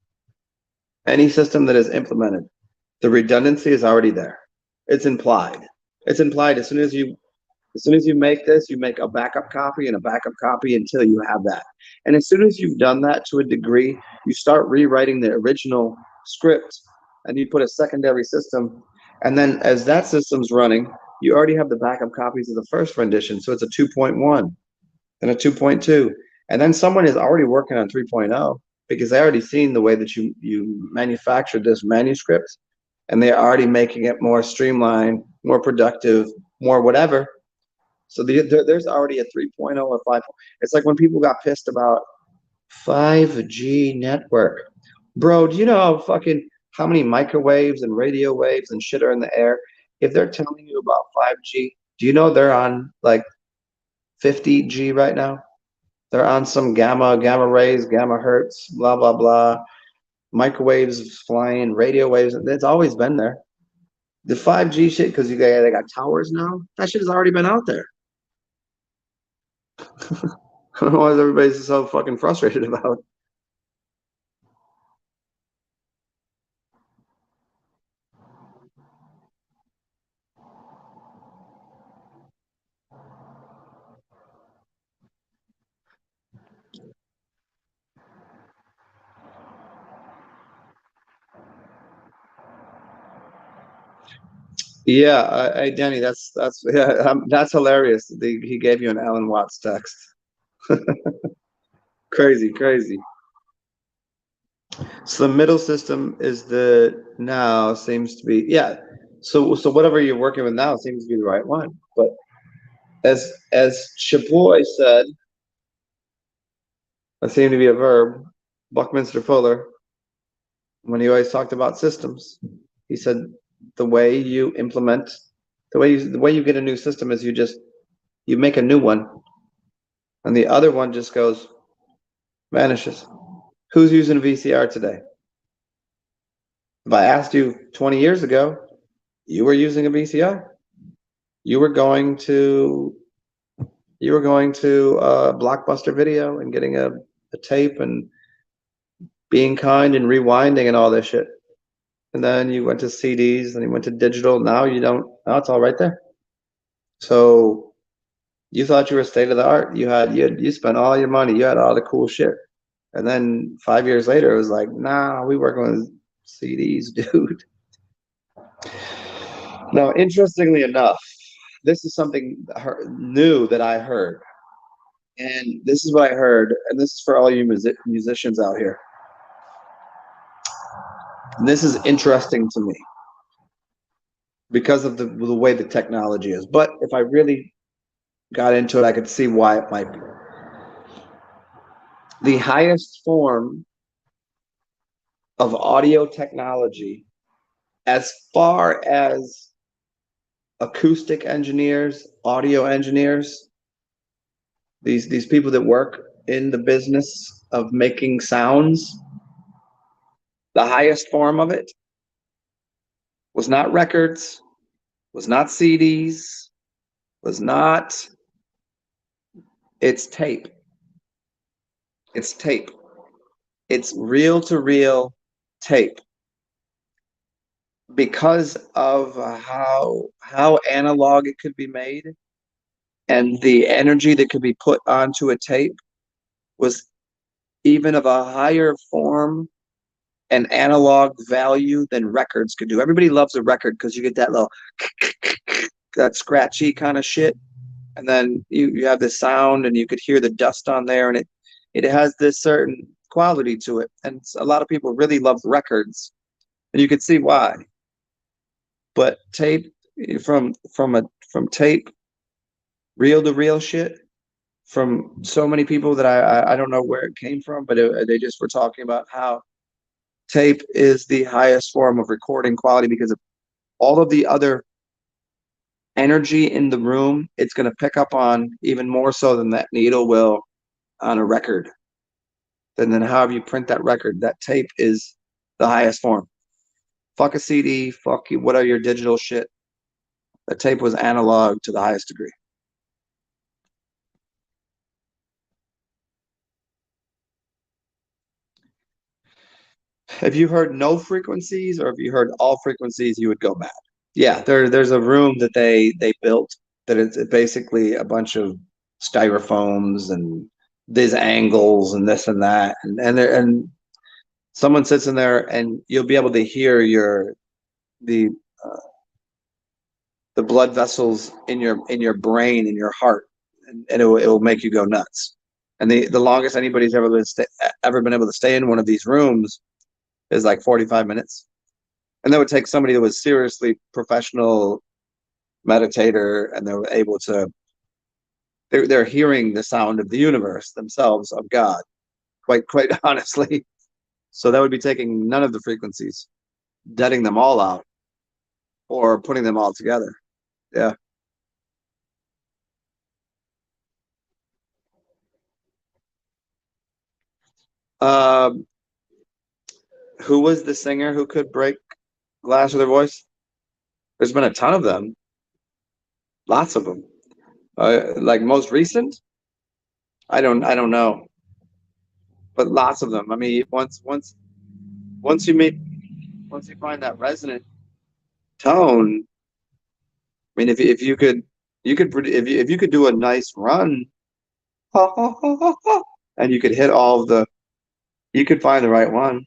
system that is implemented? The redundancy is already there. It's implied. It's implied as soon as you make this, you make a backup copy and a backup copy until you have that. And as soon as you've done that to a degree, you start rewriting the original script and you put a secondary system. And then as that system's running, you already have the backup copies of the first rendition. So it's a 2.1 and a 2.2. And then someone is already working on 3.0 because they already seen the way that you manufactured this manuscript, and they're already making it more streamlined, more productive, more whatever. So there's already a 3.0 or 5. It's like when people got pissed about 5G network. Bro, do you know how many microwaves and radio waves and shit are in the air? If they're telling you about 5G, do you know they're on like 50G right now? They're on some gamma rays, gamma hertz, blah blah blah. Microwaves flying, radio waves. It's always been there. The 5G shit, because they got towers now. That shit has already been out there. I don't know why everybody's so fucking frustrated about. Yeah, Danny, that's yeah, that's hilarious. He gave you an Alan Watts text. Crazy, crazy. So the middle system is the now seems to be, yeah. So whatever you're working with now seems to be the right one. But as Chaboy said, that seemed to be a verb. Buckminster Fuller, when he always talked about systems, he said the way you implement, the way you get a new system is you make a new one, and the other one just goes vanishes. Who's using a VCR today? If I asked you 20 years ago, you were using a VCR. You were going to Blockbuster Video and getting a tape and being kind and rewinding and all this shit. And then you went to CDs, and you went to digital. Now you don't. Now it's all right there. So you thought you were state of the art. You spent all your money. You had all the cool shit. And then 5 years later, it was like, nah, we working with CDs, dude. Now, interestingly enough, this is something new that I heard. And this is what I heard, and this is for all you musicians out here. And this is interesting to me because of the way the technology is. But if I really got into it, I could see why it might be. The highest form of audio technology, as far as acoustic engineers, audio engineers, these people that work in the business of making sounds, the highest form of it was not records, was not CDs, was not, it's tape. It's tape. It's reel to reel tape. Because of how analog it could be made, and the energy that could be put onto a tape was even of a higher form and analog value than records could do. Everybody loves a record because you get that little that scratchy kind of shit, and then you have this sound, and you could hear the dust on there, and it has this certain quality to it, and a lot of people really love records, and you could see why. But tape, from tape, reel to reel shit, from so many people that I don't know where it came from, but they just were talking about how tape is the highest form of recording quality because of all of the other energy in the room. It's going to pick up on even more so than that needle will on a record. And then however you print that record, that tape is the highest form. Fuck a CD, fuck you, what are your digital shit? The tape was analog to the highest degree. If you heard no frequencies, or if you heard all frequencies, you would go mad. Yeah, there's a room that they built that it's basically a bunch of styrofoams and these angles and this and that, and someone sits in there, and you'll be able to hear the the blood vessels in your brain, in your heart, and it will make you go nuts. And the longest anybody's ever been able to stay in one of these rooms is like 45 minutes. And that would take somebody that was seriously professional meditator, and they were able to they're hearing the sound of the universe themselves, of God, quite honestly. So that would be taking none of the frequencies, deading them all out, or putting them all together. Yeah. Um, who was the singer who could break glass with their voice? There's been a ton of them, lots of them. Like most recent, I don't know, but lots of them. I mean, once you meet, once you find that resonant tone, I mean, if you could, if you could do a nice run, and you could hit all of the, you could find the right one.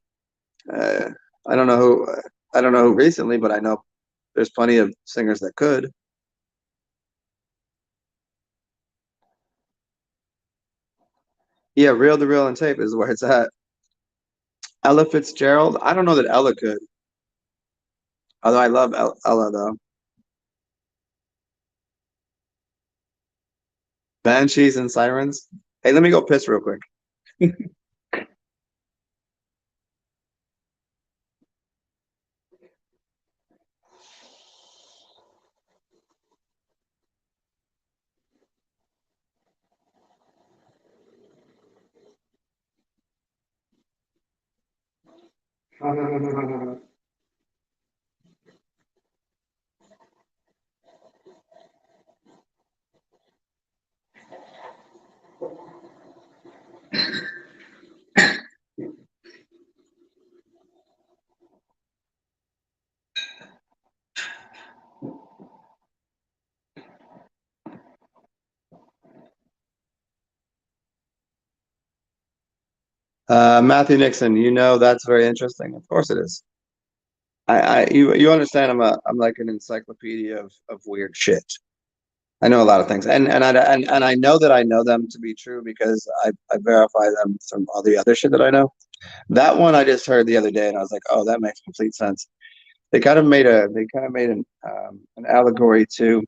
Uh, I don't know who, I don't know who recently, but I know there's plenty of singers that could. Yeah, reel to reel and tape is where it's at. Ella Fitzgerald. I don't know that Ella could, although I love Ella though. Banshees and Sirens. Hey, let me go piss real quick. Matthew Nixon, you know that's very interesting. Of course it is. You understand? I'm like an encyclopedia of weird shit. I know a lot of things, and I know that I know them to be true because I verify them from all the other shit that I know. That one I just heard the other day, and I was like, oh, that makes complete sense. They kind of made an allegory to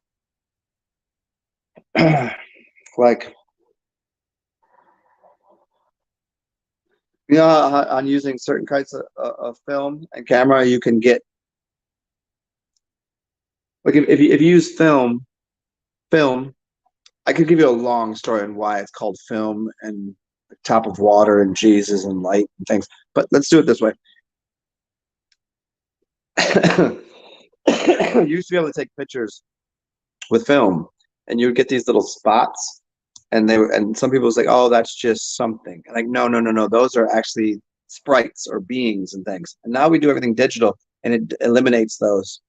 like on using certain kinds of film and camera, you can get like if you use film, I could give you a long story on why it's called film and the top of water and Jesus and light and things. But let's do it this way. You used to be able to take pictures with film, and you would get these little spots, and some people was like, "Oh, that's just something." And like, no, no, no, no, those are actually sprites or beings and things. And now we do everything digital, and it eliminates those.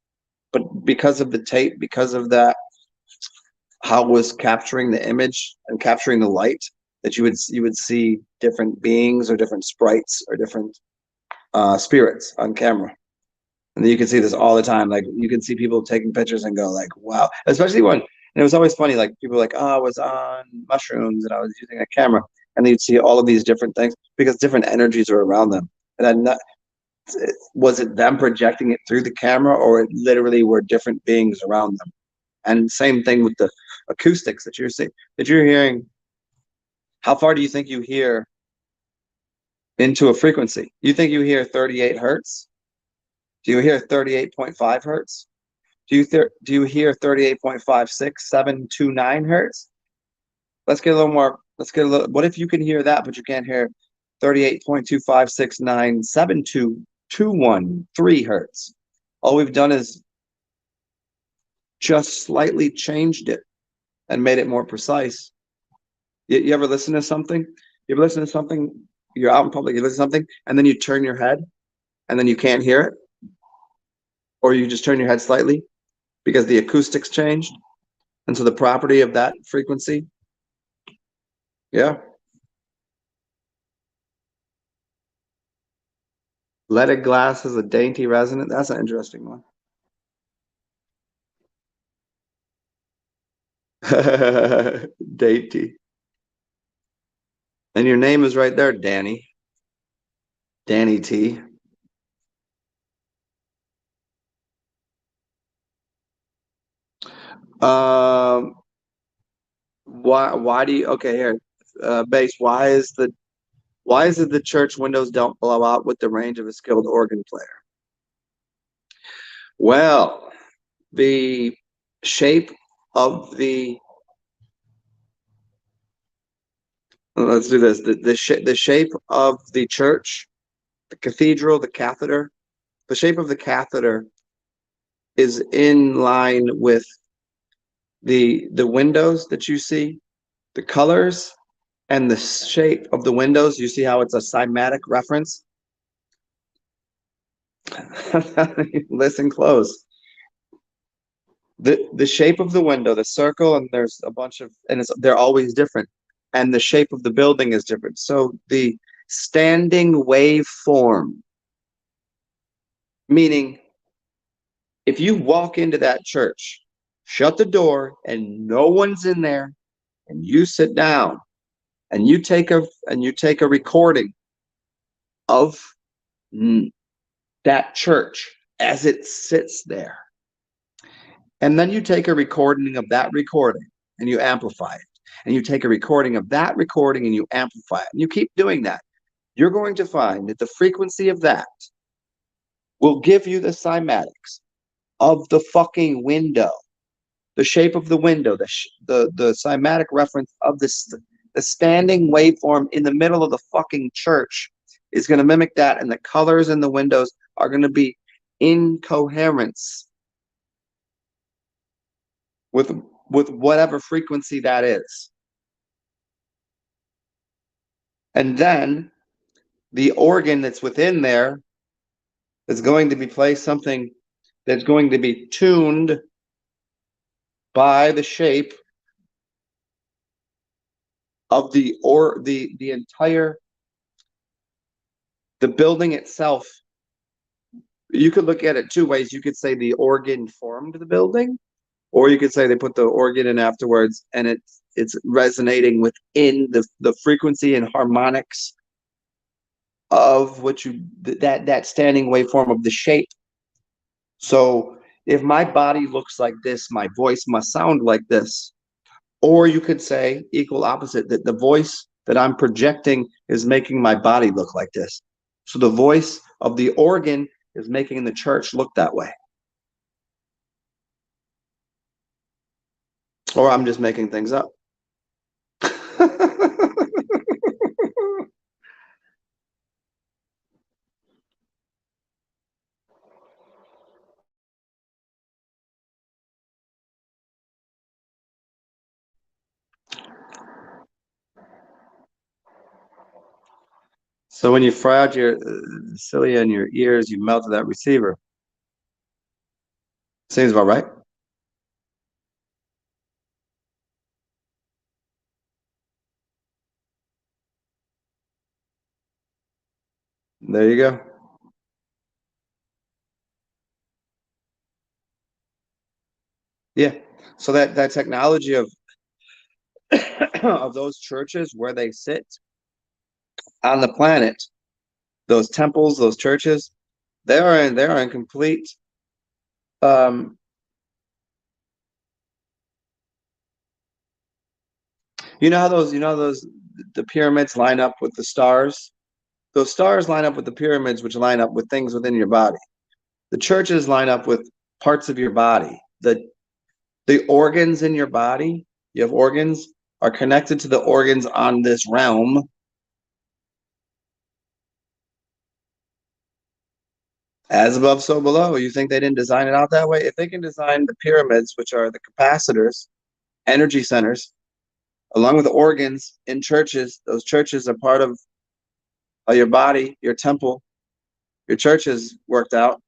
But because of the tape, because of that, how it was capturing the image and capturing the light, that you would see different beings or different sprites or different spirits on camera. And you can see this all the time. Like you can see people taking pictures and go like, wow. Especially when, and it was always funny, like people were like, oh, I was on mushrooms and I was using a camera. And you'd see all of these different things because different energies are around them. And I'm not, was it them projecting it through the camera, or it literally were different beings around them? And same thing with the acoustics that you're seeing, that you're hearing. How far do you think you hear into a frequency? You think you hear 38 hertz? Do you hear 38.5 hertz? Do you hear 38.56729 hertz? Let's get a little more. Let's get a little. What if you can hear that, but you can't hear 38.256972213 hertz? All we've done is just slightly changed it and made it more precise. You ever listen to something? You ever listen to something? You're out in public, you listen to something, and then you turn your head, and then you can't hear it, or you just turn your head slightly because the acoustics changed, and so the property of that frequency. Yeah. Leaded glass is a dainty resonant. That's an interesting one. Dainty. And your name is right there, Danny. Danny T. Um, why do you okay here? Base, why is it the church windows don't blow out with the range of a skilled organ player? Well, the shape of the let's do this. The shape of the church, the cathedral, the catheter, the shape of the catheter is in line with the windows that you see, the colors and the shape of the windows. You see how it's a cymatic reference? Listen close. The shape of the window, the circle, and there's a bunch of, and they're always different, and the shape of the building is different. So the standing wave form, meaning if you walk into that church, shut the door, and no one's in there, and you sit down, and you take a recording of that church as it sits there. And then you take a recording of that recording and you amplify it. And you take a recording of that recording and you amplify it. And you keep doing that. You're going to find that the frequency of that will give you the cymatics of the fucking window, the shape of the window, the cymatic reference of this, the standing waveform in the middle of the fucking church is going to mimic that. And the colors in the windows are going to be in coherence with whatever frequency that is. And then the organ that's within there is going to be placed something that's going to be tuned by the shape of the entire the building itself. You could look at it two ways. You could say the organ formed the building, or you could say they put the organ in afterwards and it's resonating within the frequency and harmonics of what you that standing waveform of the shape. So if my body looks like this, my voice must sound like this. Or you could say equal opposite, that the voice that I'm projecting is making my body look like this. So the voice of the organ is making the church look that way. Or I'm just making things up. So when you fry out your cilia in your ears, you melted that receiver. Seems about right. There you go. Yeah. So that technology of of those churches where they sit on the planet, those temples, those churches, they are in complete um you know those the pyramids line up with the stars. Those stars line up with the pyramids, which line up with things within your body. The churches line up with parts of your body. The organs in your body, you have organs, are connected to the organs on this realm. As above, so below. You think they didn't design it out that way? If they can design the pyramids, which are the capacitors, energy centers, along with the organs in churches, those churches are part of your body, your temple, your church is worked out.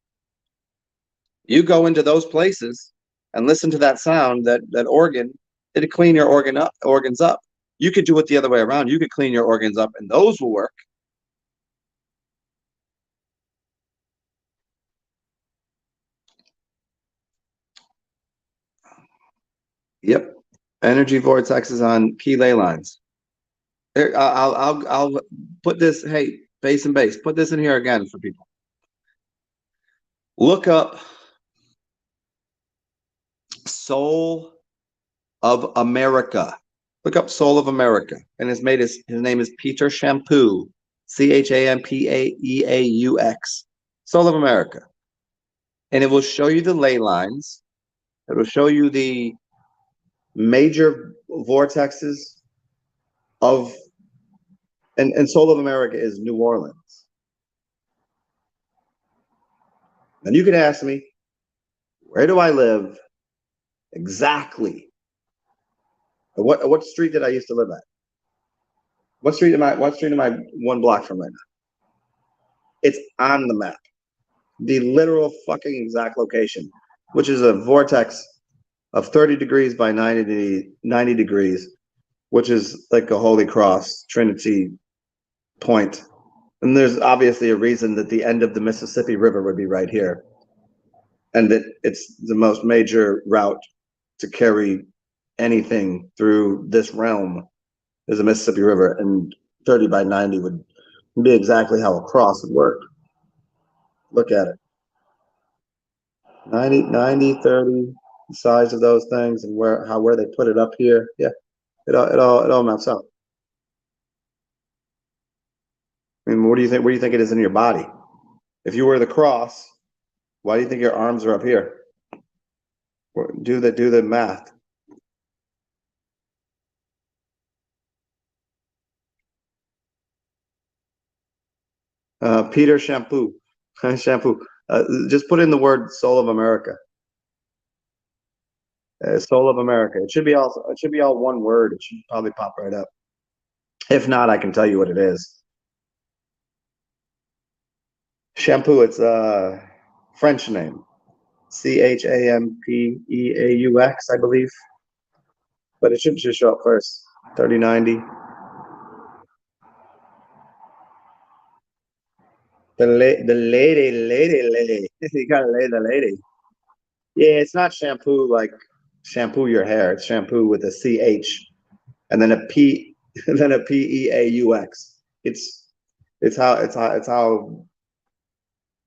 You go into those places and listen to that sound, that organ, it'll clean your organs up. You could do it the other way around. You could clean your organs up, and those will work. Yep. Energy vortexes on key ley lines. Here, I'll put this. Hey, base and base. Put this in here again for people. Look up Soul of America. Look up Soul of America, and his name is Peter Shampoo, Champaeaux. Soul of America, and it will show you the ley lines. It will show you the major vortexes of, and Soul of America is New Orleans. And you can ask me, where do I live exactly? What street did I used to live at? What street am I 1 block from right now? It's on the map. The literal fucking exact location, which is a vortex of 30 degrees by 90 degrees, which is like a Holy Cross Trinity point. And there's obviously a reason that the end of the Mississippi River would be right here, and that it's the most major route to carry anything through this realm is the Mississippi River, and 30 by 90 would be exactly how a cross would work. Look at it. 90, 30, the size of those things, and where they put it up here. Yeah, it all maps out. I mean, what do you think? Where do you think it is in your body? If you wear the cross, why do you think your arms are up here? Do the math. Peter Shampoo, shampoo. Just put in the word "Soul of America." Soul of America. It should be all one word. It should probably pop right up. If not, I can tell you what it is. Shampoo. It's a French name. Champeux, I believe. But it should just show up first. 3090. The lady. You gotta lay the lady. Yeah, it's not shampoo like shampoo your hair. It's shampoo with a CH and then a P and then a PEAUX. It's how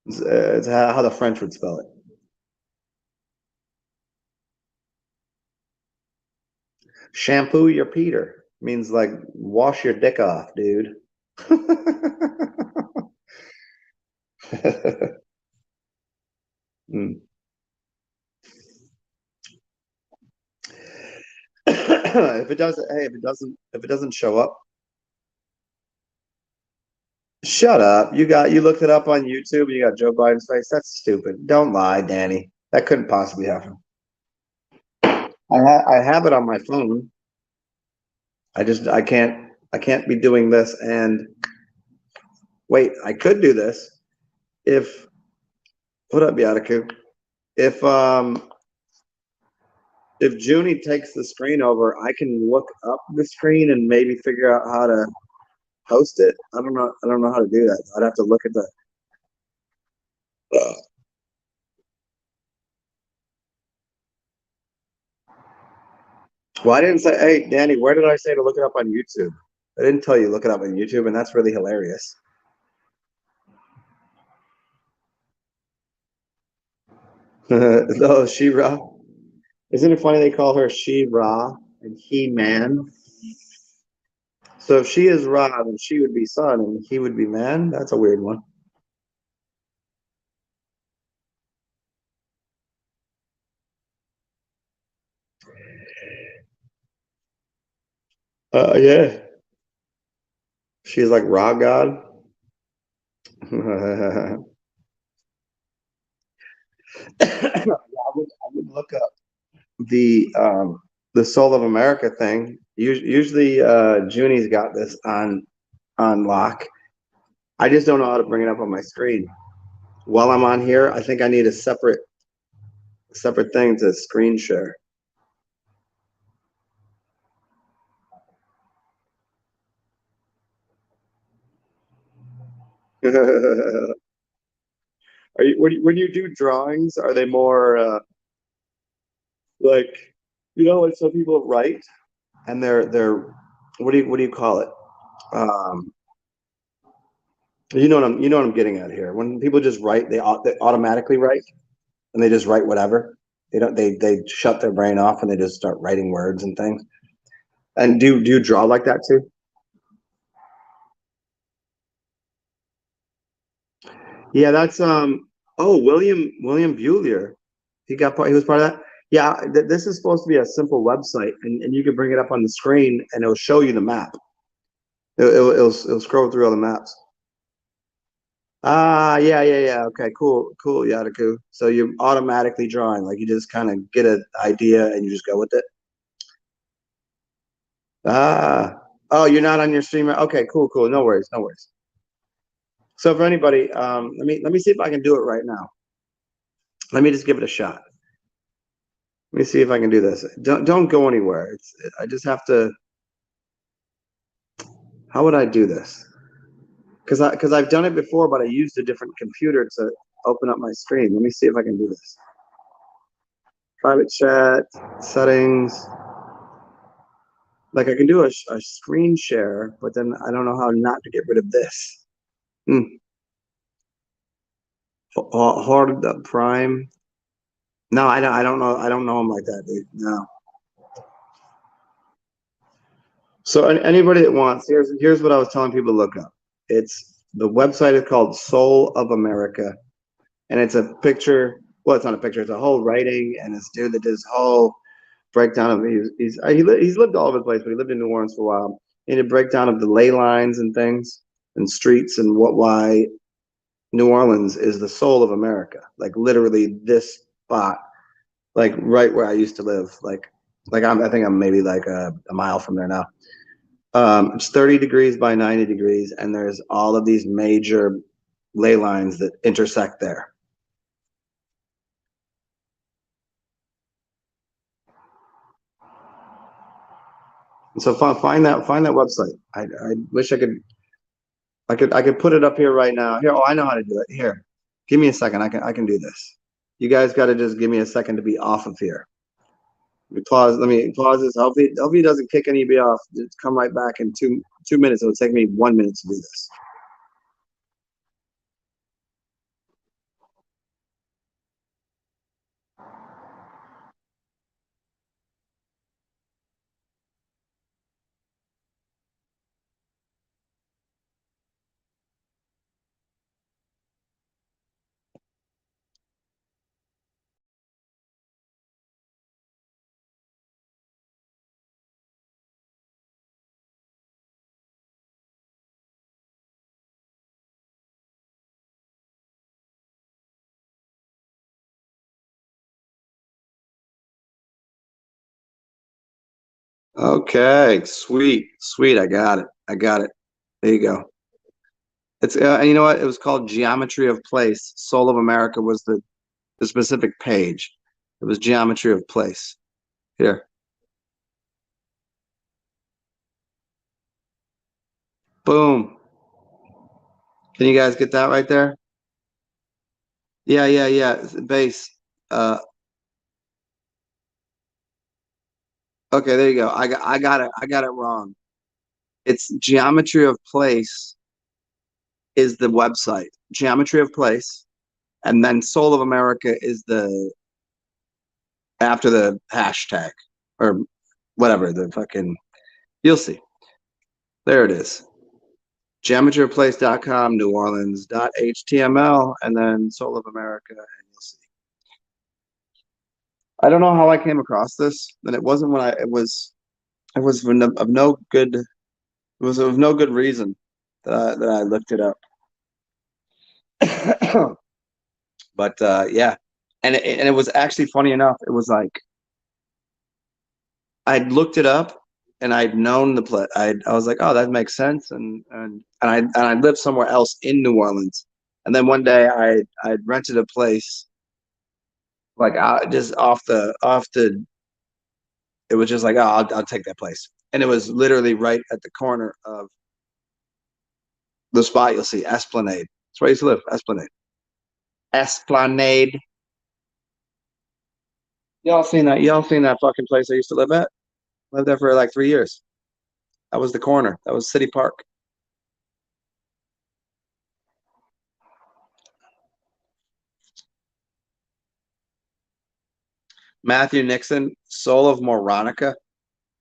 the French would spell it. Shampoo your Peter means like wash your dick off, dude. Mm. If it doesn't show up, shut up. You looked it up on YouTube and you got Joe Biden's face. That's stupid. Don't lie, Danny. That couldn't possibly happen. I have it on my phone. I can't be doing this and wait, I could do this if what up, Yataku? If if Junie takes the screen over, I can look up the screen and maybe figure out how to host it. I don't know how to do that. I'd have to look at the well, I didn't say, hey, Danny, where did I say to look it up on YouTube? I didn't tell you look it up on YouTube, and that's really hilarious. Oh, She-Ra. Isn't it funny they call her She-Ra and He-Man? So if she is Ra, then she would be son and he would be man? That's a weird one. Yeah. She's like Ra God. I would look up the Soul of America thing. Usually Junie's got this on lock. I just don't know how to bring it up on my screen. While I'm on here, I think I need a separate thing to screen share. Are you when you do drawings, are they more like You know, when some people write and they're what do you call it? Um, you know what I'm getting at here. When people just write, they automatically write and they just write whatever. They shut their brain off and they just start writing words and things. And do you draw like that too? Yeah, that's William Bulier. He was part of that. Yeah, this is supposed to be a simple website, and you can bring it up on the screen, and it'll show you the map. It'll scroll through all the maps. Ah, yeah, yeah, yeah. Okay, cool, Yadaku. So you're automatically drawing, like you just kind of get an idea and you just go with it. Ah, oh, you're not on your streamer. Okay, cool. No worries, no worries. So for anybody, let me see if I can do it right now. Let me just give it a shot. Let me see if I can do this. Don't go anywhere. I just have to. How would I do this? Because I've done it before, but I used a different computer to open up my screen. Let me see if I can do this. Private chat settings. Like I can do a screen share, but then I don't know how not to get rid of this. Hmm. Hard Prime. No, I don't know. I don't know him like that, dude. No. So anybody that wants, here's what I was telling people to look up. It's the website is called Soul of America, and it's a picture. Well, it's not a picture; it's a whole writing, and this dude that does whole breakdown of he's lived all over the place, but he lived in New Orleans for a while. And a breakdown of the ley lines and things and streets and why New Orleans is the soul of America. Like literally this spot, like right where I used to live. I think I'm maybe like a mile from there now. It's 30 degrees by 90 degrees, and there's all of these major ley lines that intersect there. And so find that website. I wish I could put it up here right now. Here, oh, I know how to do it. Here, give me a second. I can do this. You guys got to just give me a second to be off of here. Let me pause this. Hopefully it doesn't kick anybody off. Just come right back in 2 minutes. It'll take me 1 minute to do this. Okay, sweet. I got it. I got it. There you go. It's and you know what? It was called Geometry of Place. Soul of America was the specific page. It was Geometry of Place. Here, boom. Can you guys get that right there? Yeah. Base. Uh, okay, there you go. I got it. I got it wrong. It's Geometry of Place is the website. Geometry of Place, and then Soul of America is the after the hashtag or whatever the fucking. You'll see. There it is. Geometryofplace.com, New Orleans.html, and then Soul of America, and you'll see. I don't know how I came across this, and it wasn't when it was of no good. It was of no good reason that I looked it up. But yeah, and it was actually funny enough. It was like I'd looked it up and I'd known the play. I was like, oh, that makes sense. And I lived somewhere else in New Orleans. And then one day I rented a place like just off the. It was just like, oh, I'll take that place. And it was literally right at the corner of the spot you'll see Esplanade. That's where I used to live. Esplanade. Esplanade. Y'all seen that fucking place I used to live at? Lived there for like 3 years. That was the corner. That was City Park. Matthew Nixon, Soul of Moronica.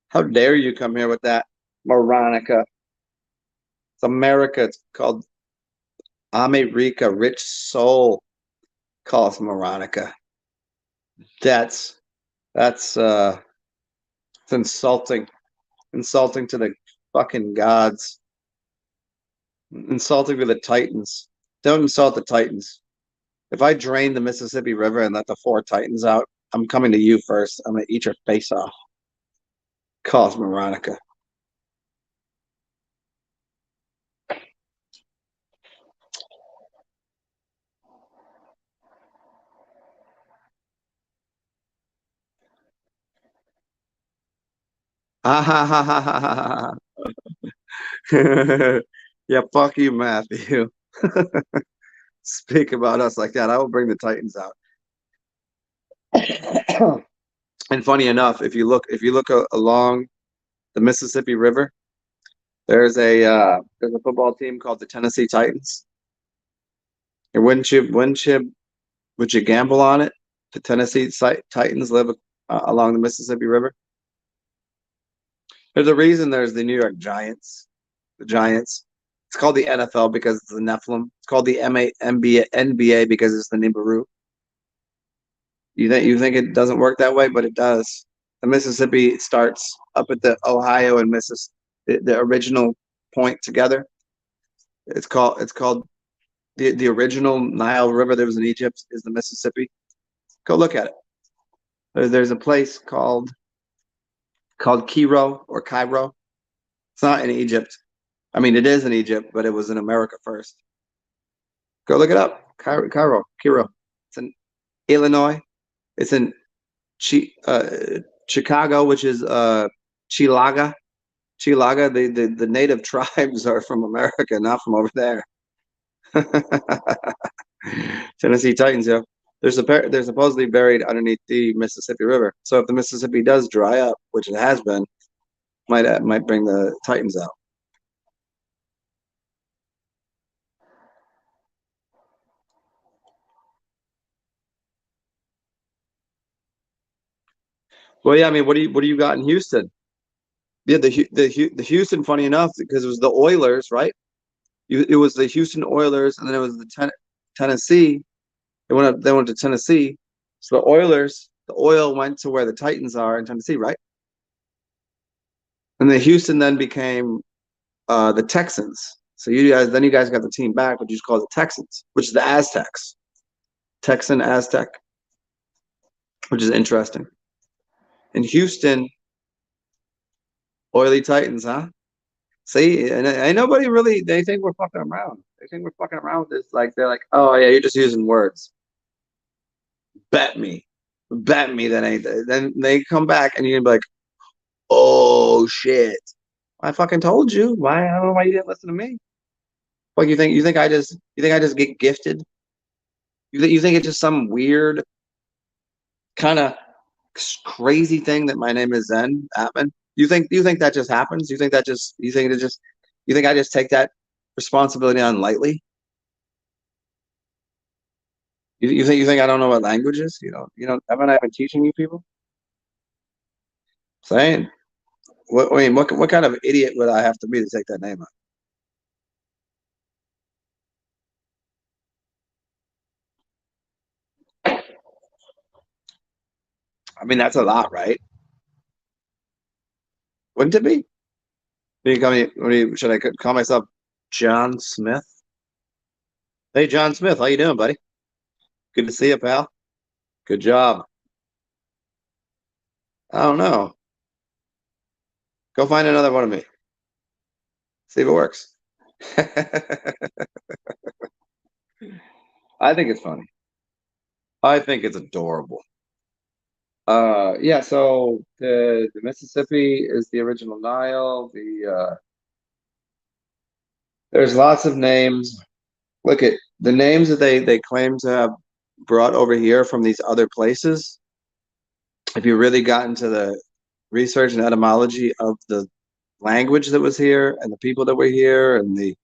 How dare you come here with that? Moronica. It's America. It's called America. Rich soul calls Moronica. That's that's it's insulting. Insulting to the fucking gods. Insulting to the Titans. Don't insult the Titans. If I drain the Mississippi River and let the four Titans out, I'm coming to you first. I'm gonna eat your face off. Calls Moronica. Ha ha ha ha ha ha ha. Yeah, fuck you, Matthew. Speak about us like that. I will bring the Titans out. And funny enough, if you look along the Mississippi River, there's a football team called the Tennessee Titans. And would you gamble on it? The Titans live along the Mississippi River. There's a reason there's the New York Giants. The Giants. It's called the NFL because it's the Nephilim. It's called the NBA because it's the Nibiru. You think it doesn't work that way, but it does. The Mississippi starts up at the Ohio and Mississippi, the original point together. It's called the original Nile River that was in Egypt is the Mississippi. Go look at it. There's a place called Cairo or Cairo. It's not in Egypt. I mean, it is in Egypt, but it was in America first. Go look it up. Cairo. It's in Illinois. It's in Chicago, which is Chilaga. Chilaga. The native tribes are from America, not from over there. Tennessee Titans, yeah. They're supposedly buried underneath the Mississippi River. So if the Mississippi does dry up, which it has been, might bring the Titans out. Well, yeah, I mean, what do you got in Houston? Yeah, the Houston. Funny enough, because it was the Oilers, right? It was the Houston Oilers, and then it was the Tennessee. They went to Tennessee. So the oil went to where the Titans are in Tennessee, right? And then Houston then became the Texans. So you guys got the team back, but you just call it the Texans, which is the Aztecs. Texan Aztec, which is interesting. In Houston, oily Titans, huh? See, and nobody really they think we're fucking around. They think we're fucking around with this. Like they're like, oh yeah, you're just using words. Bet me. Bet me that ain't then they come back and you're gonna be like, oh shit. I fucking told you. Why I don't know why you didn't listen to me. Like you think I just get gifted? You think it's just some weird kind of crazy thing that my name is Zen-Atman? You think that just happens? You think I just take that responsibility on lightly? You think I don't know what languages? Haven't I been teaching you people? Saying I mean, what kind of idiot would I have to be to take that name on? I mean, that's a lot, right? Wouldn't it be? You call me, should I call myself John Smith? Hey, John Smith, how you doing, buddy? Good to see you, pal. Good job. I don't know. Go find another one of me. See if it works. I think it's funny. I think it's adorable. Yeah, so the Mississippi is the original Nile. There's lots of names. Look at the names that they claim to have brought over here from these other places. if you really got into the research and etymology of the language that was here and the people that were here and the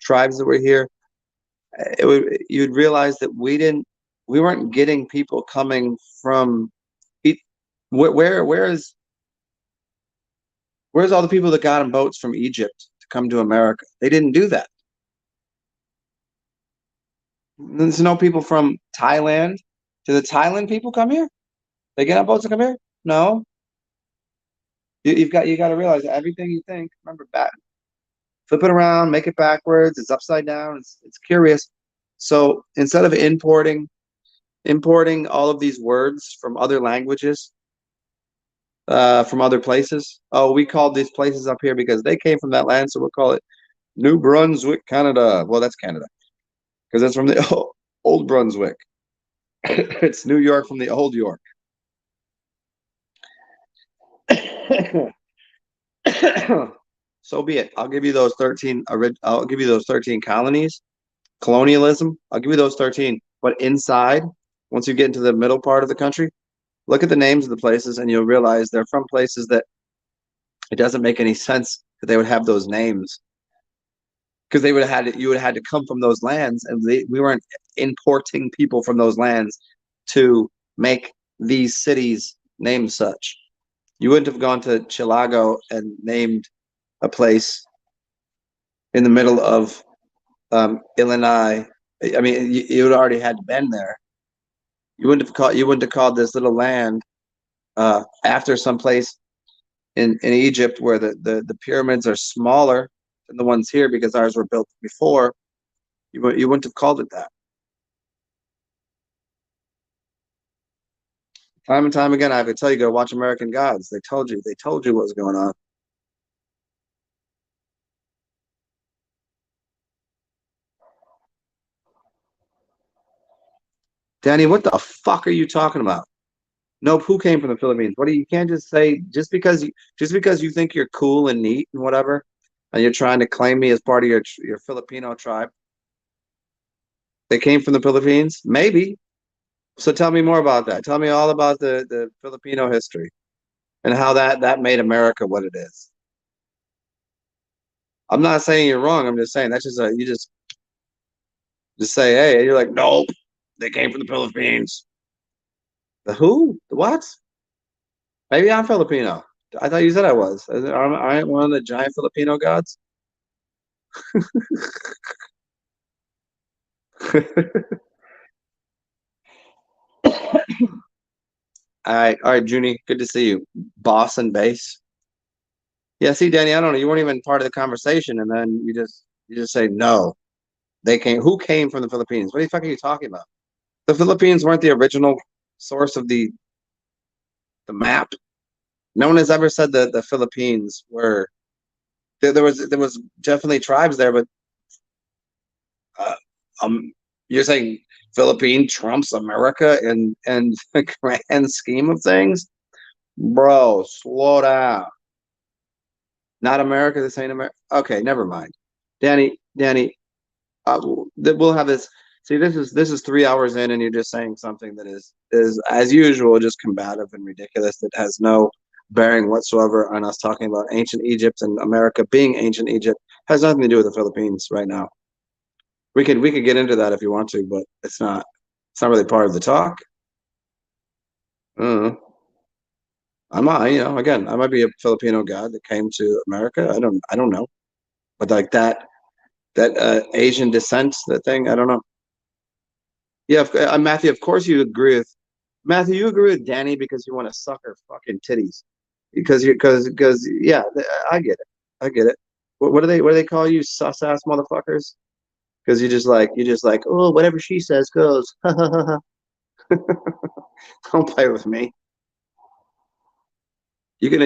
tribes that were here, you'd realize that we weren't getting people coming from where's all the people that got on boats from Egypt to come to America? They didn't do that. There's no people from Thailand. Do the Thailand people come here? They get on boats to come here? No. You got to realize that everything you think. Remember, back flip it around, make it backwards. It's upside down. It's curious. So instead of importing all of these words from other languages, from other places. Oh, we called these places up here because they came from that land, so we'll call it New Brunswick, Canada. Well, that's Canada because that's from the old Brunswick. It's New York from the old York. So be it. I'll give you those 13. I'll give you those 13 colonies. Colonialism. I'll give you those 13. But inside, once you get into the middle part of the country, look at the names of the places, and you'll realize they're from places that it doesn't make any sense that they would have those names because they would have had you would have had to come from those lands, and we weren't importing people from those lands to make these cities named such. You wouldn't have gone to Chilago and named a place in the middle of Illinois. I mean, you would already had been there. You wouldn't have called this little land after some place in Egypt where the pyramids are smaller than the ones here because ours were built before. You wouldn't have called it that. Time and time again, I have to tell you, go watch American Gods. They told you what was going on. Danny, what the fuck are you talking about? Nope, who came from the Philippines? What do you can't just say just because you think you're cool and neat and whatever, and you're trying to claim me as part of your Filipino tribe. They came from the Philippines? Maybe. So tell me more about that. Tell me all about the Filipino history and how that made America what it is. I'm not saying you're wrong. I'm just saying that's just you just say, hey, you're like, nope, they came from the Philippines. The who? The what? Maybe I'm Filipino. I thought you said I was. I ain't one of the giant Filipino gods. All right, Junie. Good to see you, boss and base. Yeah, see, Danny, I don't know. You weren't even part of the conversation, and then you just say no. They came. Who came from the Philippines? What the fuck are you talking about? The Philippines weren't the original source of the map. No one has ever said that the Philippines were there was definitely tribes there, but uh, you're saying Philippine trumps America and the grand scheme of things, bro. Slow down. Not America. This ain't America. Okay, never mind. Danny, we'll have this. See, this is 3 hours in, and you're just saying something that is as usual, just combative and ridiculous. That has no bearing whatsoever on us talking about ancient Egypt and America being ancient Egypt. Has nothing to do with the Philippines right now. We could get into that if you want to, but it's not really part of the talk. Uh, I'm not, again, I might be a Filipino god that came to America. I don't know, but like that Asian descent, that thing, I don't know. Yeah, Matthew, of course you agree with Matthew. You agree with Danny because you want to suck her fucking titties, because yeah, I get it, I get it. What do they call you, sus ass motherfuckers? Because you just like oh whatever she says goes. Don't play with me. You can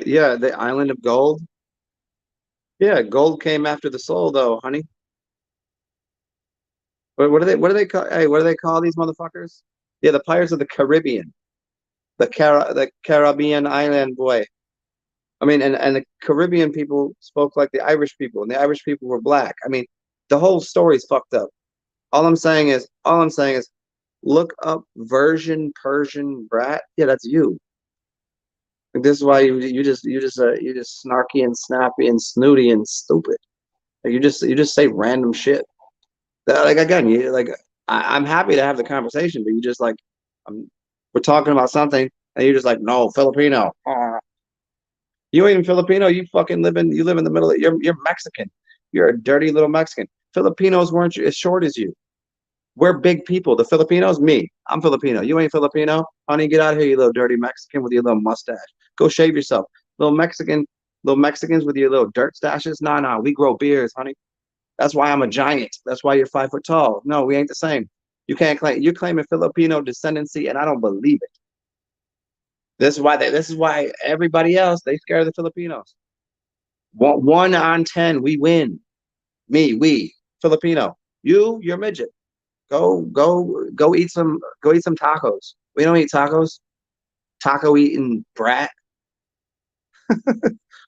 yeah the island of gold. Yeah, gold came after the soul though, honey. What do they call hey what do they call these motherfuckers? Yeah, the Pirates of the Caribbean. The Caribbean island boy. I mean, and the Caribbean people spoke like the Irish people, and the Irish people were black. I mean, the whole story's fucked up. All I'm saying is Look up version Persian brat. Yeah, that's you. Like, this is why you just snarky and snappy and snooty and stupid. Like you just say random shit. Like again, you like I'm happy to have the conversation, but you just like I'm, we're talking about something and you're just like, no, Filipino. You ain't even Filipino. You live in the middle of you're Mexican. You're a dirty little Mexican. Filipinos weren't as short as you. We're big people. The Filipinos, me. I'm Filipino. You ain't Filipino. Honey, get out of here, you little dirty Mexican with your little mustache. Go shave yourself. Little Mexicans with your little dirt stashes. Nah, nah, we grow beards, honey. That's why I'm a giant. That's why you're 5 foot tall. No, we ain't the same. You can't claim you're claiming Filipino descendancy, and I don't believe it. This is why everybody else they scare the Filipinos. 1 on 10, we win. We Filipino. You're midget. Go eat some tacos. We don't eat tacos. Taco eating brat.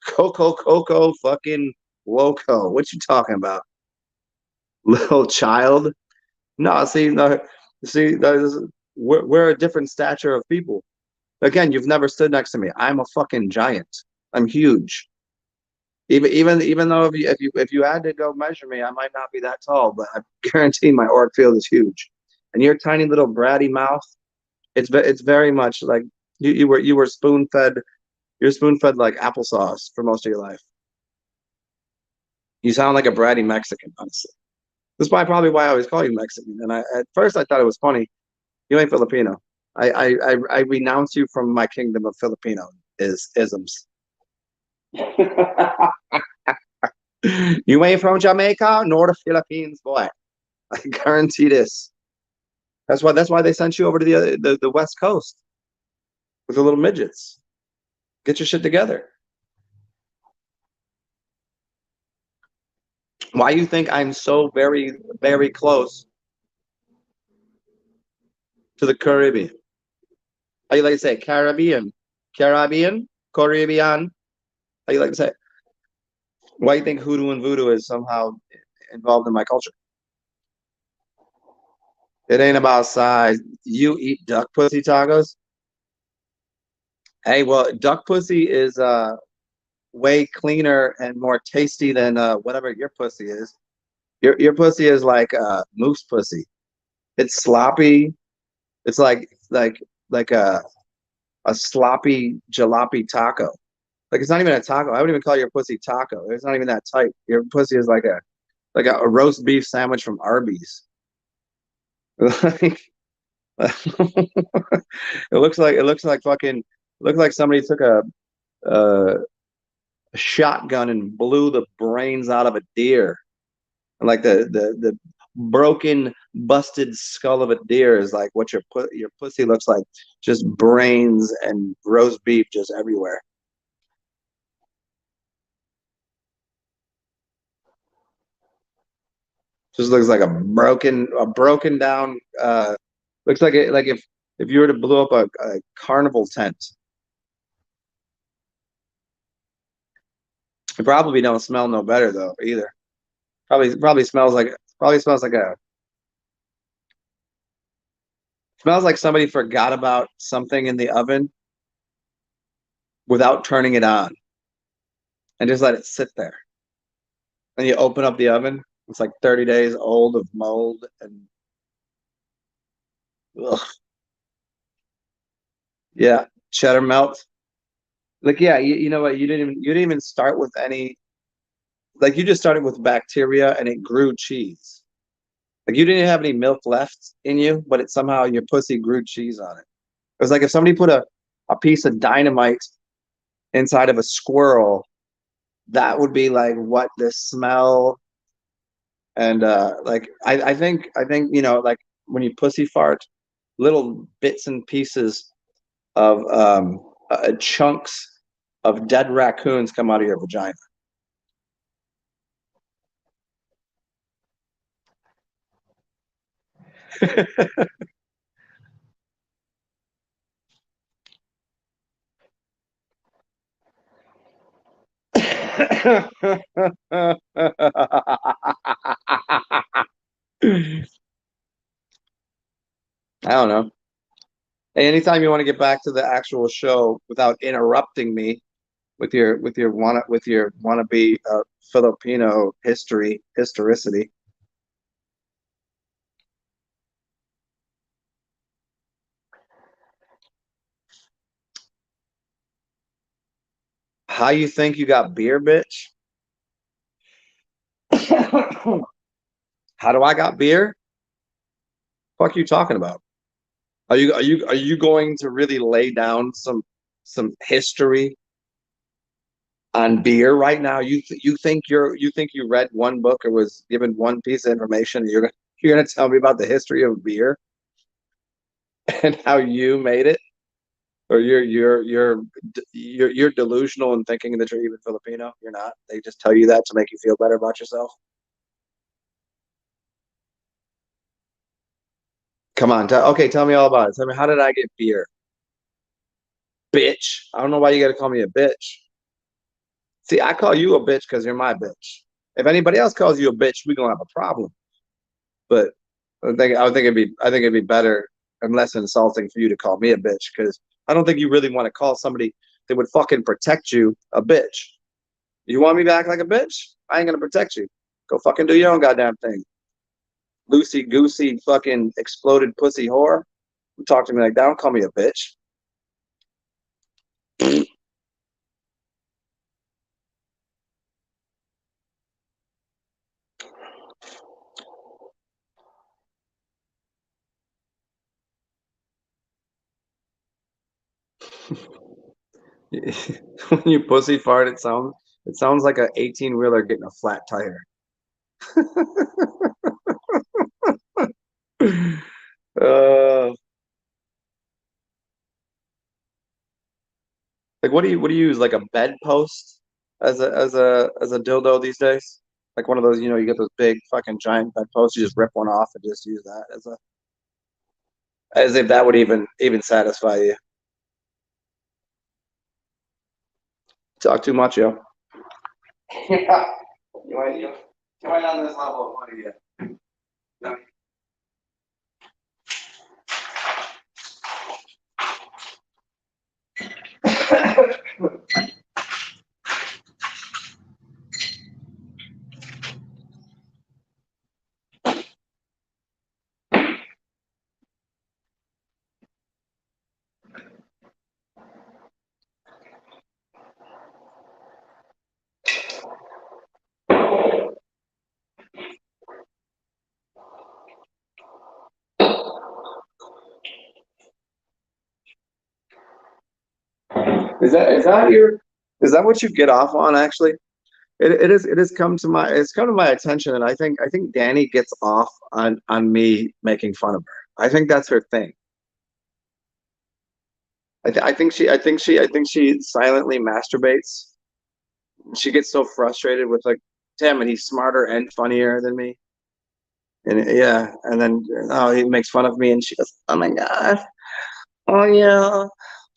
Coco fucking loco. What you talking about? Little child? No, see, no, see, we're a different stature of people. Again, you've never stood next to me. I'm a fucking giant. I'm huge. Even though if you had to go measure me, I might not be that tall, but I guarantee my auric field is huge. And your tiny little bratty mouth, it's very much like you were spoon fed. You're spoon fed like applesauce for most of your life. You sound like a bratty Mexican, honestly. That's probably why I always call you Mexican. And at first I thought it was funny. You ain't Filipino. I renounce you from my kingdom of Filipino isms. You ain't from Jamaica nor the Philippines, boy. I guarantee this. That's why they sent you over to the West Coast with the little midgets. Get your shit together. Why you think I'm so very, very close to the Caribbean? How you like to say Caribbean? Caribbean? Caribbean? How you like to say it? Why you think hoodoo and voodoo is somehow involved in my culture? It ain't about size. You eat duck pussy tacos? Hey, well, duck pussy is way cleaner and more tasty than whatever your pussy is. Your pussy is like moose pussy. It's sloppy. It's like a sloppy jalopy taco. Like it's not even a taco. I wouldn't even call your pussy taco. It's not even that tight. Your pussy is like a roast beef sandwich from Arby's. Like, it looks like fucking looks like somebody took a shotgun and blew the brains out of a deer. And like the broken, busted skull of a deer is like what your pussy looks like. Just brains and roast beef just everywhere. Just looks like a broken down looks like it like if you were to blow up a carnival tent. It probably don't smell no better though either. Probably smells like somebody forgot about something in the oven without turning it on and just let it sit there. And you open up the oven, it's like 30 days old of mold and ugh, yeah, cheddar melt. Like yeah, you know what? You didn't even start with any like you just started with bacteria and it grew cheese. Like you didn't have any milk left in you, but it somehow your pussy grew cheese on it. It was like if somebody put a piece of dynamite inside of a squirrel, that would be like what the smell and like I think like when you pussy fart, little bits and pieces of chunks of dead raccoons come out of your vagina. I don't know. Hey, anytime you want to get back to the actual show without interrupting me with your wannabe Filipino historicity. How you think you got beer, bitch? How do I got beer? Fuck you talking about? Are you going to really lay down some history on beer right now? You think you read one book or was given one piece of information and you're gonna tell me about the history of beer and how you made it? Or you're delusional in thinking that you're even Filipino. You're not. They just tell you that to make you feel better about yourself. Come on. Okay, tell me all about it. Tell me, how did I get beer? Bitch. I don't know why you got to call me a bitch. See, I call you a bitch because you're my bitch. If anybody else calls you a bitch, we're gonna have a problem. But I think it'd be better and less insulting for you to call me a bitch because I don't think you really want to call somebody that would fucking protect you a bitch. You want me to act like a bitch? I ain't gonna protect you. Go fucking do your own goddamn thing. Loosey goosey fucking exploded pussy whore. Talk to me like that. Don't call me a bitch. When you pussy fart, it sounds like a 18 wheeler getting a flat tire. uh, like what do you use? Like a bedpost as a dildo these days? Like one of those, you get those big fucking giant bedposts, you just rip one off and just use that as if that would even satisfy you. Talk too much, yo. Yeah. You ain't on this level of money yet. No. Is that what you get off on actually? It has come to my it's come to my attention and I think Danny gets off on me making fun of her. I think that's her thing. I think she silently masturbates. She gets so frustrated with like, damn it, he's smarter and funnier than me. And yeah, and then oh, he makes fun of me, and she goes, "Oh my god, oh yeah,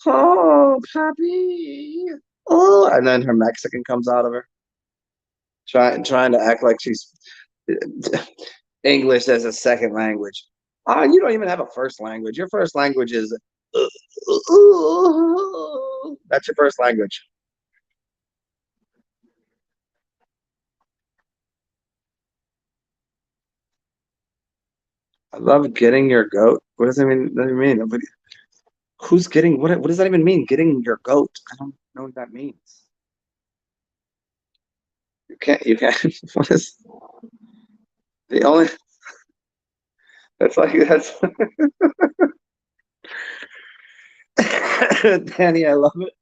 oh Papi, oh," and then her Mexican comes out of her, trying to act like she's English as a second language. You don't even have a first language. Your first language is that's your first language. I love getting your goat. What does that mean? What does it mean? Who's getting what? What does that even mean? Getting your goat? I don't know what that means. You can't. What is the only? That's like that's Danny. I love it.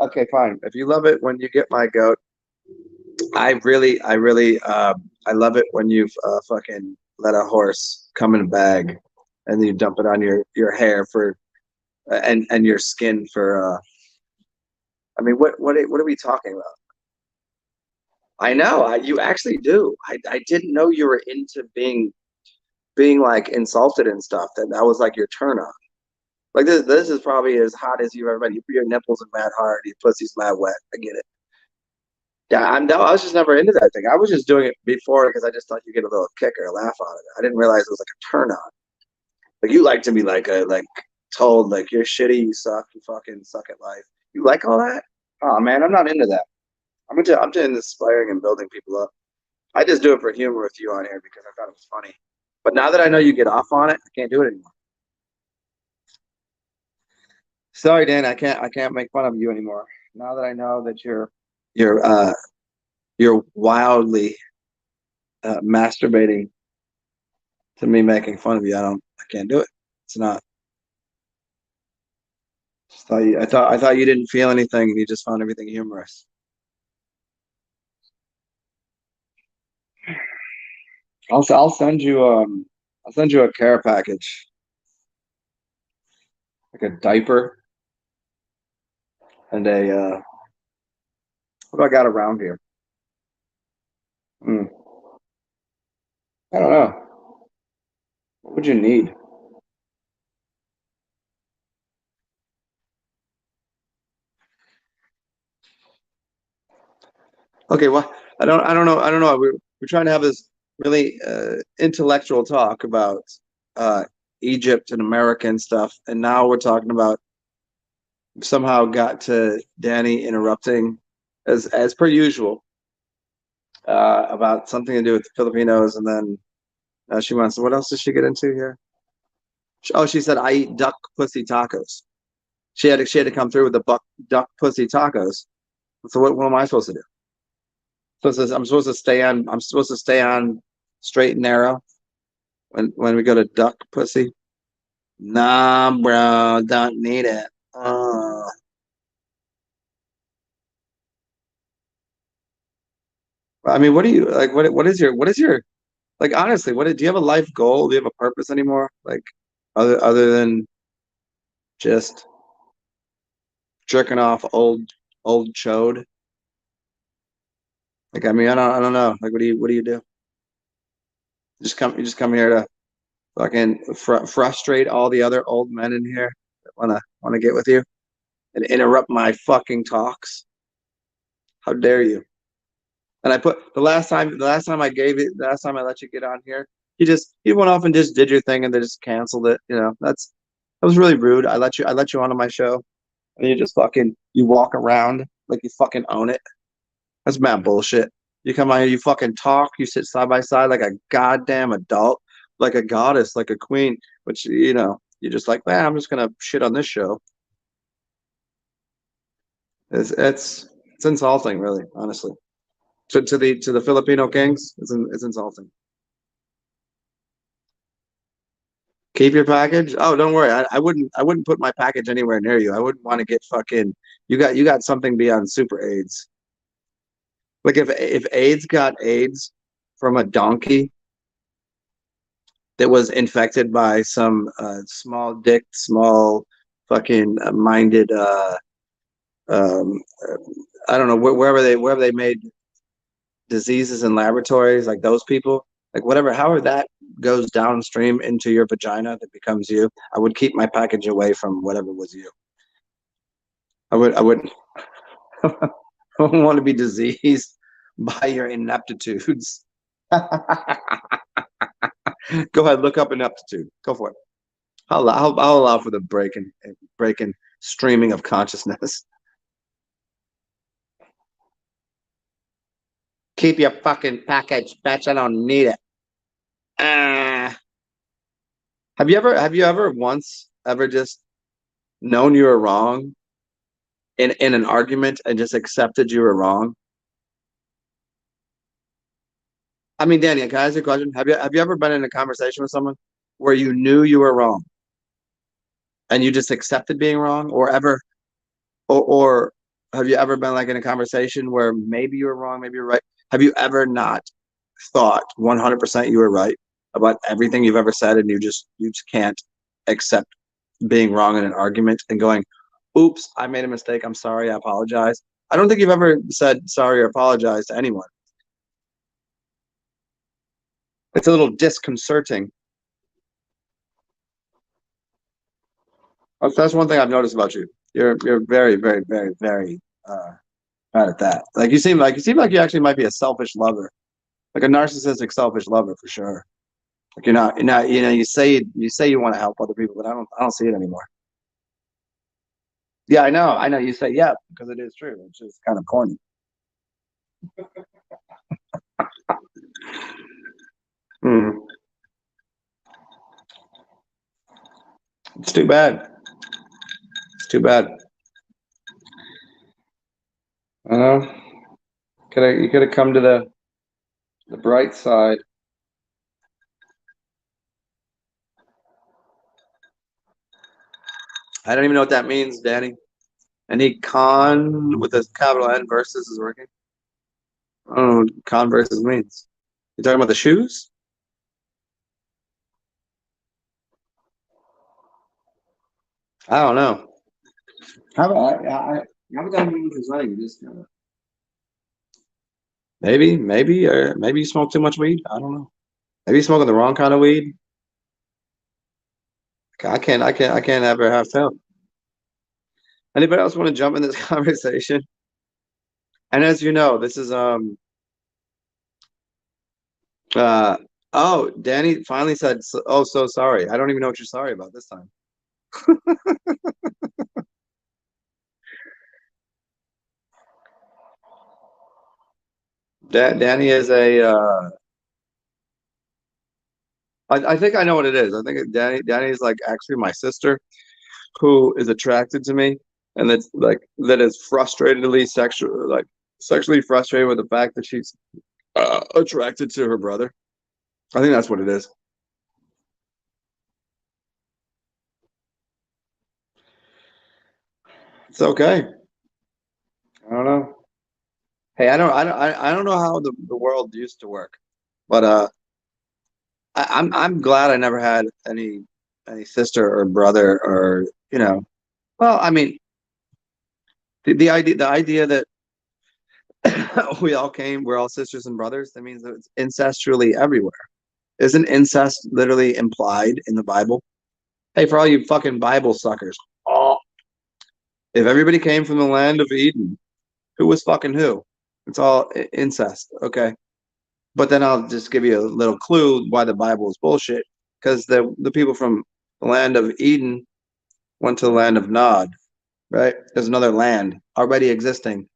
Okay, fine. If you love it when you get my goat, I really, I love it when you've fucking let a horse come in a bag, and then you dump it on your hair for and your skin for. I mean, what are we talking about? I know. You actually do. I didn't know you were into being like insulted and stuff. That was like your turn on. Like this is probably as hot as you've ever been. You put your nipples are mad hard, your pussy's mad wet. I get it. Yeah, no, I was just never into that thing. I was just doing it before because I just thought you get a little kick or a laugh out of it. I didn't realize it was like a turn on. Like you like to be like told like you're shitty, you suck, you fucking suck at life. You like all that? Oh man, I'm not into that. I'm into inspiring and building people up. I just do it for humor with you on here because I thought it was funny. But now that I know you get off on it, I can't do it anymore. Sorry, Dan, I can't make fun of you anymore. Now that I know that you're you're wildly masturbating to me making fun of you, I can't do it. It's not. I thought you didn't feel anything and you just found everything humorous. I'll send you I'll send you a care package, like a diaper and a what do I got around here? Hmm, I don't know. What would you need? Okay, well, I don't know. We're trying to have this really intellectual talk about uh Egypt and American stuff, and now we're talking about somehow got to Danny interrupting as per usual about something to do with the Filipinos, and then she wants. What else did she get into here? Oh, she said I eat duck pussy tacos. She had to come through with the duck pussy tacos. So what am I supposed to do? I'm supposed to stay on. I'm supposed to stay on straight and narrow when we go to duck pussy. Nah, bro, don't need it. I mean, what do you like? What is your like? Honestly, do you have a life goal? Do you have a purpose anymore? Like, other than just jerking off old chode? Like, I mean, I don't know. Like, what do you do? You just come here to fucking frustrate all the other old men in here that wanna get with you and interrupt my fucking talks. How dare you? And I put the last time I gave it, the last time I let you get on here, you went off and just did your thing and then just canceled it. That was really rude. I let you onto my show and you walk around like you fucking own it. That's mad bullshit. You come out here, you fucking talk, you sit side by side like a goddamn adult, like a goddess, like a queen, which you're just like, man, I'm just gonna shit on this show. It's insulting, really, honestly. To the Filipino kings, it's insulting. Keep your package. Oh, don't worry. I wouldn't put my package anywhere near you. I wouldn't want to get fucking. You got something beyond super AIDS. Like if AIDS got AIDS from a donkey that was infected by some small dick, small fucking minded. Um, I don't know wherever they made diseases in laboratories, like those people, like whatever, however that goes downstream into your vagina that becomes you, I would keep my package away from whatever was you. I wouldn't I wouldn't want to be diseased by your ineptitudes. Go ahead, look up ineptitude. Go for it. I'll allow for the breaking streaming of consciousness. Keep your fucking package, bitch. I don't need it. Ah. Have you ever once ever just known you were wrong in an argument and just accepted you were wrong? I mean, Danny, can I ask you a question? Have you ever been in a conversation with someone where you knew you were wrong and you just accepted being wrong, or have you ever been like in a conversation where maybe you were wrong, maybe you're right? Have you ever not thought 100% you were right about everything you've ever said and you just can't accept being wrong in an argument and going, oops, I made a mistake. I'm sorry. I apologize. I don't think you've ever said sorry or apologize to anyone. It's a little disconcerting. That's one thing I've noticed about you. You're very, very, very, very bad at that. Like you seem like you actually might be a selfish lover, like a narcissistic selfish lover for sure. Like you're not, you say you want to help other people, but I don't see it anymore. Yeah, I know. You say yeah because it is true. It's just kind of corny. Hmm. It's too bad. It's too bad. I know. You could have come to the bright side. I don't even know what that means, Danny. Any con with a capital N versus is working? I don't know what con versus means. You talking about the shoes? I don't know. How about how about that mean presenting this kind of maybe you smoke too much weed. I don't know. Maybe you smoking the wrong kind of weed. I can't ever have failed. Anybody else want to jump in this conversation? And as you know, this is uh oh, Danny finally said oh so sorry. I don't even know what you're sorry about this time. Danny is a I think I know what it is. I think Danny is like actually my sister who is attracted to me and that's like that is sexually frustrated with the fact that she's attracted to her brother. I think that's what it is. It's okay. I don't know. Hey, I don't know how the world used to work, but I'm glad I never had any sister or brother or well, I mean the idea that we're all sisters and brothers, that means that it's incestually everywhere. Isn't incest literally implied in the Bible? Hey, for all you fucking Bible suckers, oh, if everybody came from the land of Eden, who was fucking who? It's all incest. Okay. But then I'll just give you a little clue why the Bible is bullshit. Because the people from the land of Eden went to the land of Nod, right? There's another land already existing.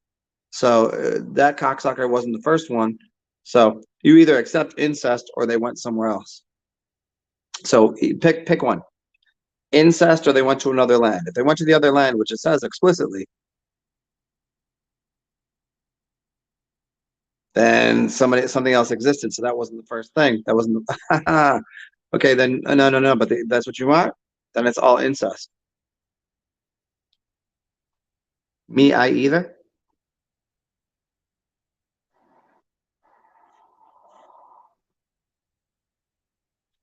So that cocksucker wasn't the first one. So you either accept incest or they went somewhere else. So pick one. Incest or they went to another land. If they went to the other land, which it says explicitly, then something else existed. So that wasn't the first thing. That wasn't the okay, then no. But that's what you want. Then it's all incest. Me, I either.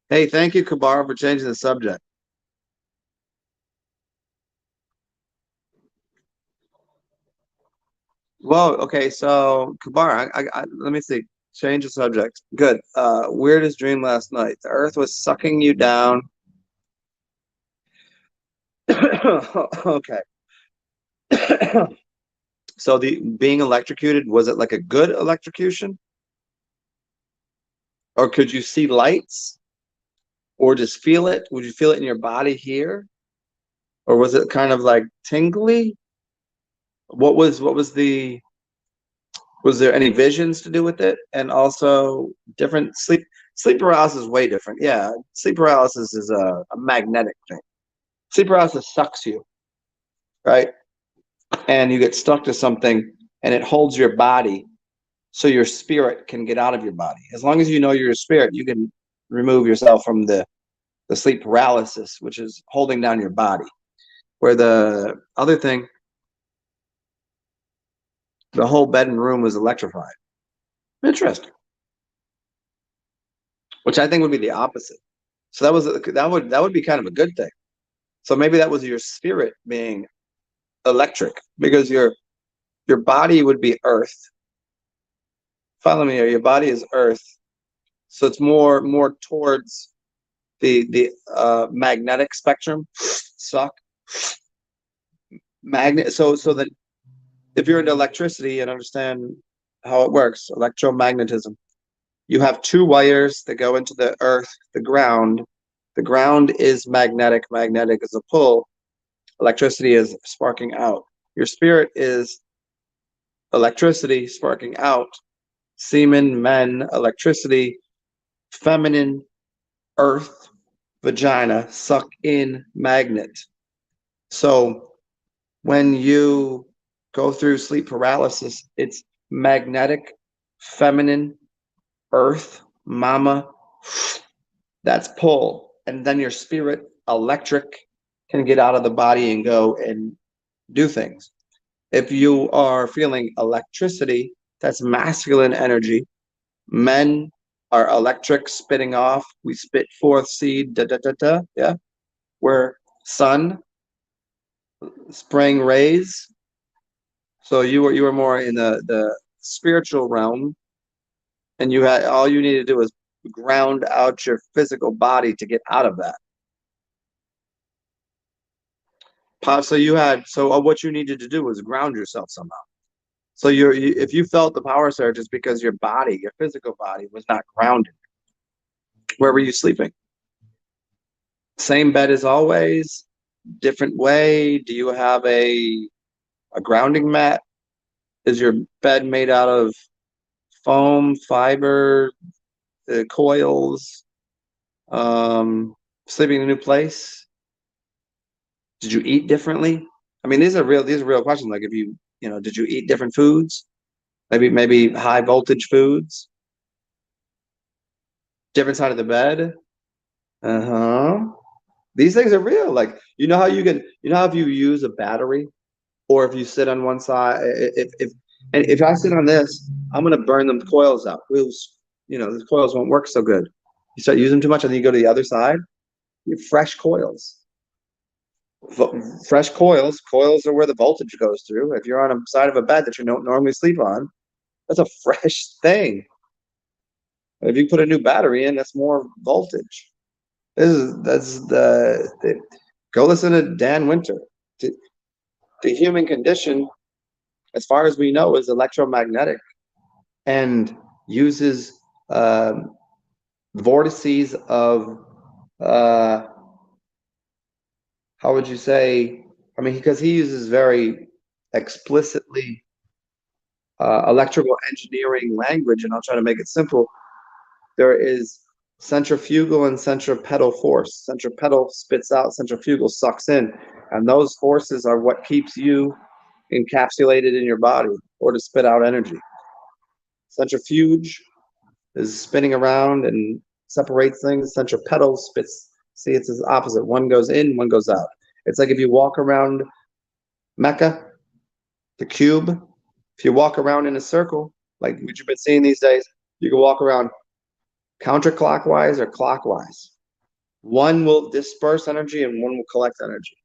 Hey, thank you, Kabar, for changing the subject. Well, okay, so Kabar, let me see. Change the subject. Good. Weirdest dream last night. The earth was sucking you down. Okay. So the being electrocuted, was it like a good electrocution? Or could you see lights? Or just feel it? Would you feel it in your body here? Or was it kind of like tingly? What was the was there any visions to do with it? And also different sleep paralysis is way different. Yeah, sleep paralysis is a magnetic thing. Sleep paralysis sucks you, right? And you get stuck to something and it holds your body so your spirit can get out of your body. As long as you know you're a spirit, you can remove yourself from the sleep paralysis, which is holding down your body. Where the other thing, the whole bed and room was electrified. Interesting. Which I think would be the opposite. So that would be kind of a good thing. So maybe that was your spirit being electric because your body would be earth. Follow me here. Your body is earth. So it's more towards the magnetic spectrum. Suck magnet. So that if you're into electricity and understand how it works, electromagnetism, You have two wires that go into the earth, the ground. The ground is magnetic. Magnetic is a pull. Electricity is sparking out. Your spirit is electricity sparking out. Semen, men, electricity, feminine, earth, vagina, suck in, magnet. So when you go through sleep paralysis, it's magnetic, feminine, earth, mama, that's pull. And then your spirit, electric, can get out of the body and go and do things. If you are feeling electricity, that's masculine energy. Men are electric, spitting off. We spit forth seed, da da da da. Yeah. We're sun, spring rays. So you were more in the spiritual realm, and you had all you needed to do was ground out your physical body to get out of that. So what you needed to do was ground yourself somehow. So if you felt the power surge, it's because your body, your physical body, was not grounded. Where were you sleeping? Same bed as always, different way. Do you have a grounding mat? Is your bed made out of foam, fiber, coils? Sleeping in a new place? Did you eat differently? I mean, these are real questions. Like, if did you eat different foods? Maybe high voltage foods. Different side of the bed. Uh-huh. These things are real. Like, how if you use a battery, or if you sit on one side, if I sit on this, I'm gonna burn them coils out. The coils won't work so good. You start using them too much, and then you go to the other side. You have fresh coils. Fresh coils. Coils are where the voltage goes through. If you're on a side of a bed that you don't normally sleep on, that's a fresh thing. If you put a new battery in, that's more voltage. Go listen to Dan Winter. The human condition, as far as we know, is electromagnetic and uses vortices of how would you say? I mean, because he uses very explicitly electrical engineering language, and I'll try to make it simple. There is centrifugal and centripetal force. Centripetal spits out, centrifugal sucks in, and those forces are what keeps you encapsulated in your body or to spit out energy. Centrifuge is spinning around and separates things. Centripetal spits. See, it's the opposite. One goes in, one goes out. It's like if you walk around Mecca, the cube, if you walk around in a circle, like what you've been seeing these days, you can walk around counterclockwise or clockwise. One will disperse energy and one will collect energy.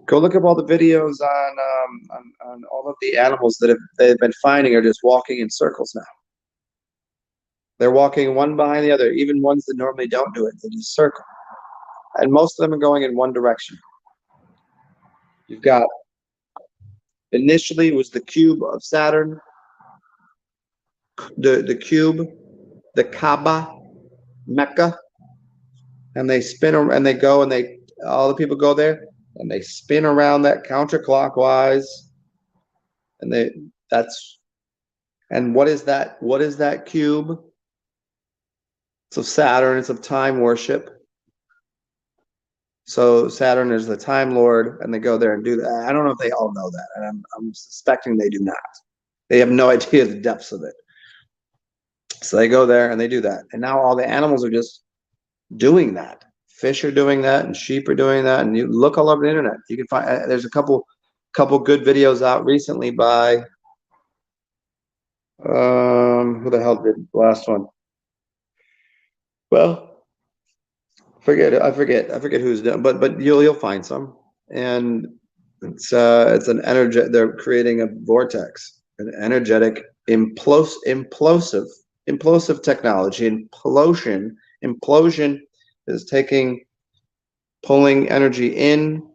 Go look up all the videos on all of the animals that they've been finding are just walking in circles now. They're walking one behind the other, even ones that normally don't do it. They just circle. And most of them are going in one direction. You've got, initially it was the cube of Saturn, the cube, the Kaaba, Mecca, and they spin and they go and all the people go there and they spin around that counterclockwise, and what is that? What is that cube? It's of Saturn. It's of time worship. So Saturn is the Time Lord, and they go there and do that. I don't know if they all know that, and I'm suspecting they do not. They have no idea the depths of it. So they go there and they do that, and now all the animals are just doing that. Fish are doing that, and sheep are doing that, and you look all over the internet. You can find there's a couple good videos out recently by who the hell did the last one? Well, I forget who's done, but you'll find some, and it's an energy. They're creating a vortex, an energetic implosive technology. Implosion is pulling energy in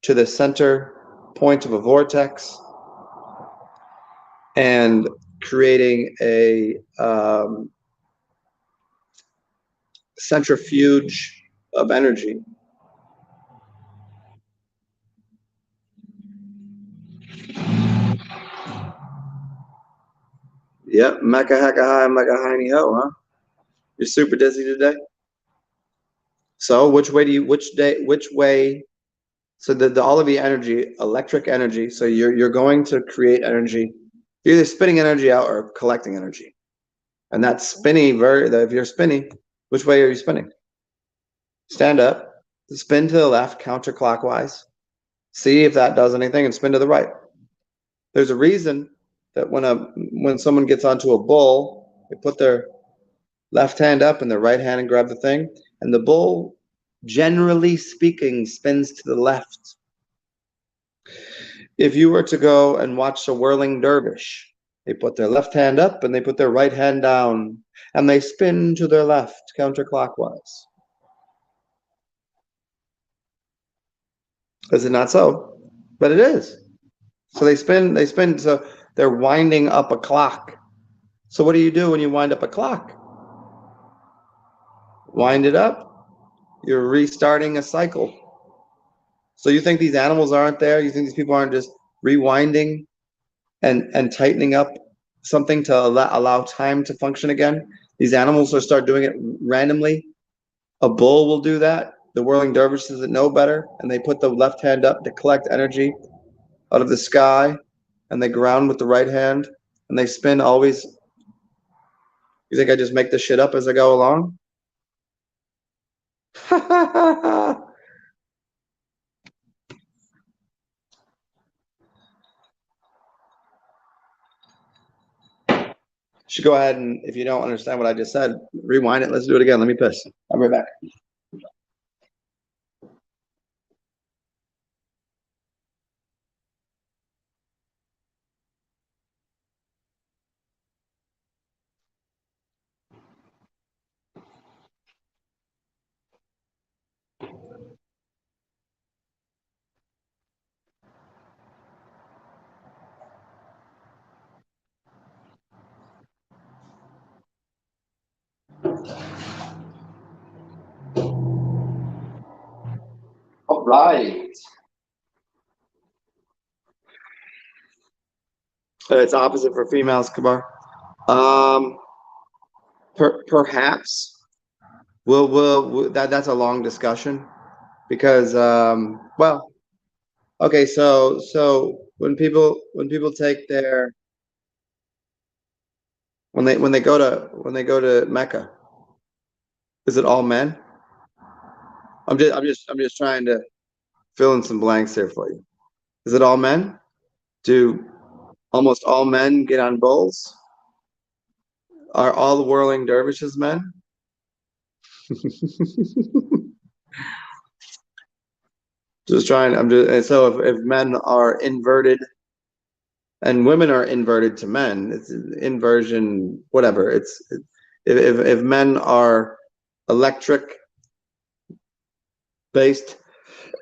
to the center point of a vortex, and creating a centrifuge of energy. Yep, mecca hecka high, mecca hiney ho, huh? You're super dizzy today. So which way? So the all of the energy, electric energy. So you're going to create energy. You're either spinning energy out or collecting energy. And that's spinning. If you're spinning, which way are you spinning? Stand up, spin to the left, counterclockwise. See if that does anything, and spin to the right. There's a reason that when someone gets onto a bull, they put their left hand up and their right hand and grab the thing, and the bull, generally speaking, spins to the left. If you were to go and watch a whirling dervish, they put their left hand up and they put their right hand down, and they spin to their left, counterclockwise. Is it not so? But it is. So they spin, so they're winding up a clock. So what do you do when you wind up a clock? Wind it up, you're restarting a cycle. So you think these animals aren't there? You think these people aren't just rewinding and tightening up something to allow time to function again? These animals will start doing it randomly. A bull will do that. The whirling dervishes that know better, and they put the left hand up to collect energy out of the sky, and they ground with the right hand, and they spin always. You think I just make this shit up as I go along? Should go ahead and, if you don't understand what I just said, rewind it. Let's do it again. Let me piss. I'll be right back. All right. It's opposite for females, Kabar. Um, perhaps that's a long discussion because well, okay, so when people take their when they go to Mecca, is it all men? I'm just trying to fill in some blanks here for you. Is it all men? Do almost all men get on bulls? Are all the whirling dervishes men? Just trying. So if men are inverted and women are inverted to men, it's inversion. Whatever. If men are electric based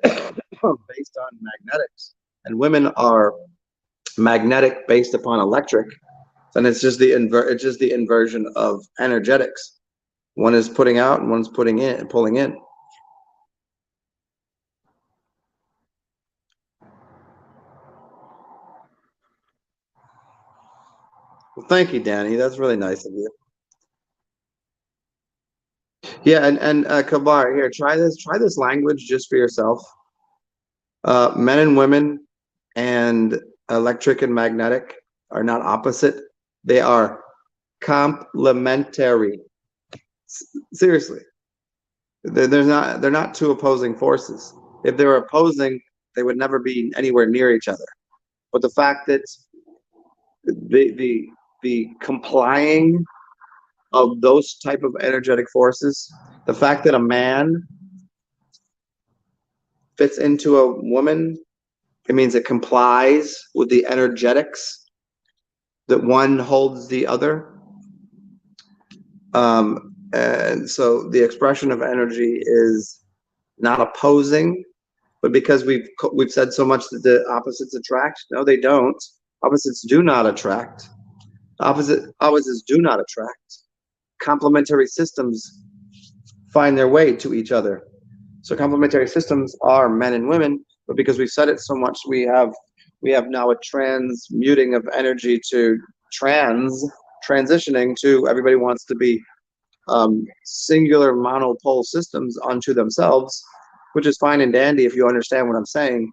based on magnetics, and women are magnetic based upon electric, then it's just the inversion of energetics. One is putting out and one's putting in and pulling in. Well, thank you, Danny. That's really nice of you. Yeah, and Kabar, here, try this language just for yourself. Men and women and electric and magnetic are not opposite. They are complementary. Seriously. They're not two opposing forces. If they were opposing, they would never be anywhere near each other. But the fact that the complying of those type of energetic forces, the fact that a man fits into a woman, it means it complies with the energetics that one holds the other. And so the expression of energy is not opposing, but because we've said so much that the opposites attract, no, they don't. Opposites do not attract. Opposites do not attract. Complementary systems find their way to each other. So complementary systems are men and women, but because we've said it so much, we have now a transmuting of energy to transitioning to everybody wants to be singular monopole systems unto themselves, which is fine and dandy if you understand what I'm saying.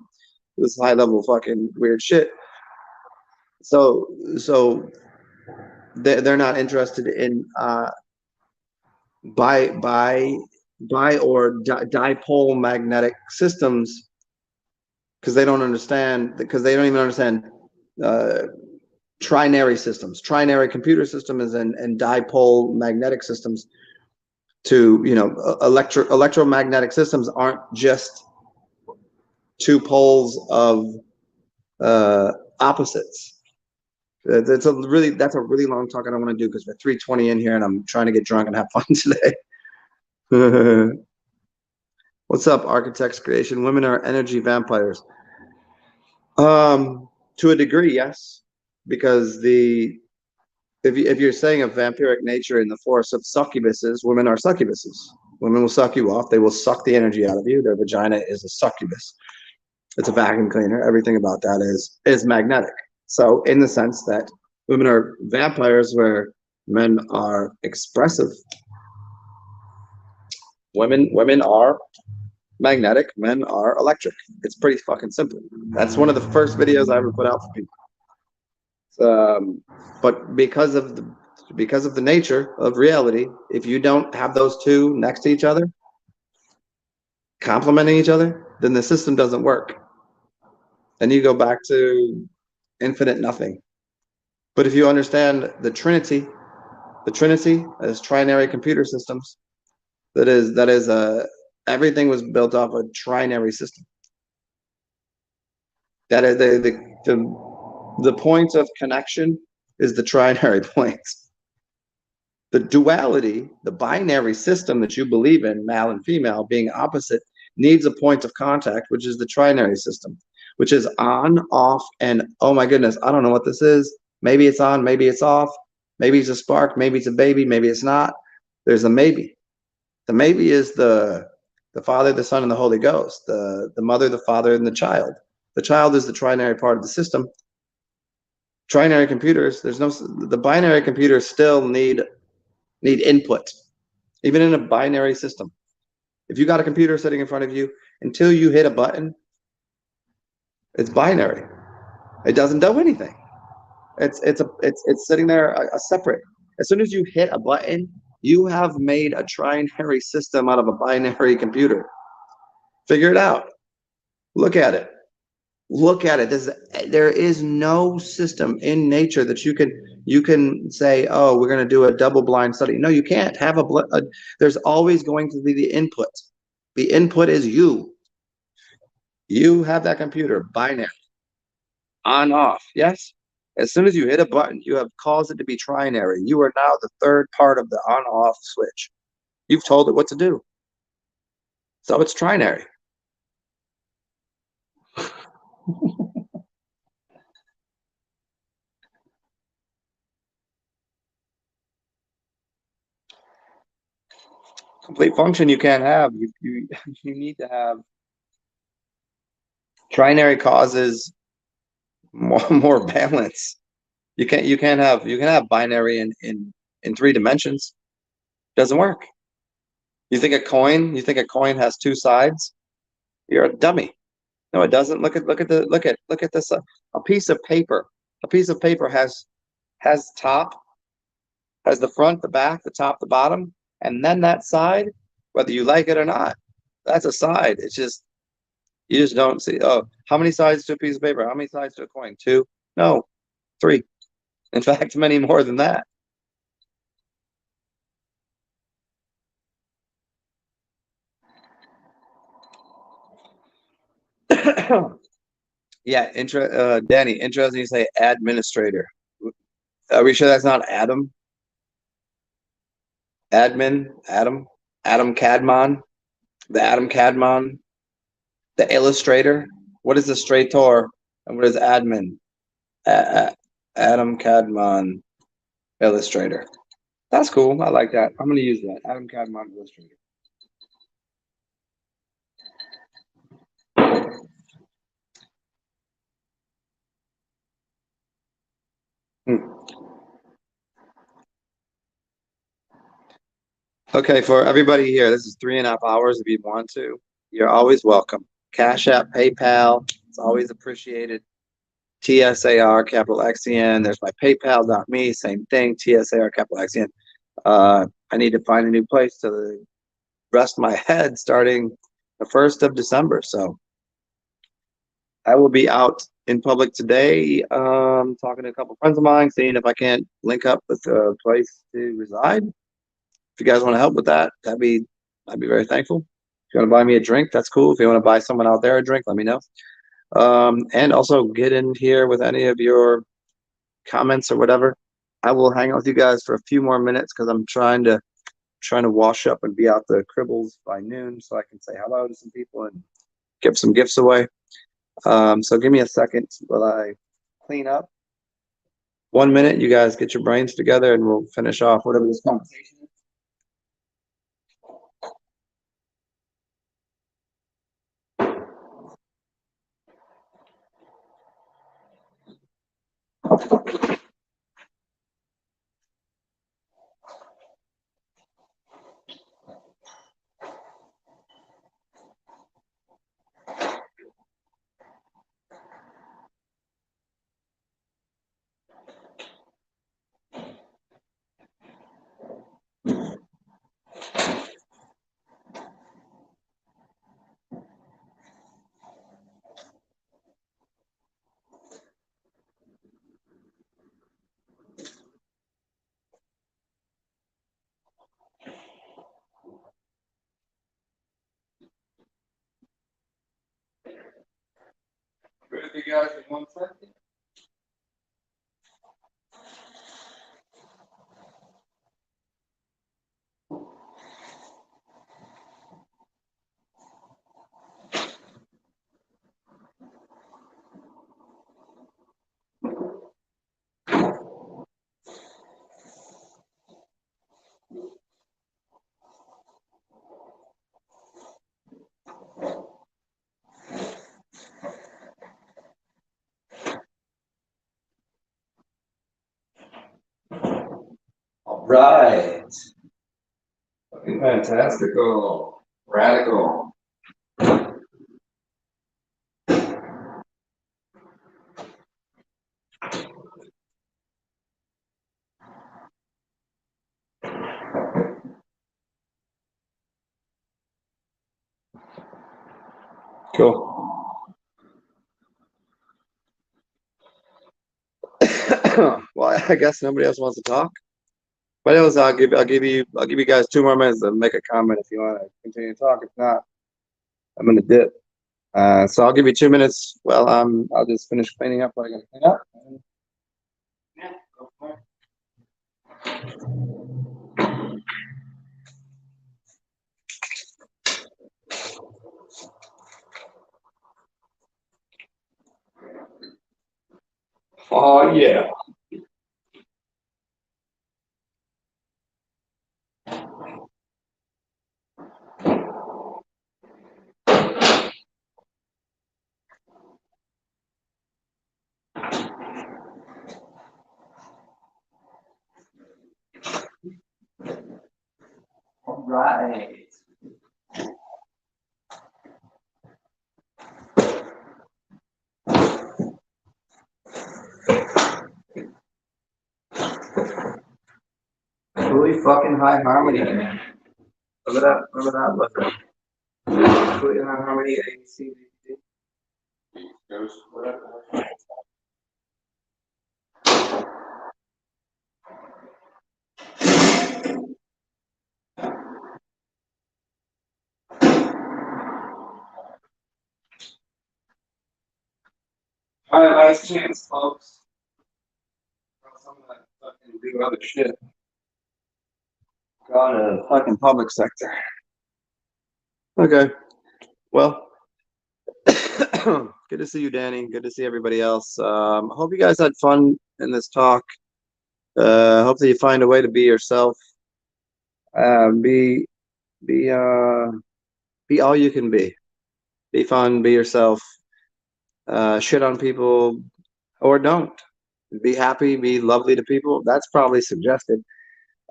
This high level fucking weird shit. So they're not interested in bi bi bi or dipole magnetic systems because they don't understand because they don't even understand uh, trinary systems. Trinary computer systems and dipole magnetic systems. To electromagnetic systems aren't just two poles of opposites. That's a really long talk I don't want to do because we're 3:20 in here and I'm trying to get drunk and have fun today. What's up, Architects Creation? Women are energy vampires. To a degree, yes, because if you're saying a vampiric nature in the force of succubuses, women are succubuses. Women will suck you off. They will suck the energy out of you. Their vagina is a succubus. It's a vacuum cleaner. Everything about that is magnetic. So in the sense that women are vampires where men are expressive. Women are magnetic, men are electric. It's pretty fucking simple. That's one of the first videos I ever put out for people. But because of the nature of reality, if you don't have those two next to each other, complementing each other, then the system doesn't work. Then you go back to infinite nothing. But if you understand the Trinity as trinary computer systems, that is everything was built off a trinary system. That is the point of connection is the trinary point. The duality, the binary system that you believe in, male and female being opposite, needs a point of contact, which is the trinary system, which is on, off, and oh my goodness, I don't know what this is. Maybe it's on, maybe it's off, maybe it's a spark, maybe it's a baby, maybe it's not. There's a maybe. The maybe is the Father, the Son, and the Holy Ghost, the mother, the father, and the child. The child is the trinary part of the system. Trinary computers, the binary computers still need input, even in a binary system. If you got a computer sitting in front of you, until you hit a button, it's binary. It doesn't do anything. It's sitting there a separate. As soon as you hit a button, you have made a trinary system out of a binary computer. Figure it out. Look at it. Look at it. There is no system in nature that you can say, oh, we're going to do a double blind study. No, you can't have there's always going to be the input. The input is you. You have that computer binary on off. Yes. As soon as you hit a button, you have caused it to be trinary. You are now the third part of the on off switch. You've told it what to do. So it's trinary. Complete function you can't have. You need to have trinary causes more balance. You can have binary in 3 dimensions. Doesn't work. You think a coin has two sides? You're a dummy. No, it doesn't. Look at this. A piece of paper. A piece of paper has top, has the front, the back, the top, the bottom, and then that side, whether you like it or not, that's a side. It's just you just don't see. Oh, how many sides to a piece of paper? How many sides to a coin? Two? No, three. In fact, many more than that. Yeah, Danny, interesting you say administrator. Are we sure that's not Adam? Adam Cadmon, the Adam Cadmon, the illustrator. What is the straightor and what is admin? Adam Cadman Illustrator. That's cool. I like that. I'm going to use that. Adam Cadman Illustrator. Okay, for everybody here, this is 3.5 hours if you want to. You're always welcome. Cash App, PayPal, it's always appreciated. TSAR, capital XEN. There's my PayPal.me, same thing, TSAR, capital XEN. I need to find a new place to rest my head starting the 1st of December. So I will be out in public today, talking to a couple friends of mine, seeing if I can't link up with a place to reside. If you guys want to help with that, I'd be very thankful. If you want to buy me a drink, that's cool. If you want to buy someone out there a drink, let me know. And also get in here with any of your comments or whatever. I will hang out with you guys for a few more minutes because I'm trying to wash up and be out the Cribbles by noon so I can say hello to some people and give some gifts away. So give me a second while I clean up. 1 minute, you guys get your brains together and we'll finish off whatever this conversation is. With you guys in 1 second. All right. Fantastical. Radical. Cool. Well, I guess nobody else wants to talk. But else, I'll give you guys 2 more minutes to make a comment if you want to continue to talk. If not, I'm gonna dip. So I'll give you 2 minutes. Well, I'll just finish cleaning up what I gotta clean up. And, yeah, go from there. Oh yeah. All right. Really fucking high harmony, man. Look at that. Look at that. Look at that. Really high harmony. A, C, D, D. Goes whatever. All right, last chance, folks. Some of that fucking big other shit. Gone to the fucking public sector. Okay. Well, Good to see you, Danny. Good to see everybody else. Hope you guys had fun in this talk. Hopefully you find a way to be yourself. Uh, be be be all you can be. Be fun. Be yourself. Shit on people or don't. Be happy. Be lovely to people. That's probably suggested.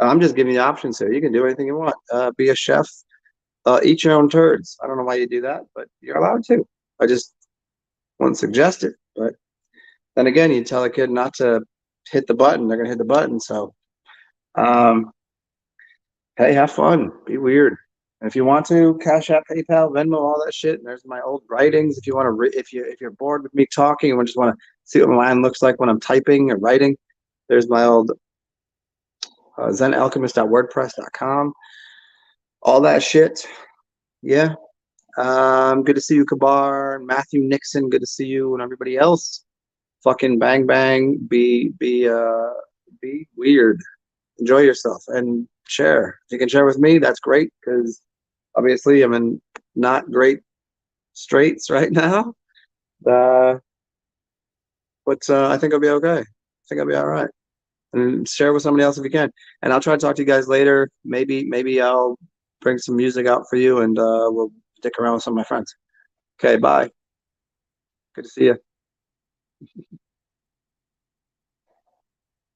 I'm just giving you options here. You can do anything you want. Be a chef. Eat your own turds. I don't know why you do that, but you're allowed to. I just wouldn't suggest it. But then again, you tell a kid not to hit the button, they're gonna hit the button. So, um, hey, have fun. Be weird. And if you want to, Cash App, PayPal, Venmo, all that shit. And there's my old writings. If you want to, if you're bored with me talking and just want to see what my mind looks like when I'm typing or writing, there's my old zenalchemist.wordpress.com. All that shit. Yeah. Good to see you, Kabar, Matthew Nixon. Good to see you, and everybody else. Fucking bang bang. Be weird. Enjoy yourself and share. If you can share with me, that's great because obviously I'm in not great straits right now. Uh, but I think I'll be okay. I think I'll be all right. And share with somebody else if you can. And I'll try to talk to you guys later. Maybe I'll bring some music out for you and we'll stick around with some of my friends. Okay, bye. Good to see you.